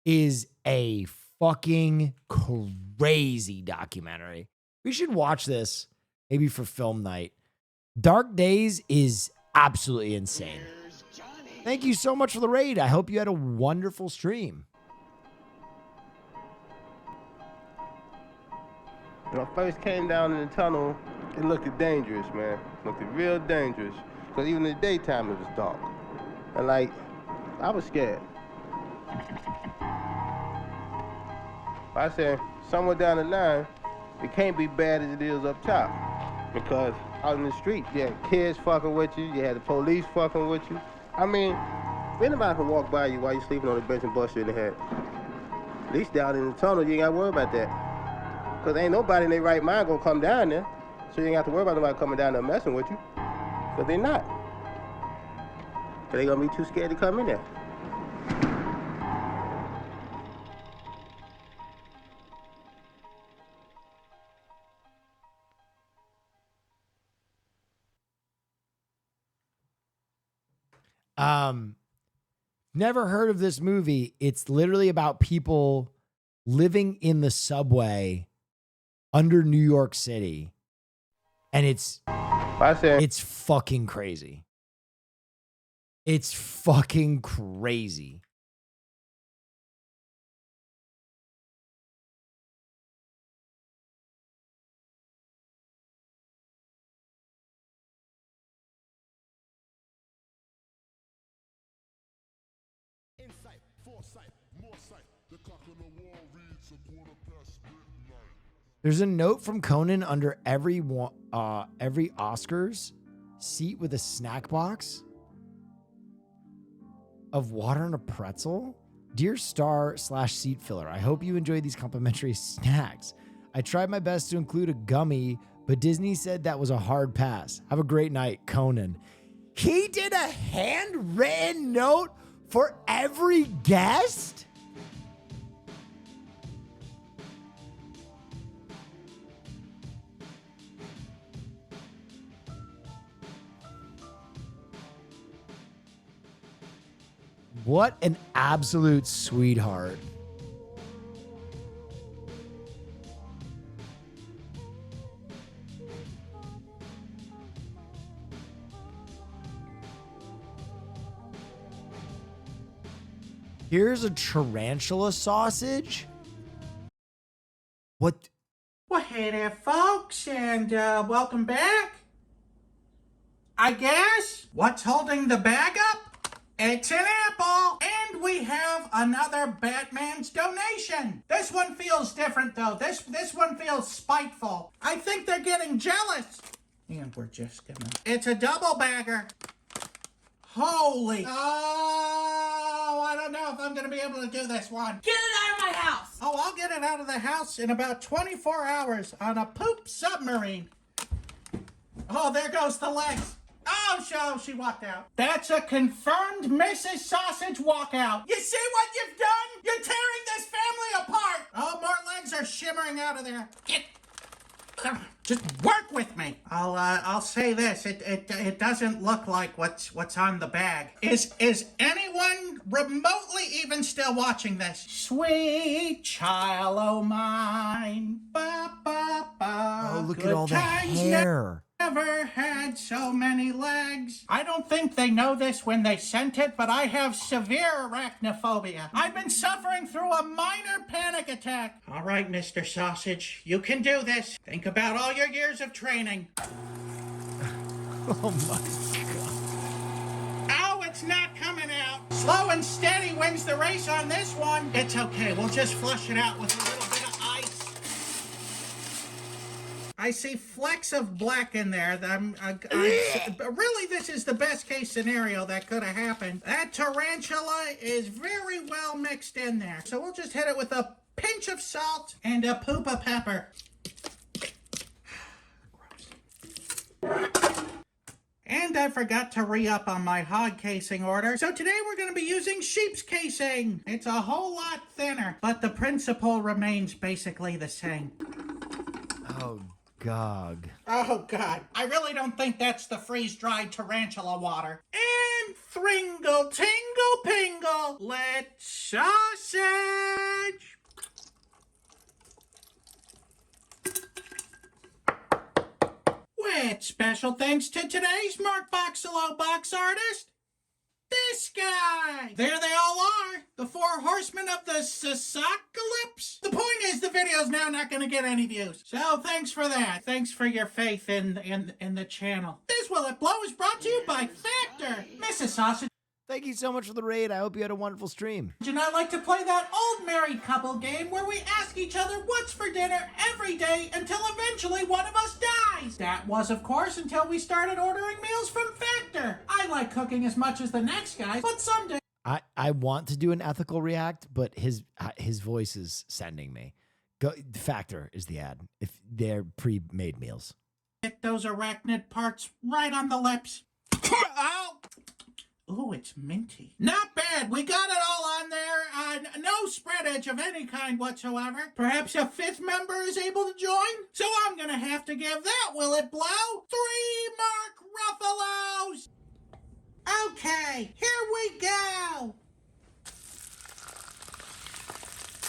is a fucking crazy documentary. We should watch this maybe for film night. Dark Days is absolutely insane. Thank you so much for the raid. I hope you had a wonderful stream. When I first came down in the tunnel, it looked dangerous, man. It looked real dangerous. Because even in the daytime, it was dark. And, like, I was scared. I said, somewhere down the line, it can't be bad as it is up top. Because out in the street, you had kids fucking with you, you had the police fucking with you. I mean, anybody can walk by you while you're sleeping on the bench and bust you in the head. At least down in the tunnel, you ain't got to worry about that. Because ain't nobody in their right mind gonna come down there. So you ain't have to worry about nobody coming down there messing with you. But they're not. Because they're gonna be too scared to come in there. Never heard of this movie. It's literally about people living in the subway under New York City. And it's fucking crazy. It's fucking crazy. Insight, foresight, more sight. The clock on the wall reads midnight. There's a note from Conan under every Oscars seat with a snack box of water and a pretzel. Dear star/seat filler, I hope you enjoy these complimentary snacks. I tried my best to include a gummy, But Disney said that was a hard pass. Have a great night, Conan. He did a handwritten note for every guest? What an absolute sweetheart. Here's a tarantula sausage. What? Well, hey there, folks, and welcome back. I guess. What's holding the bag up? It's an apple, and we have another Batman's donation. This one feels different, though. This one feels spiteful. I think they're getting jealous. And we're just gonna... It's a double bagger. Holy... Oh, I don't know if I'm gonna be able to do this one. Get it out of my house! Oh, I'll get it out of the house in about 24 hours on a poop submarine. Oh, there goes the legs. Oh, she walked out. That's a confirmed Mrs. Sausage walkout. You see what you've done? You're tearing this family apart. Oh, more legs are shimmering out of there. Just work with me. I'll say this. It doesn't look like what's on the bag. Is anyone remotely even still watching this? Sweet child o' mine. Ba, ba, ba. Oh, look at all the hair. Never had so many legs. I don't think they know this when they sent it, but I have severe arachnophobia. I've been suffering through a minor panic attack. All right, Mr. Sausage, you can do this. Think about all your years of training. Oh my God. Oh, it's not coming out. Slow and steady wins the race on this one. It's okay, we'll just flush it out with a little bit of ice. I see flecks of black in there. Really, this is the best case scenario that could have happened. That tarantula is very well mixed in there. So we'll just hit it with a pinch of salt and a poop of pepper. And I forgot to re-up on my hog casing order. So today we're going to be using sheep's casing. It's a whole lot thinner, but the principle remains basically the same. Oh, God. Oh, God. I really don't think that's the freeze-dried tarantula water. And thringle, tingle, pingle, let sausage. With special thanks to today's Mark Boxalo box artist, this guy. There they all are, the four horsemen of the Sasocalypse. The point is, the video's now not going to get any views. So thanks for that. Thanks for your faith in the channel. This Will It Blow is brought to you by Factor. Mrs. Sausage. Thank you so much for the raid. I hope you had a wonderful stream. And I like to play that old married couple game where we ask each other what's for dinner every day until eventually one of us dies. That was, of course, until we started ordering meals from Factor. I like cooking as much as the next guy, but someday... I want to do an ethical react, but his voice is sending me. Factor is the ad. If they're pre-made meals. Get those arachnid parts right on the lips. Ow! Ooh, it's minty. Not bad. We got it all on there. No spread edge of any kind whatsoever. Perhaps a fifth member is able to join? So I'm going to have to give that Will It Blow 3 Mark Ruffalos. Okay, here we go.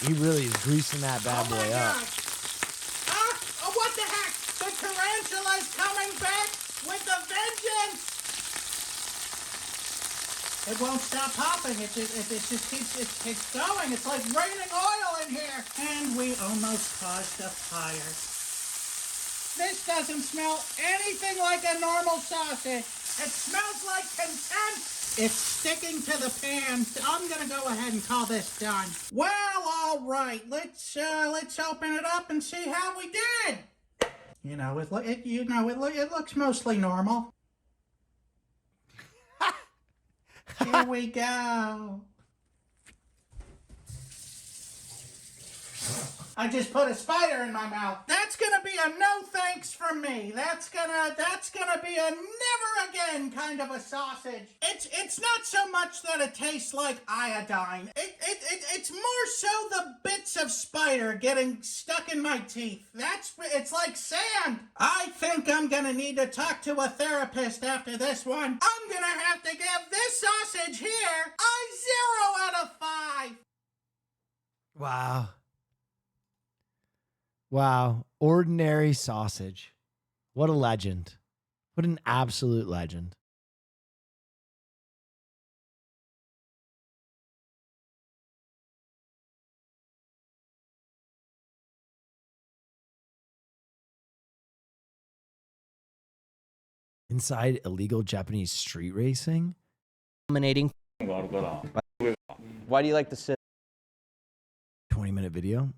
He really is greasing that bad boy up. Oh, what the heck? The tarantula's coming back with a vengeance. It won't stop popping. It just keeps going. It's like raining oil in here. And we almost caused a fire. This doesn't smell anything like a normal sausage. It smells like contempt. It's sticking to the pan. I'm gonna go ahead and call this done. Well, all right. Let's open it up and see how we did. It looks mostly normal. Here we go. I just put a spider in my mouth. That's gonna be a no thanks from me. That's gonna be a never again kind of a sausage. It's not so much that it tastes like iodine. It's more so the bits of spider getting stuck in my teeth. It's like sand. I think I'm gonna need to talk to a therapist after this one. I'm gonna have to give this sausage here a 0 out of 5. Wow. Wow. Ordinary sausage. What a legend. What an absolute legend. Inside illegal Japanese street racing? Dominating. Why do you like to sit? 20-minute video.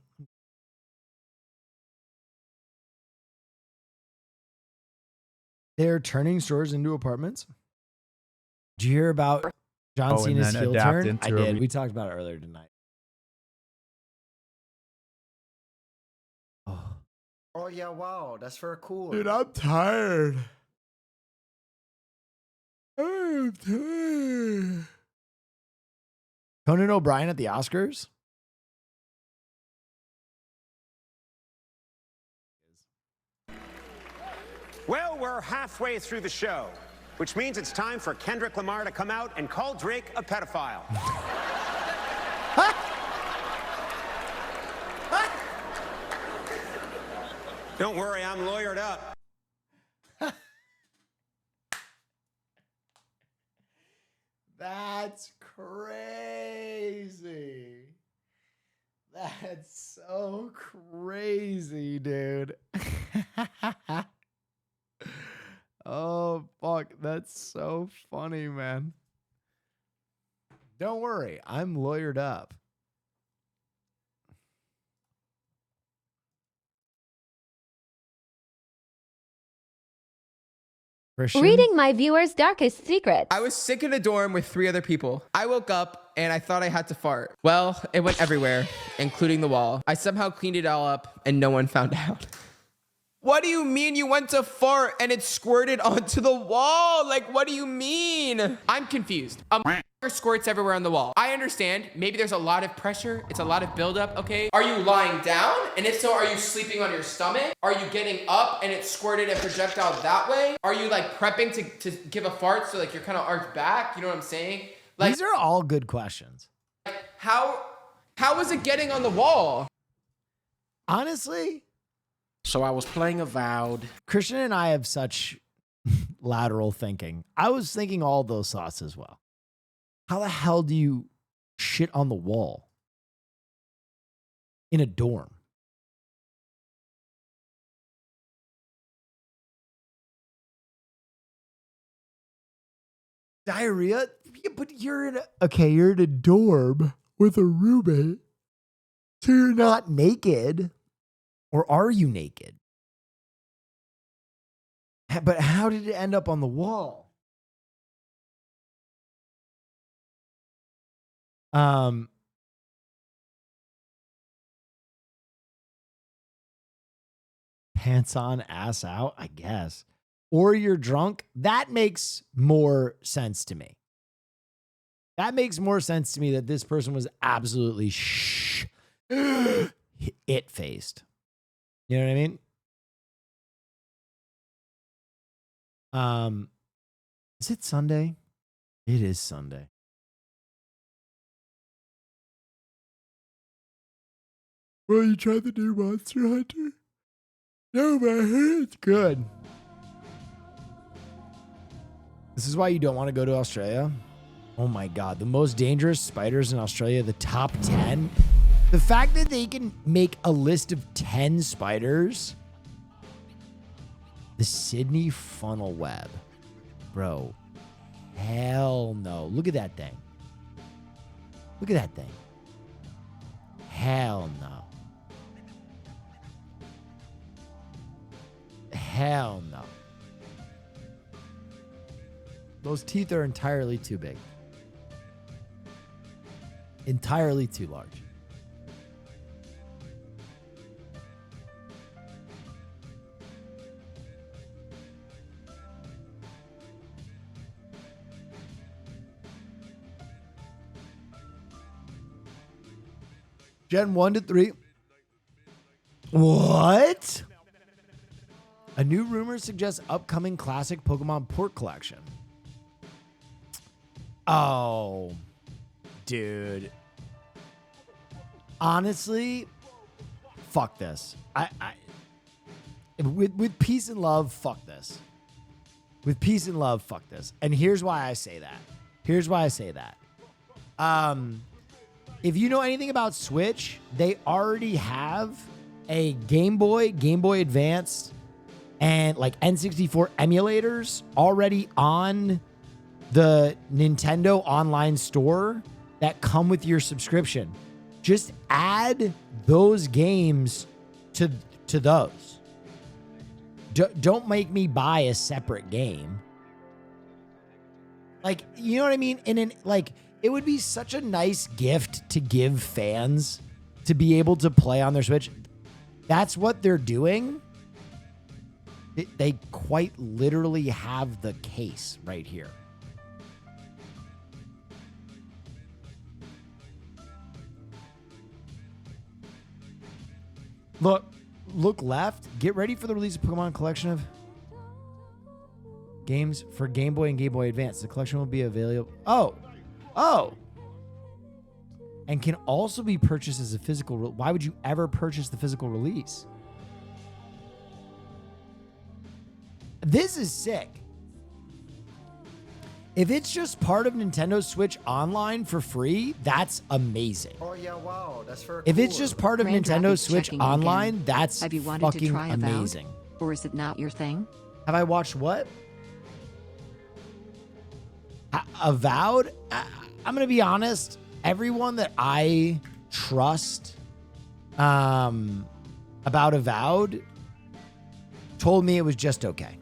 They're turning stores into apartments. Did you hear about John Cena's heel turn? I did. We talked about it earlier tonight. Oh yeah, wow, that's very cool. Dude, I'm tired. I'm tired. Conan O'Brien at the Oscars? Well, we're halfway through the show, which means it's time for Kendrick Lamar to come out and call Drake a pedophile. Don't worry, I'm lawyered up. That's crazy. That's so crazy, dude. Oh, fuck. That's so funny, man. Don't worry. I'm lawyered up. Christian? Reading my viewers' darkest secrets. I was sick in a dorm with 3 other people. I woke up and I thought I had to fart. Well, it went everywhere, including the wall. I somehow cleaned it all up and no one found out. What do you mean you went to fart and it squirted onto the wall? Like, what do you mean? I'm confused. Squirts everywhere on the wall. I understand. Maybe there's a lot of pressure. It's a lot of buildup, okay? Are you lying down? And if so, are you sleeping on your stomach? Are you getting up and it squirted a projectile that way? Are you like prepping to give a fart so like you're kind of arched back? You know what I'm saying? Like, these are all good questions. How was it getting on the wall? Honestly. So I was playing Avowed. Christian and I have such lateral thinking. I was thinking all those thoughts as well. How the hell do you shit on the wall in a dorm? Diarrhea? Yeah, but you're in a dorm with a roommate. So you're not naked. Or are you naked? But how did it end up on the wall? Pants on, ass out, I guess. Or you're drunk. That makes more sense to me. That makes more sense to me that this person was absolutely it-faced. You know what I mean? Is it Sunday? It is Sunday. Well, you tried the new Monster Hunter? No, but I heard it's good. This is why you don't want to go to Australia. Oh my God. The most dangerous spiders in Australia, the top 10. The fact that they can make a list of 10 spiders. The Sydney funnel web. Bro. Hell no. Look at that thing. Look at that thing. Hell no. Hell no. Those teeth are entirely too big. Entirely too large. Gen 1 to 3. What? A new rumor suggests upcoming classic Pokemon port collection. Oh, dude. Honestly, fuck this. With peace and love, fuck this. With peace and love, fuck this. And here's why I say that. If you know anything about Switch, they already have a Game Boy Advance, and like N64 emulators already on the Nintendo online store that come with your subscription. Just add those games to those. Don't make me buy a separate game. Like, you know what I mean? It would be such a nice gift to give fans to be able to play on their Switch. That's what they're doing. They quite literally have the case right here. Look left. Get ready for the release of Pokemon collection of games for Game Boy and Game Boy Advance. The collection will be available. Oh. And can also be purchased as a physical. Why would you ever purchase the physical release? This is sick. If it's just part of Nintendo Switch Online for free, that's amazing. Oh yeah, wow, that's very If cool. it's just part of Raindrop Nintendo is Switch checking Online, again. that's Have you wanted to fucking try Avowed? amazing. Or is it not your thing? Have I watched what? Avowed? I'm going to be honest. Everyone that I trust about Avowed told me it was just okay.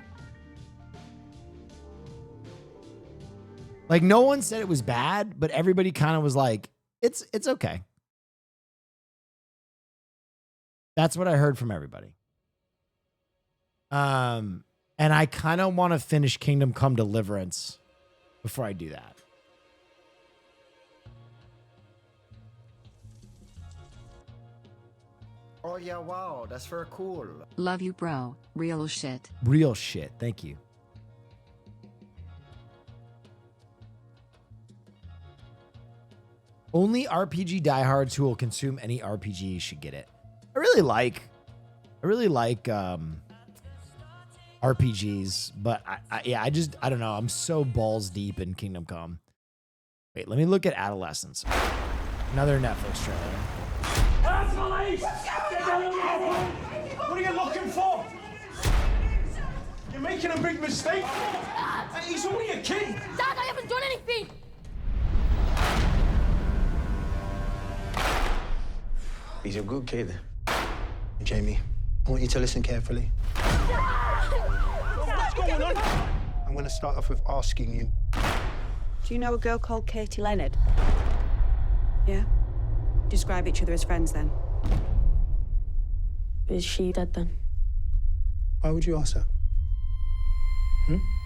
Like, no one said it was bad, but everybody kind of was like, it's okay. That's what I heard from everybody. And I kind of want to finish Kingdom Come Deliverance before I do that. Oh yeah, wow, that's very cool. Love you, bro. Real shit. Real shit. Thank you. Only RPG diehards who will consume any RPG should get it. I really like RPGs, but I don't know. I'm so balls deep in Kingdom Come. Wait, let me look at Adolescence. Another Netflix trailer. What are you looking for? You're making a big mistake. He's only a kid. Dad, I haven't done anything. He's a good kid. Jamie, I want you to listen carefully. What's going on? I'm going to start off with asking you. Do you know a girl called Katie Leonard? Yeah? Describe each other as friends then. Is she dead then? Why would you ask that?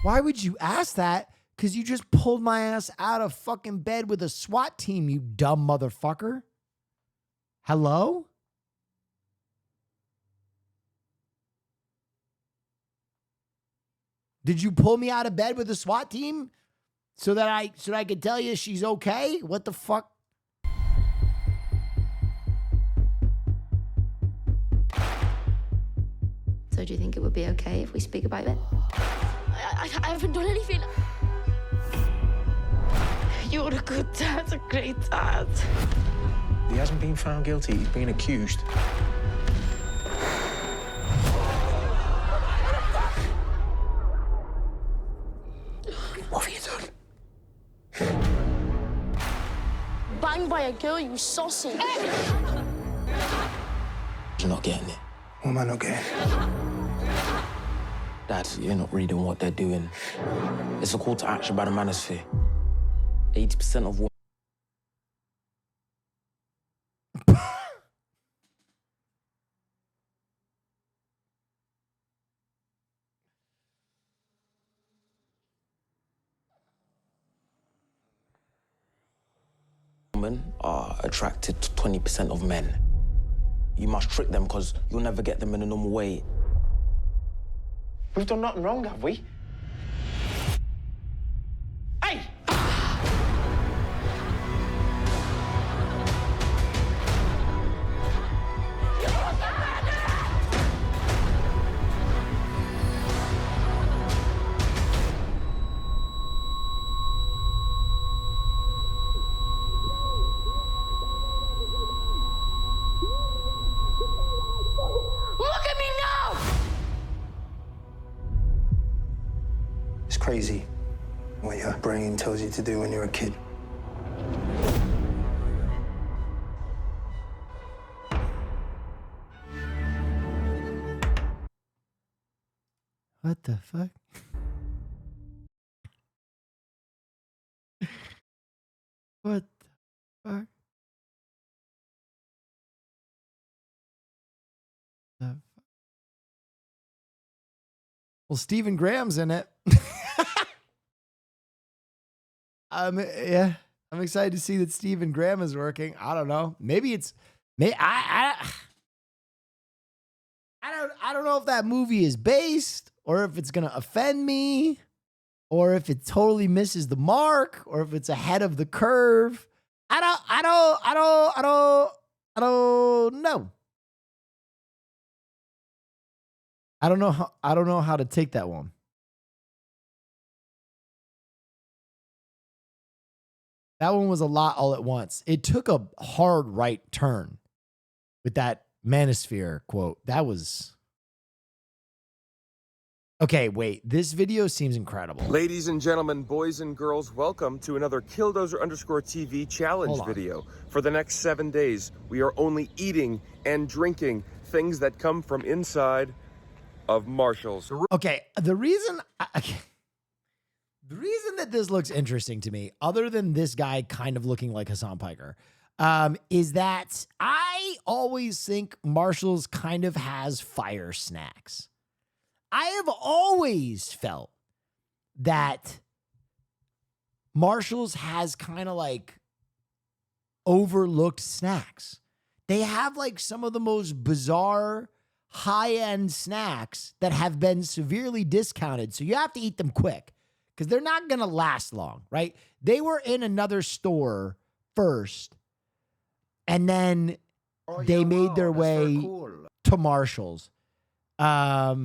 Why would you ask that? Because you just pulled my ass out of fucking bed with a SWAT team, you dumb motherfucker. Hello? Did you pull me out of bed with a SWAT team so that I could tell you she's okay? What the fuck? So do you think it would be okay if we speak about it? I haven't done anything. You're a good dad, a great dad. He hasn't been found guilty. He's been accused. What have you done? Banged by a girl, you sausage. You're not getting it. What am I not getting? Dad, you're not reading what they're doing. It's a call to action by the manosphere. 80% of what women are attracted to 20% of men. You must trick them because you'll never get them in a normal way. We've done nothing wrong, have we? Hey! Look at me now! It's crazy what your brain tells you to do when you're a kid. What the fuck? What the fuck? Well, Stephen Graham's in it. Yeah, I'm excited to see that Stephen Graham is working. I don't know. Maybe it's I don't know if that movie is based or if it's gonna offend me or if it totally misses the mark or if it's ahead of the curve. I don't know. I don't know how to take that one. That one was a lot all at once. It took a hard right turn with that manosphere quote. That was... Okay, wait. This video seems incredible. Ladies and gentlemen, boys and girls, welcome to another Killdozer_TV challenge video. For the next 7 days, we are only eating and drinking things that come from inside of Marshalls. Okay, the reason that this looks interesting to me, other than this guy kind of looking like Hassan Piker, is that I always think Marshalls kind of has fire snacks. I have always felt that Marshalls has kind of like overlooked snacks. They have like some of the most bizarre high-end snacks that have been severely discounted. So you have to eat them quick because they're not going to last long, right? They were in another store first and then they made their way to Marshalls. All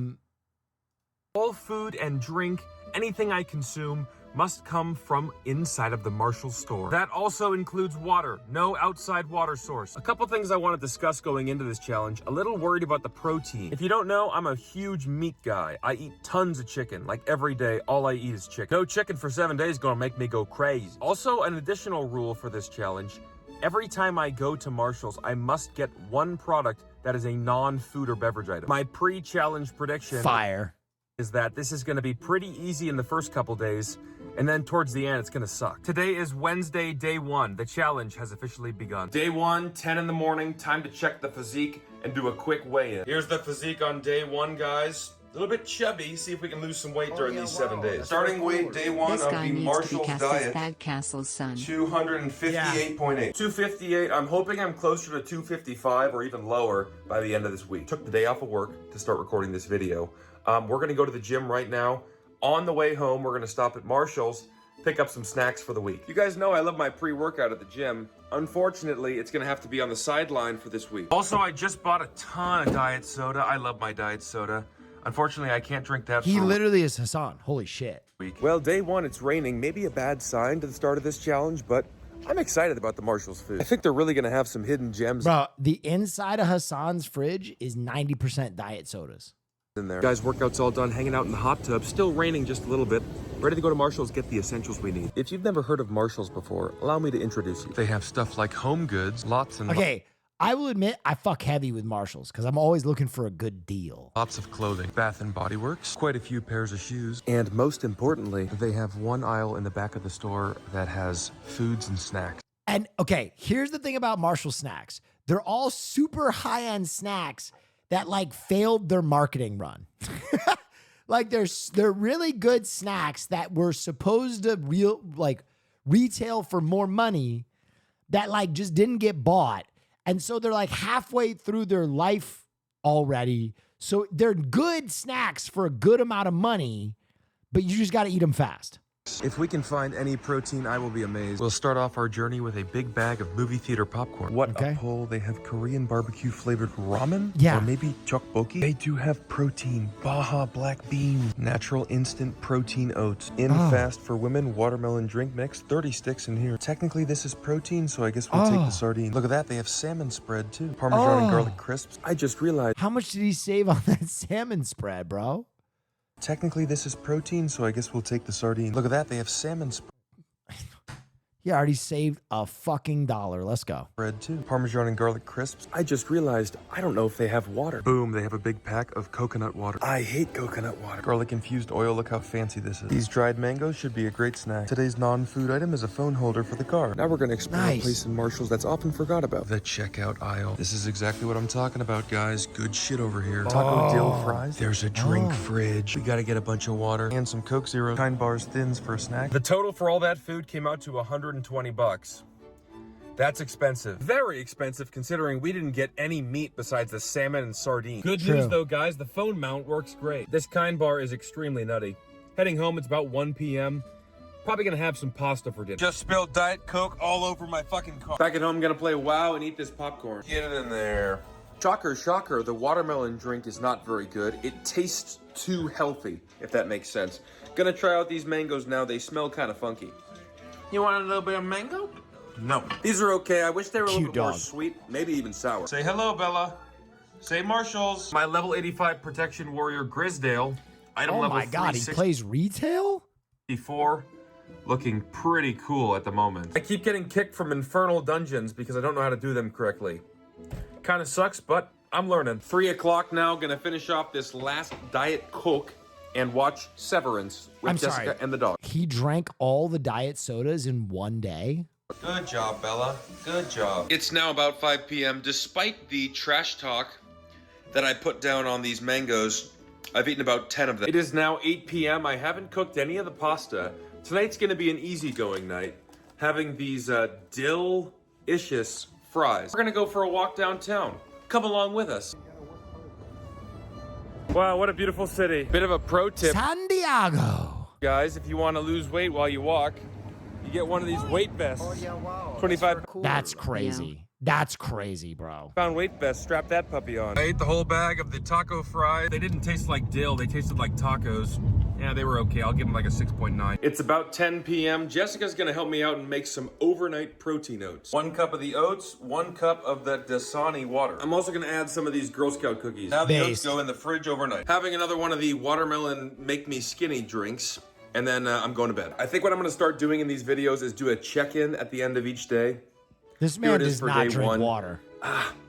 food and drink, anything I consume, must come from inside of the Marshalls store. That also includes water. No outside water source. A couple things I want to discuss going into this challenge. A little worried about the protein. If you don't know, I'm a huge meat guy. I eat tons of chicken. Like every day, all I eat is chicken. No chicken for 7 days gonna make me go crazy. Also, an additional rule for this challenge. Every time I go to Marshalls, I must get one product that is a non-food or beverage item. My pre-challenge prediction... Fire. ...is that this is going to be pretty easy in the first couple days, and then towards the end, it's going to suck. Today is Wednesday, day 1. The challenge has officially begun. Day 1, 10 in the morning, time to check the physique and do a quick weigh-in. Here's the physique on day 1, guys. A little bit chubby. See if we can lose some weight during these 7 days. Starting weight, day 1 This of guy the needs Marshalls to be cast diet. as Thad Castle's son. 258.8. 258. I'm hoping I'm closer to 255 or even lower by the end of this week. Took the day off of work to start recording this video. We're going to go to the gym right now. On the way home, we're going to stop at Marshalls, pick up some snacks for the week. You guys know I love my pre-workout at the gym. Unfortunately, it's going to have to be on the sideline for this week. Also, I just bought a ton of diet soda. I love my diet soda. Unfortunately, I can't drink that. He for literally is Hassan. Holy shit. week. Well, day 1, it's raining. Maybe a bad sign to the start of this challenge, but I'm excited about the Marshalls food. I think they're really going to have some hidden gems. Bro, the inside of Hassan's fridge is 90% diet sodas. In there. Guys, workout's all done, hanging out in the hot tub. Still raining just a little bit. Ready to go to Marshalls, get the essentials we need. If you've never heard of Marshalls before, allow me to introduce you. They have stuff like home goods, lots and Okay, I will admit I fuck heavy with Marshalls because I'm always looking for a good deal. lots of clothing, Bath and Body Works, quite a few pairs of shoes, and most importantly, they have one aisle in the back of the store that has foods and snacks. And okay, here's the thing about Marshall snacks. They're all super high-end snacks that like failed their marketing run. Like they're really good snacks that were supposed to retail for more money, that like just didn't get bought. And so they're like halfway through their life already. So they're good snacks for a good amount of money, but you just got to eat them fast. If we can find any protein, I will be amazed. We'll start off our journey with a big bag of movie theater popcorn. What a pull. They have Korean barbecue flavored ramen? Yeah. Or maybe tteokbokki? They do have protein, Baja black beans, natural instant protein oats, in fast for women, watermelon drink mix, 30 sticks in here. Technically, this is protein, so I guess we'll take the sardine. Look at that. They have salmon spread too. Parmesan and garlic crisps. I just realized. How much did he save on that salmon spread, bro? Technically, this is protein, so I guess we'll take the sardine. Look at that. They have salmon spread. He already saved a fucking $1. Let's go. Bread too. Parmesan and garlic crisps. I just realized I don't know if they have water. Boom, they have a big pack of coconut water. I hate coconut water. Garlic infused oil, look how fancy this is. These dried mangoes should be a great snack. Today's non-food item is a phone holder for the car. Now we're gonna explore a place in Marshalls that's often forgot about. The checkout aisle. This is exactly what I'm talking about, guys. Good shit over here. Taco dill fries. There's a drink fridge. We gotta get a bunch of water and some Coke Zero. Kind bars thins for a snack. The total for all that food came out to $120. That's expensive. Very expensive considering we didn't get any meat besides the salmon and sardine. Good news though, guys, the phone mount works great. This Kind bar is extremely nutty. Heading home, it's about 1 p.m. Probably gonna have some pasta for dinner. Just spilled Diet Coke all over my fucking car. Back at home, gonna play WoW and eat this popcorn. Get it in there. Shocker, shocker, the watermelon drink is not very good. It tastes too healthy, if that makes sense. Gonna try out these mangoes now. They smell kind of funky. You want a little bit of mango? No. These are okay. I wish they were a little bit more dog. sweet, maybe even sour. Say hello, Bella. Say Marshalls. My level 85 protection warrior Grisdale. Item Oh level my God, he plays retail? 364. Looking pretty cool at the moment. I keep getting kicked from infernal dungeons because I don't know how to do them correctly. Kind of sucks, but I'm learning. 3 o'clock now. Gonna finish off this last Diet Coke and watch Severance with I'm Jessica sorry. and the dog. He drank all the diet sodas in one day? Good job, Bella. Good job. It's now about 5 p.m. Despite the trash talk that I put down on these mangoes, I've eaten about 10 of them. It is now 8 p.m. I haven't cooked any of the pasta. Tonight's gonna be an easygoing night, having these dill-icious fries. We're gonna go for a walk downtown. Come along with us. Wow, what a beautiful city. Bit of a pro tip. San Diego. Guys, if you want to lose weight while you walk, you get one of these weight vests. 25 That's crazy. That's crazy, bro. pound weight vest. Strap that puppy on. I ate the whole bag of the taco fries. They didn't taste like dill. They tasted like tacos. Yeah, they were okay. I'll give them like a 6.9. It's about 10 p.m. Jessica's gonna help me out and make some overnight protein oats. 1 cup of the oats, 1 cup of that Dasani water. I'm also gonna add some of these Girl Scout cookies. Now the oats go in the fridge overnight. Having another one of the watermelon make me skinny drinks, and then I'm going to bed. I think what I'm gonna start doing in these videos is do a check-in at the end of each day. This Here man it is does for not day drink 1. water.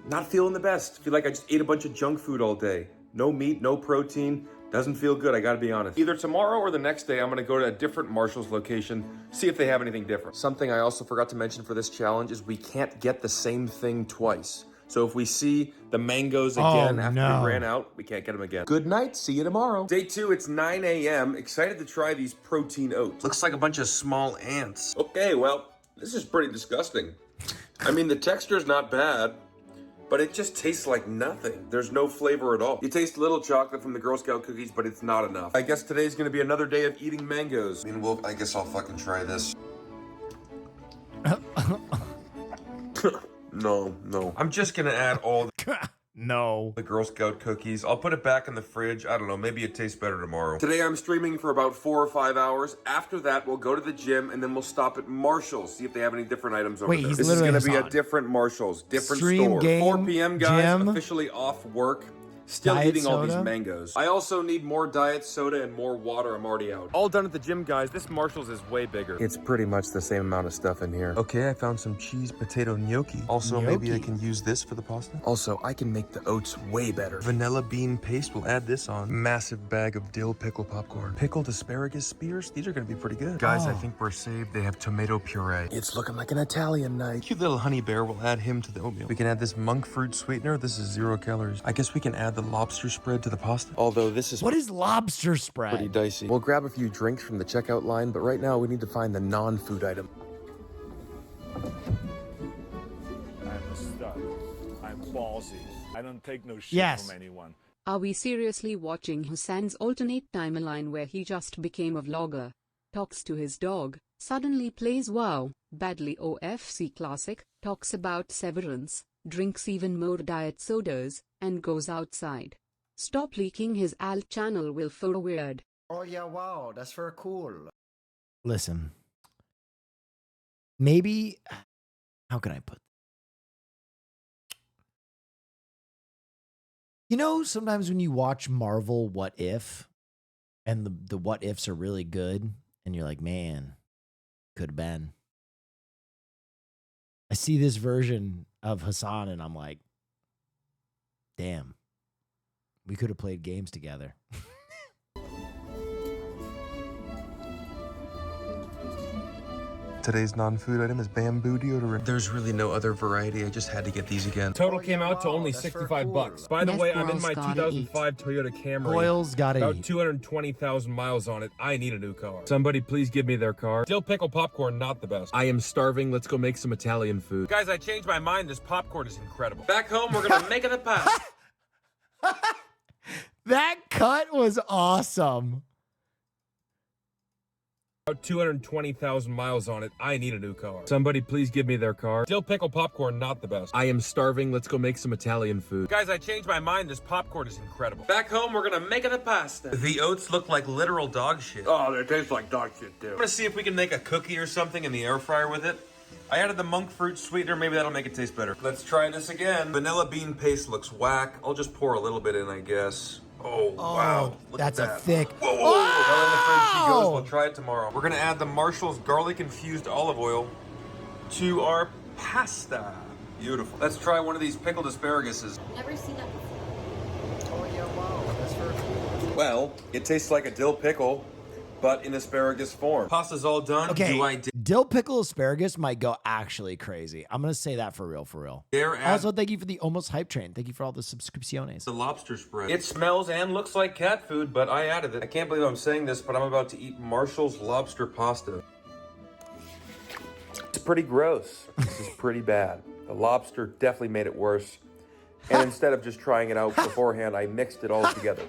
Not feeling the best. Feel like I just ate a bunch of junk food all day. No meat, no protein. Doesn't feel good, I gotta be honest. Either tomorrow or the next day, I'm gonna go to a different Marshalls location, see if they have anything different. Something I also forgot to mention for this challenge is we can't get the same thing twice. So if we see the mangoes again after we ran out, we can't get them again. Good night, see you tomorrow. Day 2, it's 9 a.m. Excited to try these protein oats. Looks like a bunch of small ants. Okay, well, this is pretty disgusting. I mean, the texture's not bad, but it just tastes like nothing. There's no flavor at all. You taste a little chocolate from the Girl Scout cookies, but it's not enough. I guess today's gonna be another day of eating mangoes. I mean, I guess I'll fucking try this. No. I'm just gonna add all the Girl Scout cookies. I'll put it back in the fridge. I don't know, maybe it tastes better tomorrow. Today I'm streaming for about 4 or 5 hours. After that, we'll go to the gym and then we'll stop at Marshalls, see if they have any different items over there. He's This is gonna literally be a different Marshalls, different Stream, store. game, 4 p.m. guys, gym. officially off work. Still Diet eating all these soda? mangoes. I also need more diet soda and more water. I'm already out. All done at the gym, guys. This Marshalls is way bigger. It's pretty much the same amount of stuff in here. Okay, I found some cheese potato gnocchi. Also, maybe I can use this for the pasta. Also, I can make the oats way better. Vanilla bean paste, we'll add this on. Massive bag of dill pickle popcorn. Pickled asparagus spears, these are gonna be pretty good. Guys, I think we're saved. They have tomato puree. It's looking like an Italian night. Cute little honey bear, we'll add him to the oatmeal. We can add this monk fruit sweetener. This is 0 calories. I guess we can add the lobster spread to the pasta. Although this is What is lobster spread? pretty dicey. We'll grab a few drinks from the checkout line, but right now we need to find the non-food item. Aussie. I don't take no shit Yes. from anyone. Are we seriously watching Hassan's alternate timeline where he just became a vlogger, talks to his dog, suddenly plays WoW, badly OFC Classic, talks about Severance, drinks even more diet sodas, and goes outside? Stop leaking his alt channel, will for weird. Oh yeah, wow, that's very cool. Listen, maybe, how can I put? You know, sometimes when you watch Marvel What If, and the what ifs are really good, and you're like, man, could have been. I see this version of Hassan, and I'm like, damn, we could have played games together. Today's non-food item is bamboo deodorant. There's really no other variety. I just had to get these again. Total came out to only 65 bucks. By the way, I'm in my 2005 Toyota Camry. Boyle's gotta About eat. 220,000 miles on it. I need a new car. Somebody please give me their car. Dill pickle popcorn, not the best. I am starving. Let's go make some Italian food. Guys, I changed my mind. This popcorn is incredible. Back home, we're gonna make it a pasta. That cut was awesome. About 220,000 miles on it. I need a new car. Somebody please give me their car. Dill pickle popcorn, not the best. I am starving. Let's go make some Italian food. Guys, I changed my mind. This popcorn is incredible. Back home, we're gonna make it a pasta. The oats look like literal dog shit. Oh, they taste like dog shit, too. I'm gonna see if we can make a cookie or something in the air fryer with it. I added the monk fruit sweetener. Maybe that'll make it taste better. Let's try this again. Vanilla bean paste looks whack. I'll just pour a little bit in, I guess. Oh, wow. Look That's at a that. thick. Whoa, whoa, whoa. Well, in the fridge she goes. We'll try it tomorrow. We're gonna add the Marshall's garlic infused olive oil to our pasta. Beautiful. Let's try one of these pickled asparaguses. Never seen that before. Oh yeah, wow, that's very cool. Well, it tastes like a dill pickle, but in asparagus form. Pasta's all done. Okay, Do I dill pickle asparagus might go actually crazy. I'm gonna say that for real, for real. dare add Also, thank you for the almost hype train. Thank you for all the subscripciones. the lobster spread? It smells and looks like cat food, but I added it. I can't believe I'm saying this, but I'm about to eat Marshall's lobster pasta. It's pretty gross. This is pretty bad. The lobster definitely made it worse. And instead of just trying it out beforehand, I mixed it all together.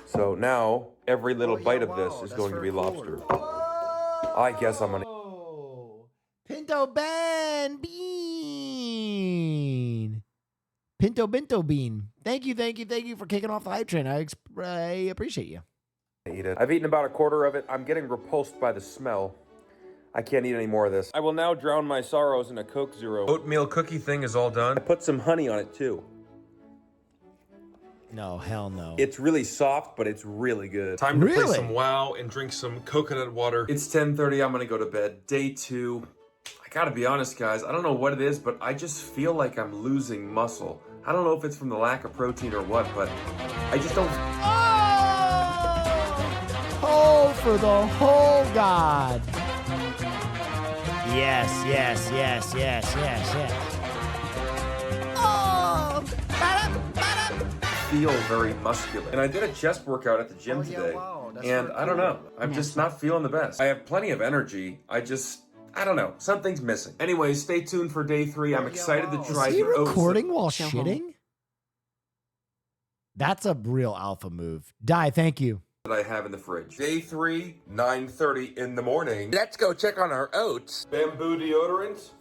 So now, every little bite of this is going to be lobster. I guess I'm gonna... Pinto Ben Bean. Pinto Bento Bean. Thank you for kicking off the hype train. I appreciate you. eat it. I've eaten about a quarter of it. I'm getting repulsed by the smell. I can't eat any more of this. I will now drown my sorrows in a Coke Zero. Oatmeal cookie thing is all done. I put some honey on it too. No, hell no. It's really soft, but it's really good. Time to play some WoW and drink some coconut water. It's 10:30. I'm gonna go to bed. Day 2. I gotta be honest, guys. I don't know what it is, but I just feel like I'm losing muscle. I don't know if it's from the lack of protein or what, but I just don't. Oh, for the whole God. Yes. Oh! Feel very muscular. And I did a chest workout at the gym today. And I don't know. I'm just not feeling the best. I have plenty of energy. I don't know. Something's missing. Anyway, stay tuned for day 3. I'm excited to try Is he the oats. recording while shitting? That's a real alpha move. Die, thank you. That I have in the fridge. Day 3, 9:30 in the morning. Let's go check on our oats. Bamboo deodorant.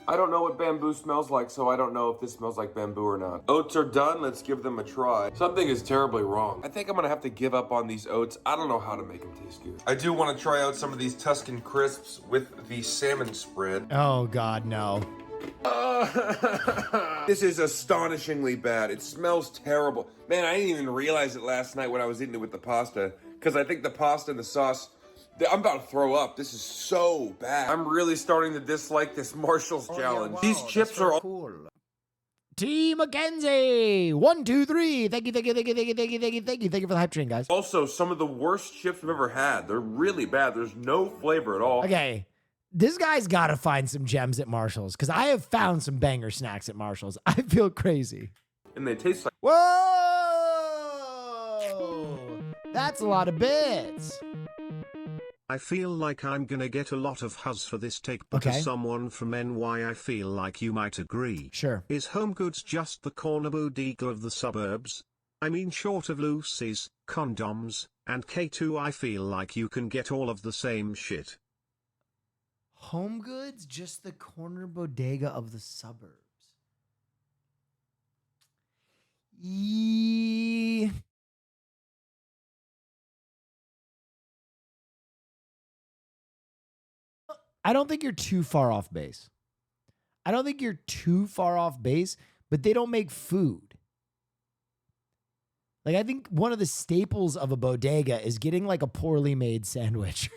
I don't know what bamboo smells like, so I don't know if this smells like bamboo or not. Oats are done. Let's give them a try. Something is terribly wrong. I think I'm gonna have to give up on these oats. I don't know how to make them taste good. I do want to try out some of these Tuscan crisps with the salmon spread. Oh, God, no. This is astonishingly bad. It smells terrible. Man, I didn't even realize it last night when I was eating it with the pasta, because I think the pasta and the sauce, I'm about to throw up. This is so bad. I'm really starting to dislike this Marshall's challenge. These chips are all cool. T. Mackenzie. 1, 2, 3. Thank you for the hype train, guys. Also, some of the worst chips I've ever had. They're really bad. There's no flavor at all. Okay. This guy's got to find some gems at Marshall's, because I have found some banger snacks at Marshall's. I feel crazy. And they taste like... Whoa! That's a lot of bits. I feel like I'm gonna get a lot of huzz for this take, but Okay. as someone from NY I feel like you might agree. Sure. Is Home Goods just the corner bodega of the suburbs? I mean, short of Lucy's, condoms, and K2, I feel like you can get all of the same shit. Home Goods, just the corner bodega of the suburbs. I don't think you're too far off base. I don't think you're too far off base, but they don't make food. Like, I think one of the staples of a bodega is getting like a poorly made sandwich.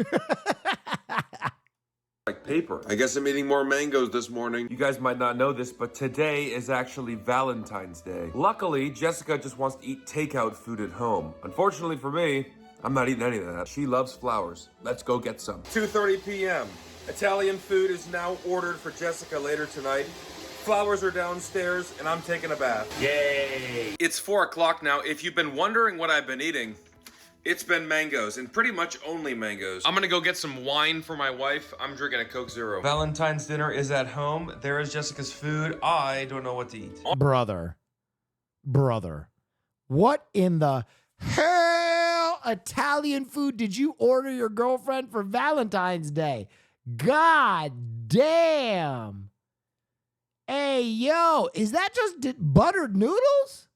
Like paper. I guess I'm eating more mangoes this morning. You guys might not know this, but today is actually Valentine's Day. Luckily, Jessica just wants to eat takeout food at home. Unfortunately for me, I'm not eating any of that. She loves flowers. Let's go get some. 2:30 p.m. Italian food is now ordered for Jessica later tonight. Flowers are downstairs, and I'm taking a bath. Yay! It's 4 o'clock now. If you've been wondering what I've been eating, it's been mangoes, and pretty much only mangoes. I'm gonna go get some wine for my wife. I'm drinking a Coke Zero. Valentine's dinner is at home. There is Jessica's food. I don't know what to eat. Brother. What in the hell Italian food did you order your girlfriend for Valentine's Day? God damn. Hey, yo, is that just buttered noodles?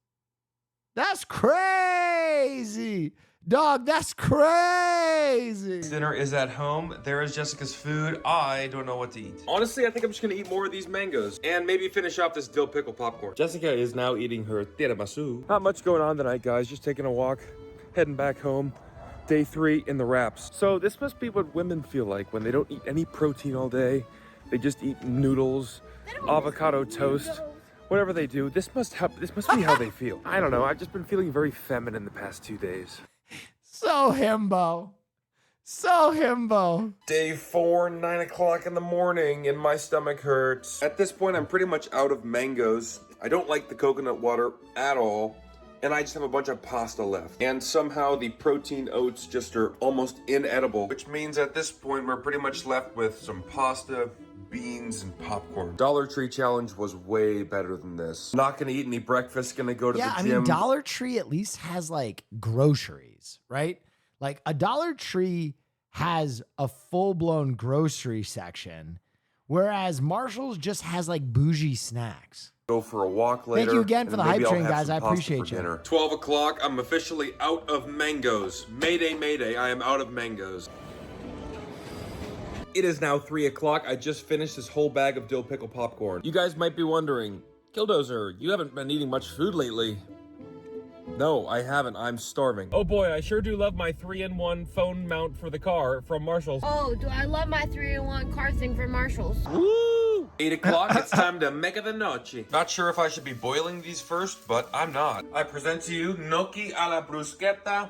That's crazy. Dog, that's crazy. Dinner is at home. There is Jessica's food. I don't know what to eat. Honestly, I think I'm just gonna eat more of these mangoes and maybe finish off this dill pickle popcorn. Jessica is now eating her tiramisu. Not much going on tonight, guys. Just taking a walk, heading back home. Day 3 in the wraps. So this must be what women feel like when they don't eat any protein all day. They just eat noodles, avocado toast, whatever they do. This must be how they feel. I don't know. I've just been feeling very feminine the past 2 days. So himbo. Day 4, 9 o'clock in the morning, and my stomach hurts. At this point, I'm pretty much out of mangoes. I don't like the coconut water at all. And I just have a bunch of pasta left. And somehow the protein oats just are almost inedible, which means at this point we're pretty much left with some pasta, beans, and popcorn. Dollar Tree challenge was way better than this. Not gonna eat any breakfast, gonna go to the gym. I mean, Dollar Tree at least has like groceries, right? Like a Dollar Tree has a full-blown grocery section, whereas Marshall's just has like bougie snacks. Go for a walk later. Thank you again for and the maybe hype I'll train, have guys. some I pasta appreciate for you. dinner. 12 o'clock, I'm officially out of mangoes. Mayday, mayday, I am out of mangoes. It is now 3 o'clock. I just finished this whole bag of dill pickle popcorn. You guys might be wondering, Killdozer, you haven't been eating much food lately. No, I haven't. I'm starving. Oh boy, I sure do love my 3-in-1 phone mount for the car from Marshall's. Oh, do I love my 3-in-1 car thing from Marshall's. Woo! 8 o'clock, it's time to mega the noche. Not sure if I should be boiling these first, but I'm not. I present to you gnocchi alla bruschetta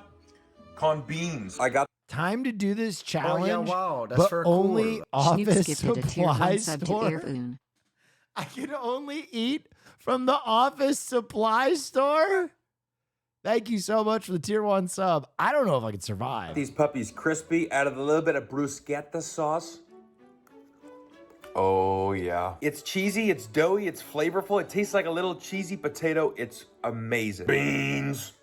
con beans. I got Time to do this challenge, wow, that's but for only cool. office Snip skipped a tier 1 supply sub to store. Airfoon. I can only eat from the office supply store. Thank you so much for the tier 1 sub. I don't know if I can survive. these puppies crispy, added a little bit of bruschetta sauce. Oh yeah. It's cheesy, it's doughy, it's flavorful. It tastes like a little cheesy potato. It's amazing. Beans.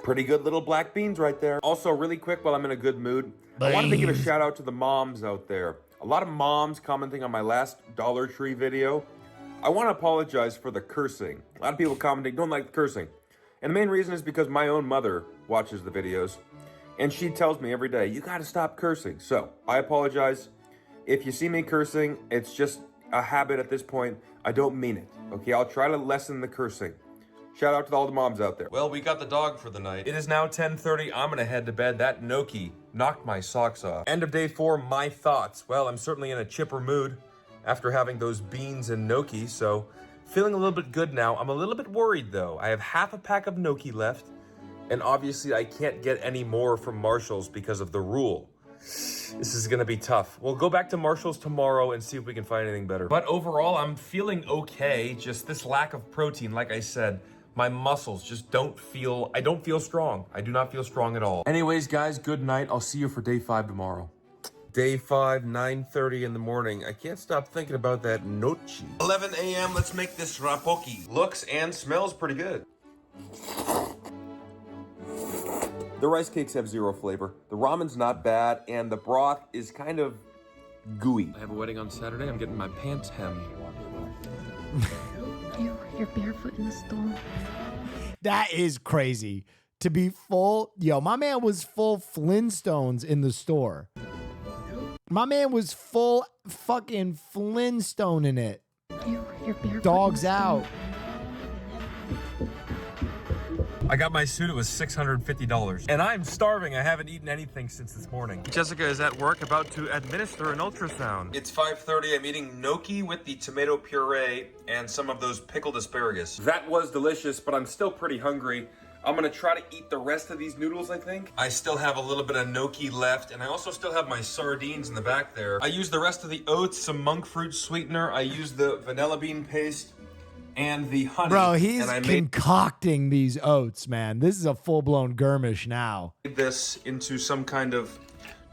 Pretty good little black beans right there. Also, really quick while I'm in a good mood, I wanted to give a shout out to the moms out there. A lot of moms commenting on my last Dollar Tree video. I want to apologize for the cursing. A lot of people commenting don't like the cursing. And the main reason is because my own mother watches the videos. And she tells me every day, you gotta stop cursing. So, I apologize. If you see me cursing, it's just a habit at this point. I don't mean it. Okay, I'll try to lessen the cursing. Shout out to all the moms out there. Well, we got the dog for the night. It is now 10:30. I'm gonna head to bed. That gnocchi knocked my socks off. End of day 4, my thoughts. Well, I'm certainly in a chipper mood after having those beans and gnocchi, so feeling a little bit good now. I'm a little bit worried though. I have half a pack of gnocchi left, and obviously I can't get any more from Marshall's because of the rule. This is gonna be tough. We'll go back to Marshall's tomorrow and see if we can find anything better. But overall, I'm feeling okay. Just this lack of protein, like I said, My muscles just don't feel, I don't feel strong. I do not feel strong at all. Anyways, guys, good night. I'll see you for day 5 tomorrow. Day 5, 9:30 in the morning. I can't stop thinking about that nochi. 11 a.m., let's make this rapoki. Looks and smells pretty good. The rice cakes have 0 flavor. The ramen's not bad, and the broth is kind of gooey. I have a wedding on Saturday. I'm getting my pants hemmed. You're barefoot in the store. That is crazy. To be full, yo, my man was full Flintstones in the store. My man was full fucking Flintstone in it. You're barefoot. Dogs out. I got my suit, it was $650. And I'm starving, I haven't eaten anything since this morning. Jessica is at work about to administer an ultrasound. It's 5:30, I'm eating gnocchi with the tomato puree and some of those pickled asparagus. That was delicious, but I'm still pretty hungry. I'm gonna try to eat the rest of these noodles, I think. I still have a little bit of gnocchi left, and I also still have my sardines in the back there. I used the rest of the oats, some monk fruit sweetener, I used the vanilla bean paste, and the honey. Bro, he's and I concocting these oats, man. This is a full-blown Germish now. made this into some kind of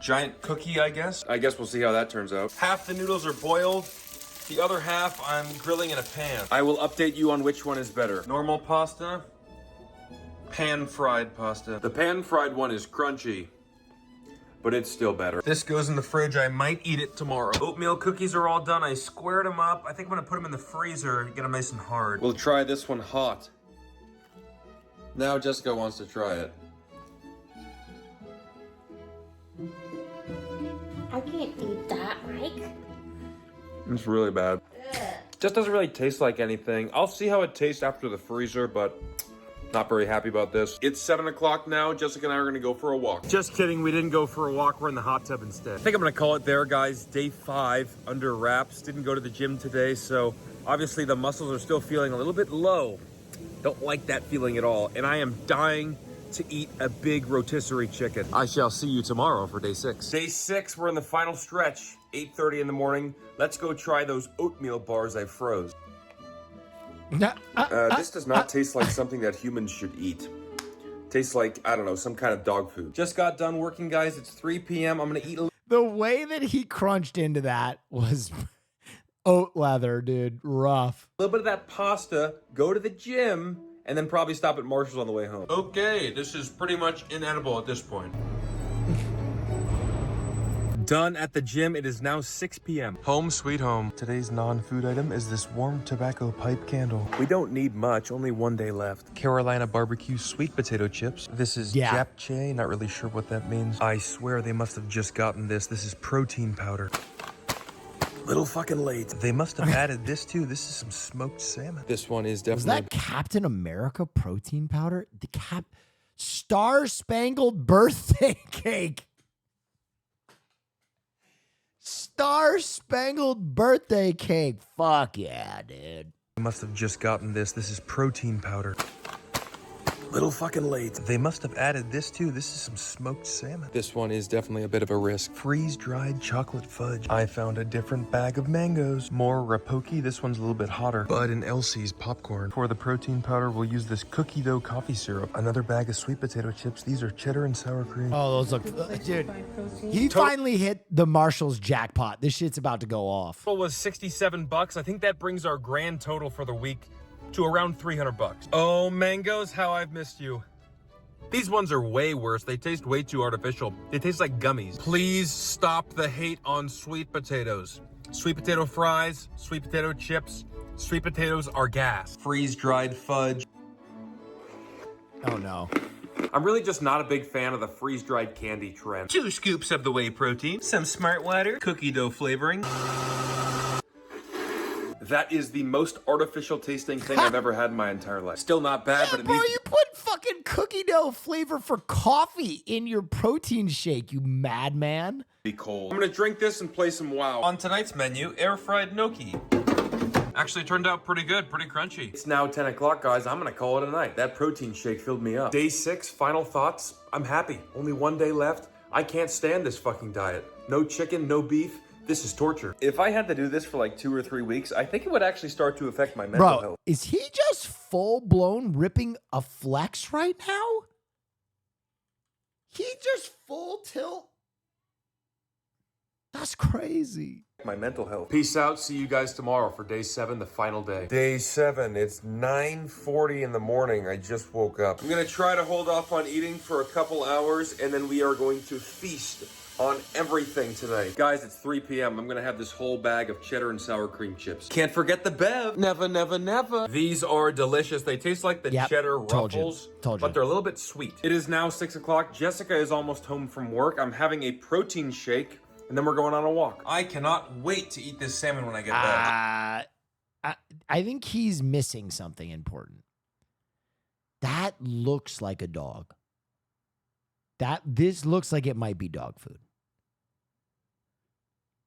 giant cookie, I guess. I guess we'll see how that turns out. Half the noodles are boiled. The other half I'm grilling in a pan. I will update you on which one is better. Normal pasta, pan-fried pasta. The pan-fried one is crunchy, but it's still better. This goes in the fridge. I might eat it tomorrow. Oatmeal cookies are all done. I squared them up. I think I'm gonna put them in the freezer, get them nice and hard. We'll try this one hot. Now Jessica wants to try it. I can't eat that, Mike. It's really bad. Just doesn't really taste like anything. I'll see how it tastes after the freezer, but not very happy about this. It's 7 o'clock now. Jessica and I are gonna go for a walk. Just kidding, we didn't go for a walk, we're in the hot tub instead. I think I'm gonna call it there, guys. Day 5 under wraps. Didn't go to the gym today, so obviously the muscles are still feeling a little bit low. Don't like that feeling at all. And I am dying to eat a big rotisserie chicken. I shall see you tomorrow for day 6. Day 6, we're in the final stretch. 8:30 in the morning. Let's go try those oatmeal bars I froze. This does not taste like something that humans should eat. Tastes like, I don't know, some kind of dog food. Just got done working, guys. It's 3 p.m. I'm gonna eat a The way that he crunched into that was oat leather, dude. Rough. little bit of that pasta, go to the gym, and then probably stop at Marshall's on the way home. Okay, this is pretty much inedible at this point. Done at the gym. It is now 6 p.m. Home sweet home. Today's non-food item is this warm tobacco pipe candle. We don't need much, only 1 day left. Carolina barbecue sweet potato chips. This is japchae, not really sure what that means. I swear they must have just gotten this. This is protein powder. Little fucking late. They must have added this too. This is some smoked salmon. This one is Was definitely... that Captain America protein powder? The Star Spangled Birthday Cake. Star Spangled Birthday Cake. Fuck yeah, dude. They must have just gotten this. This is protein powder. Little fucking late. They must have added this too. This is some smoked salmon. This one is definitely a bit of a risk. Freeze-dried chocolate fudge. I found a different bag of mangoes. More rapoki. This one's a little bit hotter. Bud and Elsie's popcorn. For the protein powder, we'll use this cookie dough coffee syrup. Another bag of sweet potato chips. These are cheddar and sour cream. Oh, those look... dude, he finally hit the Marshall's jackpot. This shit's about to go off. Total was $67. I think that brings our grand total for the week to around $300. Oh, mangoes, how I've missed you. These ones are way worse. They taste way too artificial. They taste like gummies. Please stop the hate on sweet potatoes. Sweet potato fries, sweet potato chips. Sweet potatoes are gas. Freeze-dried fudge. Oh no. I'm really just not a big fan of the freeze-dried candy trend. 2 scoops of the whey protein, some Smart Water, cookie dough flavoring. That is the most artificial tasting thing I've ever had in my entire life. Still not bad, but it Bro, needs you put fucking cookie dough flavor for coffee in your protein shake, you madman. to be cold. I'm gonna drink this and play some WoW. On tonight's menu, air-fried gnocchi. Actually turned out pretty good, pretty crunchy. It's now 10 o'clock, guys. I'm gonna call it a night. That protein shake filled me up. Day 6, final thoughts. I'm happy. Only 1 day left. I can't stand this fucking diet. No chicken, no beef. This is torture. If I had to do this for like 2 or 3 weeks, I think it would actually start to affect my mental health. Is he just full blown ripping a flex right now? He just full tilt. That's crazy. My mental health. Peace out. See you guys tomorrow for day 7, the final day. Day 7. It's 9:40 in the morning. I just woke up. I'm gonna try to hold off on eating for a couple hours, and then we are going to feast on everything today. Guys, it's 3 p.m. I'm gonna have this whole bag of cheddar and sour cream chips. Can't forget the Bev. Never, never, never. These are delicious. They taste like the cheddar ruffles, but they're a little bit sweet. It is now 6 o'clock. Jessica is almost home from work. I'm having a protein shake, and then we're going on a walk. I cannot wait to eat this salmon when I get back. I think he's missing something important. That looks like a dog. This looks like it might be dog food.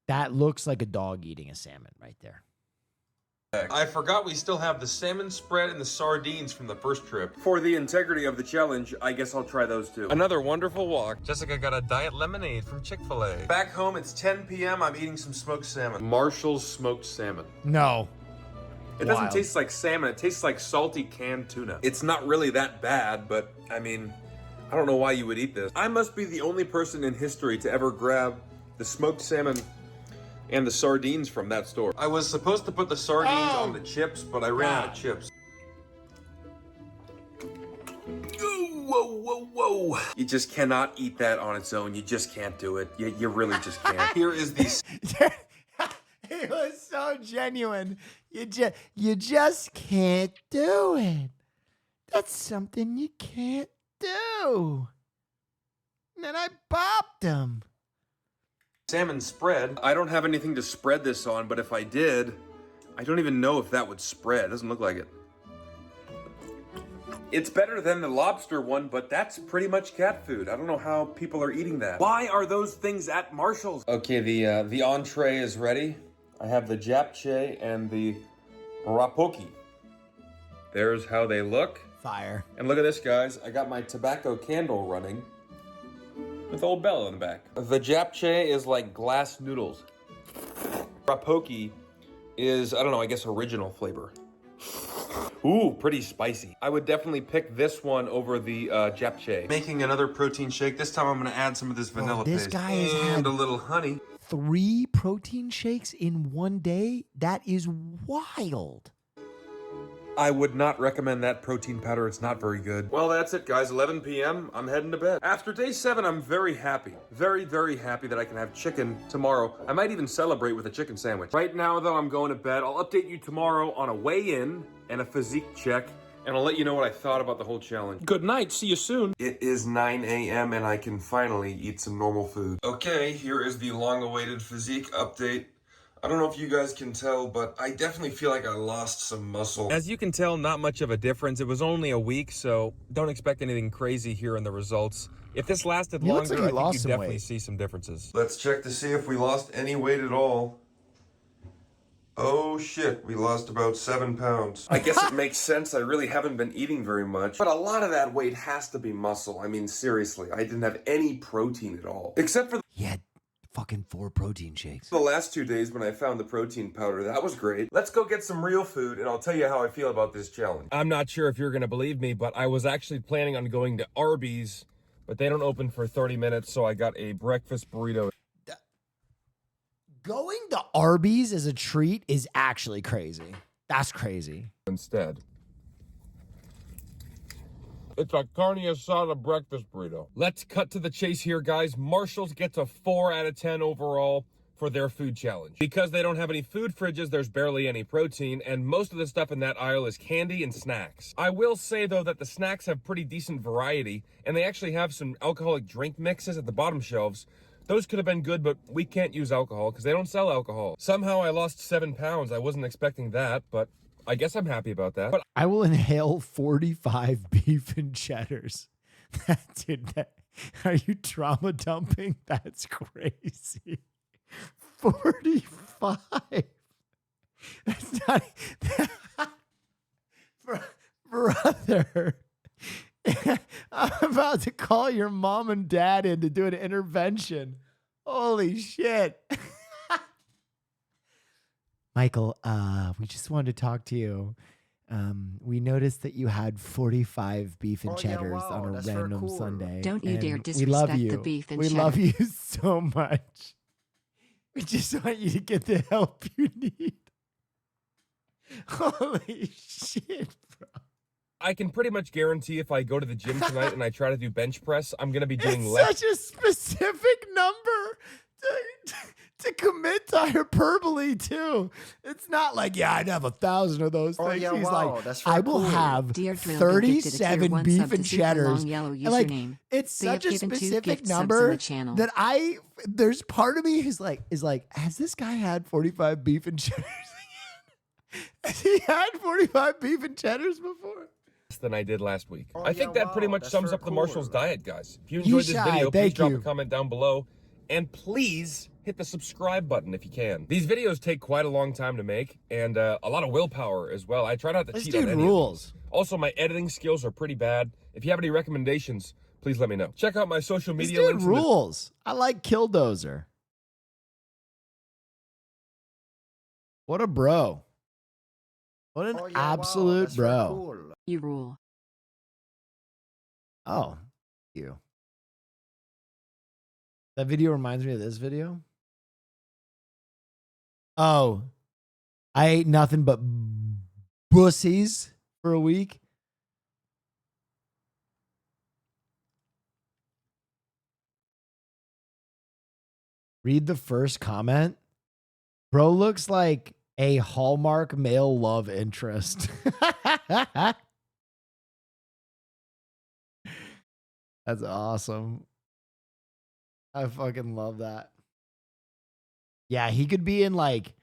That looks like a dog eating a salmon right there. I forgot we still have the salmon spread and the sardines from the first trip. For the integrity of the challenge, I guess I'll try those too. Another wonderful walk. Jessica got a diet lemonade from Chick-fil-A. Back home, it's 10 p.m. I'm eating some smoked salmon. Marshall's smoked salmon. No. It doesn't taste like salmon. It tastes like salty canned tuna. It's not really that bad, but I mean, I don't know why you would eat this. I must be the only person in history to ever grab the smoked salmon and the sardines from that store. I was supposed to put the sardines on the chips, but I ran out of chips. Whoa, whoa, whoa. You just cannot eat that on its own. You just can't do it. You really just can't. Here is the... It was so genuine. You just can't do it. That's something you can't do. And then I bopped him. Salmon spread. I don't have anything to spread this on, but if I did, I don't even know if that would spread. It doesn't look like it. It's better than the lobster one, but that's pretty much cat food. I don't know how people are eating that. Why are those things at Marshall's? Okay, the entree is ready. I have the japchae and the rapoki. There's how they look. Fire. And look at this, guys. I got my tobacco candle running with old Bella in the back. The japchae is like glass noodles. Rapoki is, I don't know, I guess original flavor. Ooh, pretty spicy. I would definitely pick this one over the japchae. Making another protein shake. This time I'm gonna add some of this vanilla this paste. guy has and had a little honey. 3 protein shakes in one day? That is wild. I would not recommend that protein powder. It's not very good. Well, that's it, guys. 11 p.m. I'm heading to bed. After day 7, I'm very happy. Very, very happy that I can have chicken tomorrow. I might even celebrate with a chicken sandwich. Right now, though, I'm going to bed. I'll update you tomorrow on a weigh-in and a physique check, and I'll let you know what I thought about the whole challenge. Good night. See you soon. It is 9 a.m. and I can finally eat some normal food. Okay, here is the long-awaited physique update. I don't know if you guys can tell, but I definitely feel like I lost some muscle. As you can tell, not much of a difference. It was only a week, so don't expect anything crazy here in the results. If this lasted He looks longer, like he I lost think some you definitely weight. see some differences. Let's check to see if we lost any weight at all. Oh shit, we lost about 7 pounds. I guess it makes sense. I really haven't been eating very much, but a lot of that weight has to be muscle. I mean, seriously, I didn't have any protein at all. Except for He had fucking 4 protein shakes. the last 2 days when I found the protein powder. That was great. Let's go get some real food and I'll tell you how I feel about this challenge. I'm not sure if you're going to believe me, but I was actually planning on going to Arby's, but they don't open for 30 minutes, so I got a breakfast burrito. Going to Arby's as a treat is actually crazy. That's crazy. Instead. It's a carne asada breakfast burrito. Let's cut to the chase here, guys. Marshall's gets a 4 out of 10 overall for their food challenge. Because they don't have any food fridges, there's barely any protein, and most of the stuff in that aisle is candy and snacks. I will say, though, that the snacks have pretty decent variety, and they actually have some alcoholic drink mixes at the bottom shelves. Those could have been good, but we can't use alcohol because they don't sell alcohol. Somehow I lost 7 pounds. I wasn't expecting that, but I guess I'm happy about that. But I will inhale 45 beef and cheddars. Are you trauma dumping? That's crazy. 45. That's not... Brother. I'm about to call your mom and dad in to do an intervention. Holy shit. Michael, we just wanted to talk to you. We noticed that you had 45 beef and Oh, yeah, cheddars wow, on a that's very random cool. Sunday. Don't you dare and we love disrespect you. the beef and we love cheddar. you so much. We just want you to get the help you need. Holy shit, bro. I can pretty much guarantee if I go to the gym tonight and I try to do bench press, I'm going to be doing It's less. such a specific number to commit to hyperbole too. It's not like, yeah, I'd have 1,000 of those things. Oh, yeah, He's wow, like, that's I very will cool. have Dear Drill, gifted a tier 37 1 beef sub to and Super cheddars. Long Yellow And, like, username. it's They have such a given 2 specific gift subs in number the channel. that there's part of me who's like, has this guy had 45 beef and cheddars? Has he had 45 beef and cheddars before? Than I did last week. Oh, I think yeah, that pretty wow, much that's sums very up the cool. Marshall's diet, guys. If you enjoyed this Yishai, video, please thank drop you. a comment down below. And please hit the subscribe button if you can. These videos take quite a long time to make and a lot of willpower as well. I try not to This cheat dude on any of rules. these. Also, my editing skills are pretty bad. If you have any recommendations, please let me know. Check out my social This media dude links. in the- rules. I like Killdozer. What a bro. What an Oh, yeah, wow, absolute that's very bro. cool. You rule. Oh, you. That video reminds me of this video. Oh, I ate nothing but bussies for a week. Read the first comment. Bro looks like a Hallmark male love interest. That's awesome. I fucking love that. Yeah, he could be in like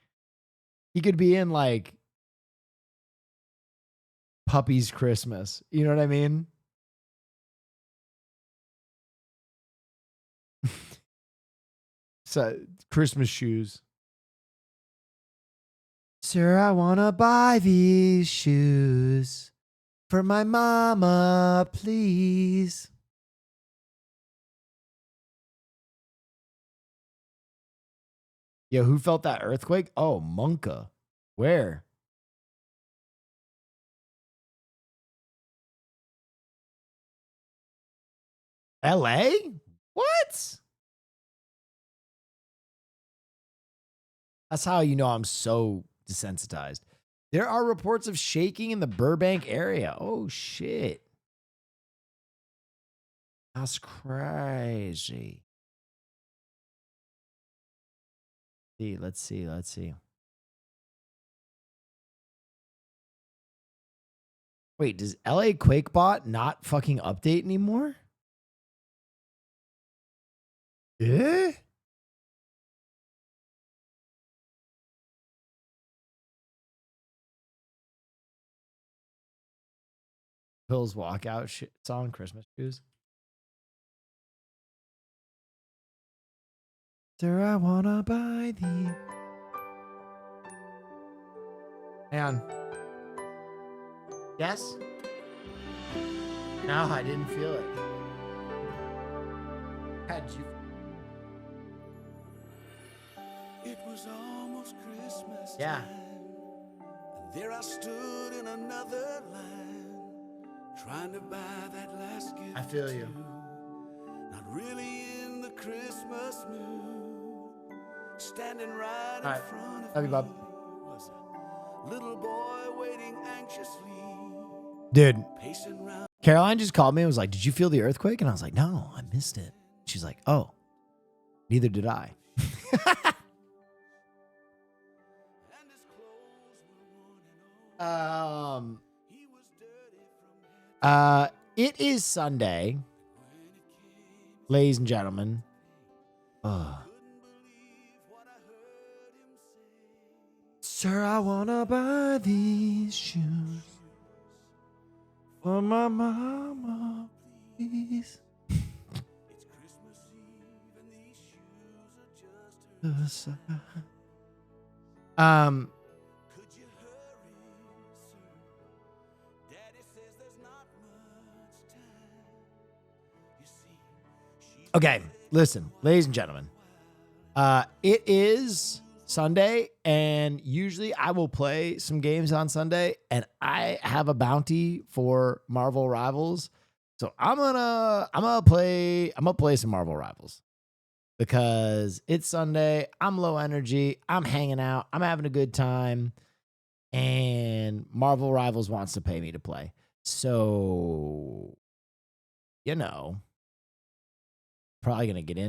Puppy's Christmas. You know what I mean? So Christmas shoes. Sir, I wanna buy these shoes for my mama, please. Yo, who felt that earthquake? Oh, Monka. Where? LA? What? That's how you know I'm so desensitized. There are reports of shaking in the Burbank area. Oh, shit. That's crazy. Let's see. Wait, does LA QuakeBot not fucking update anymore? Yeah? Phil's walkout song, Christmas shoes. Sir, I wanna buy thee. Hang on. Yes? No, I didn't feel it. Had you? It was almost Christmas. Yeah. There I stood in another line, trying to buy that last gift. I feel you. Not really in the Christmas mood. Standing right All right. in front of Love you, bub. was a little boy waiting anxiously. Dude, Pacing round. Caroline just called me and was like, "Did you feel the earthquake?" And I was like, "No, I missed it." She's like, "Oh, neither did I." It is Sunday, ladies and gentlemen. Sir, I wanna buy these shoes for my mama, please. Okay, listen, ladies and gentlemen. It is Sunday, and usually I will play some games on Sunday, and I have a bounty for Marvel Rivals. So I'm gonna play some Marvel Rivals because it's Sunday. I'm low energy. I'm hanging out. I'm having a good time, and Marvel Rivals wants to pay me to play. So, probably gonna get in.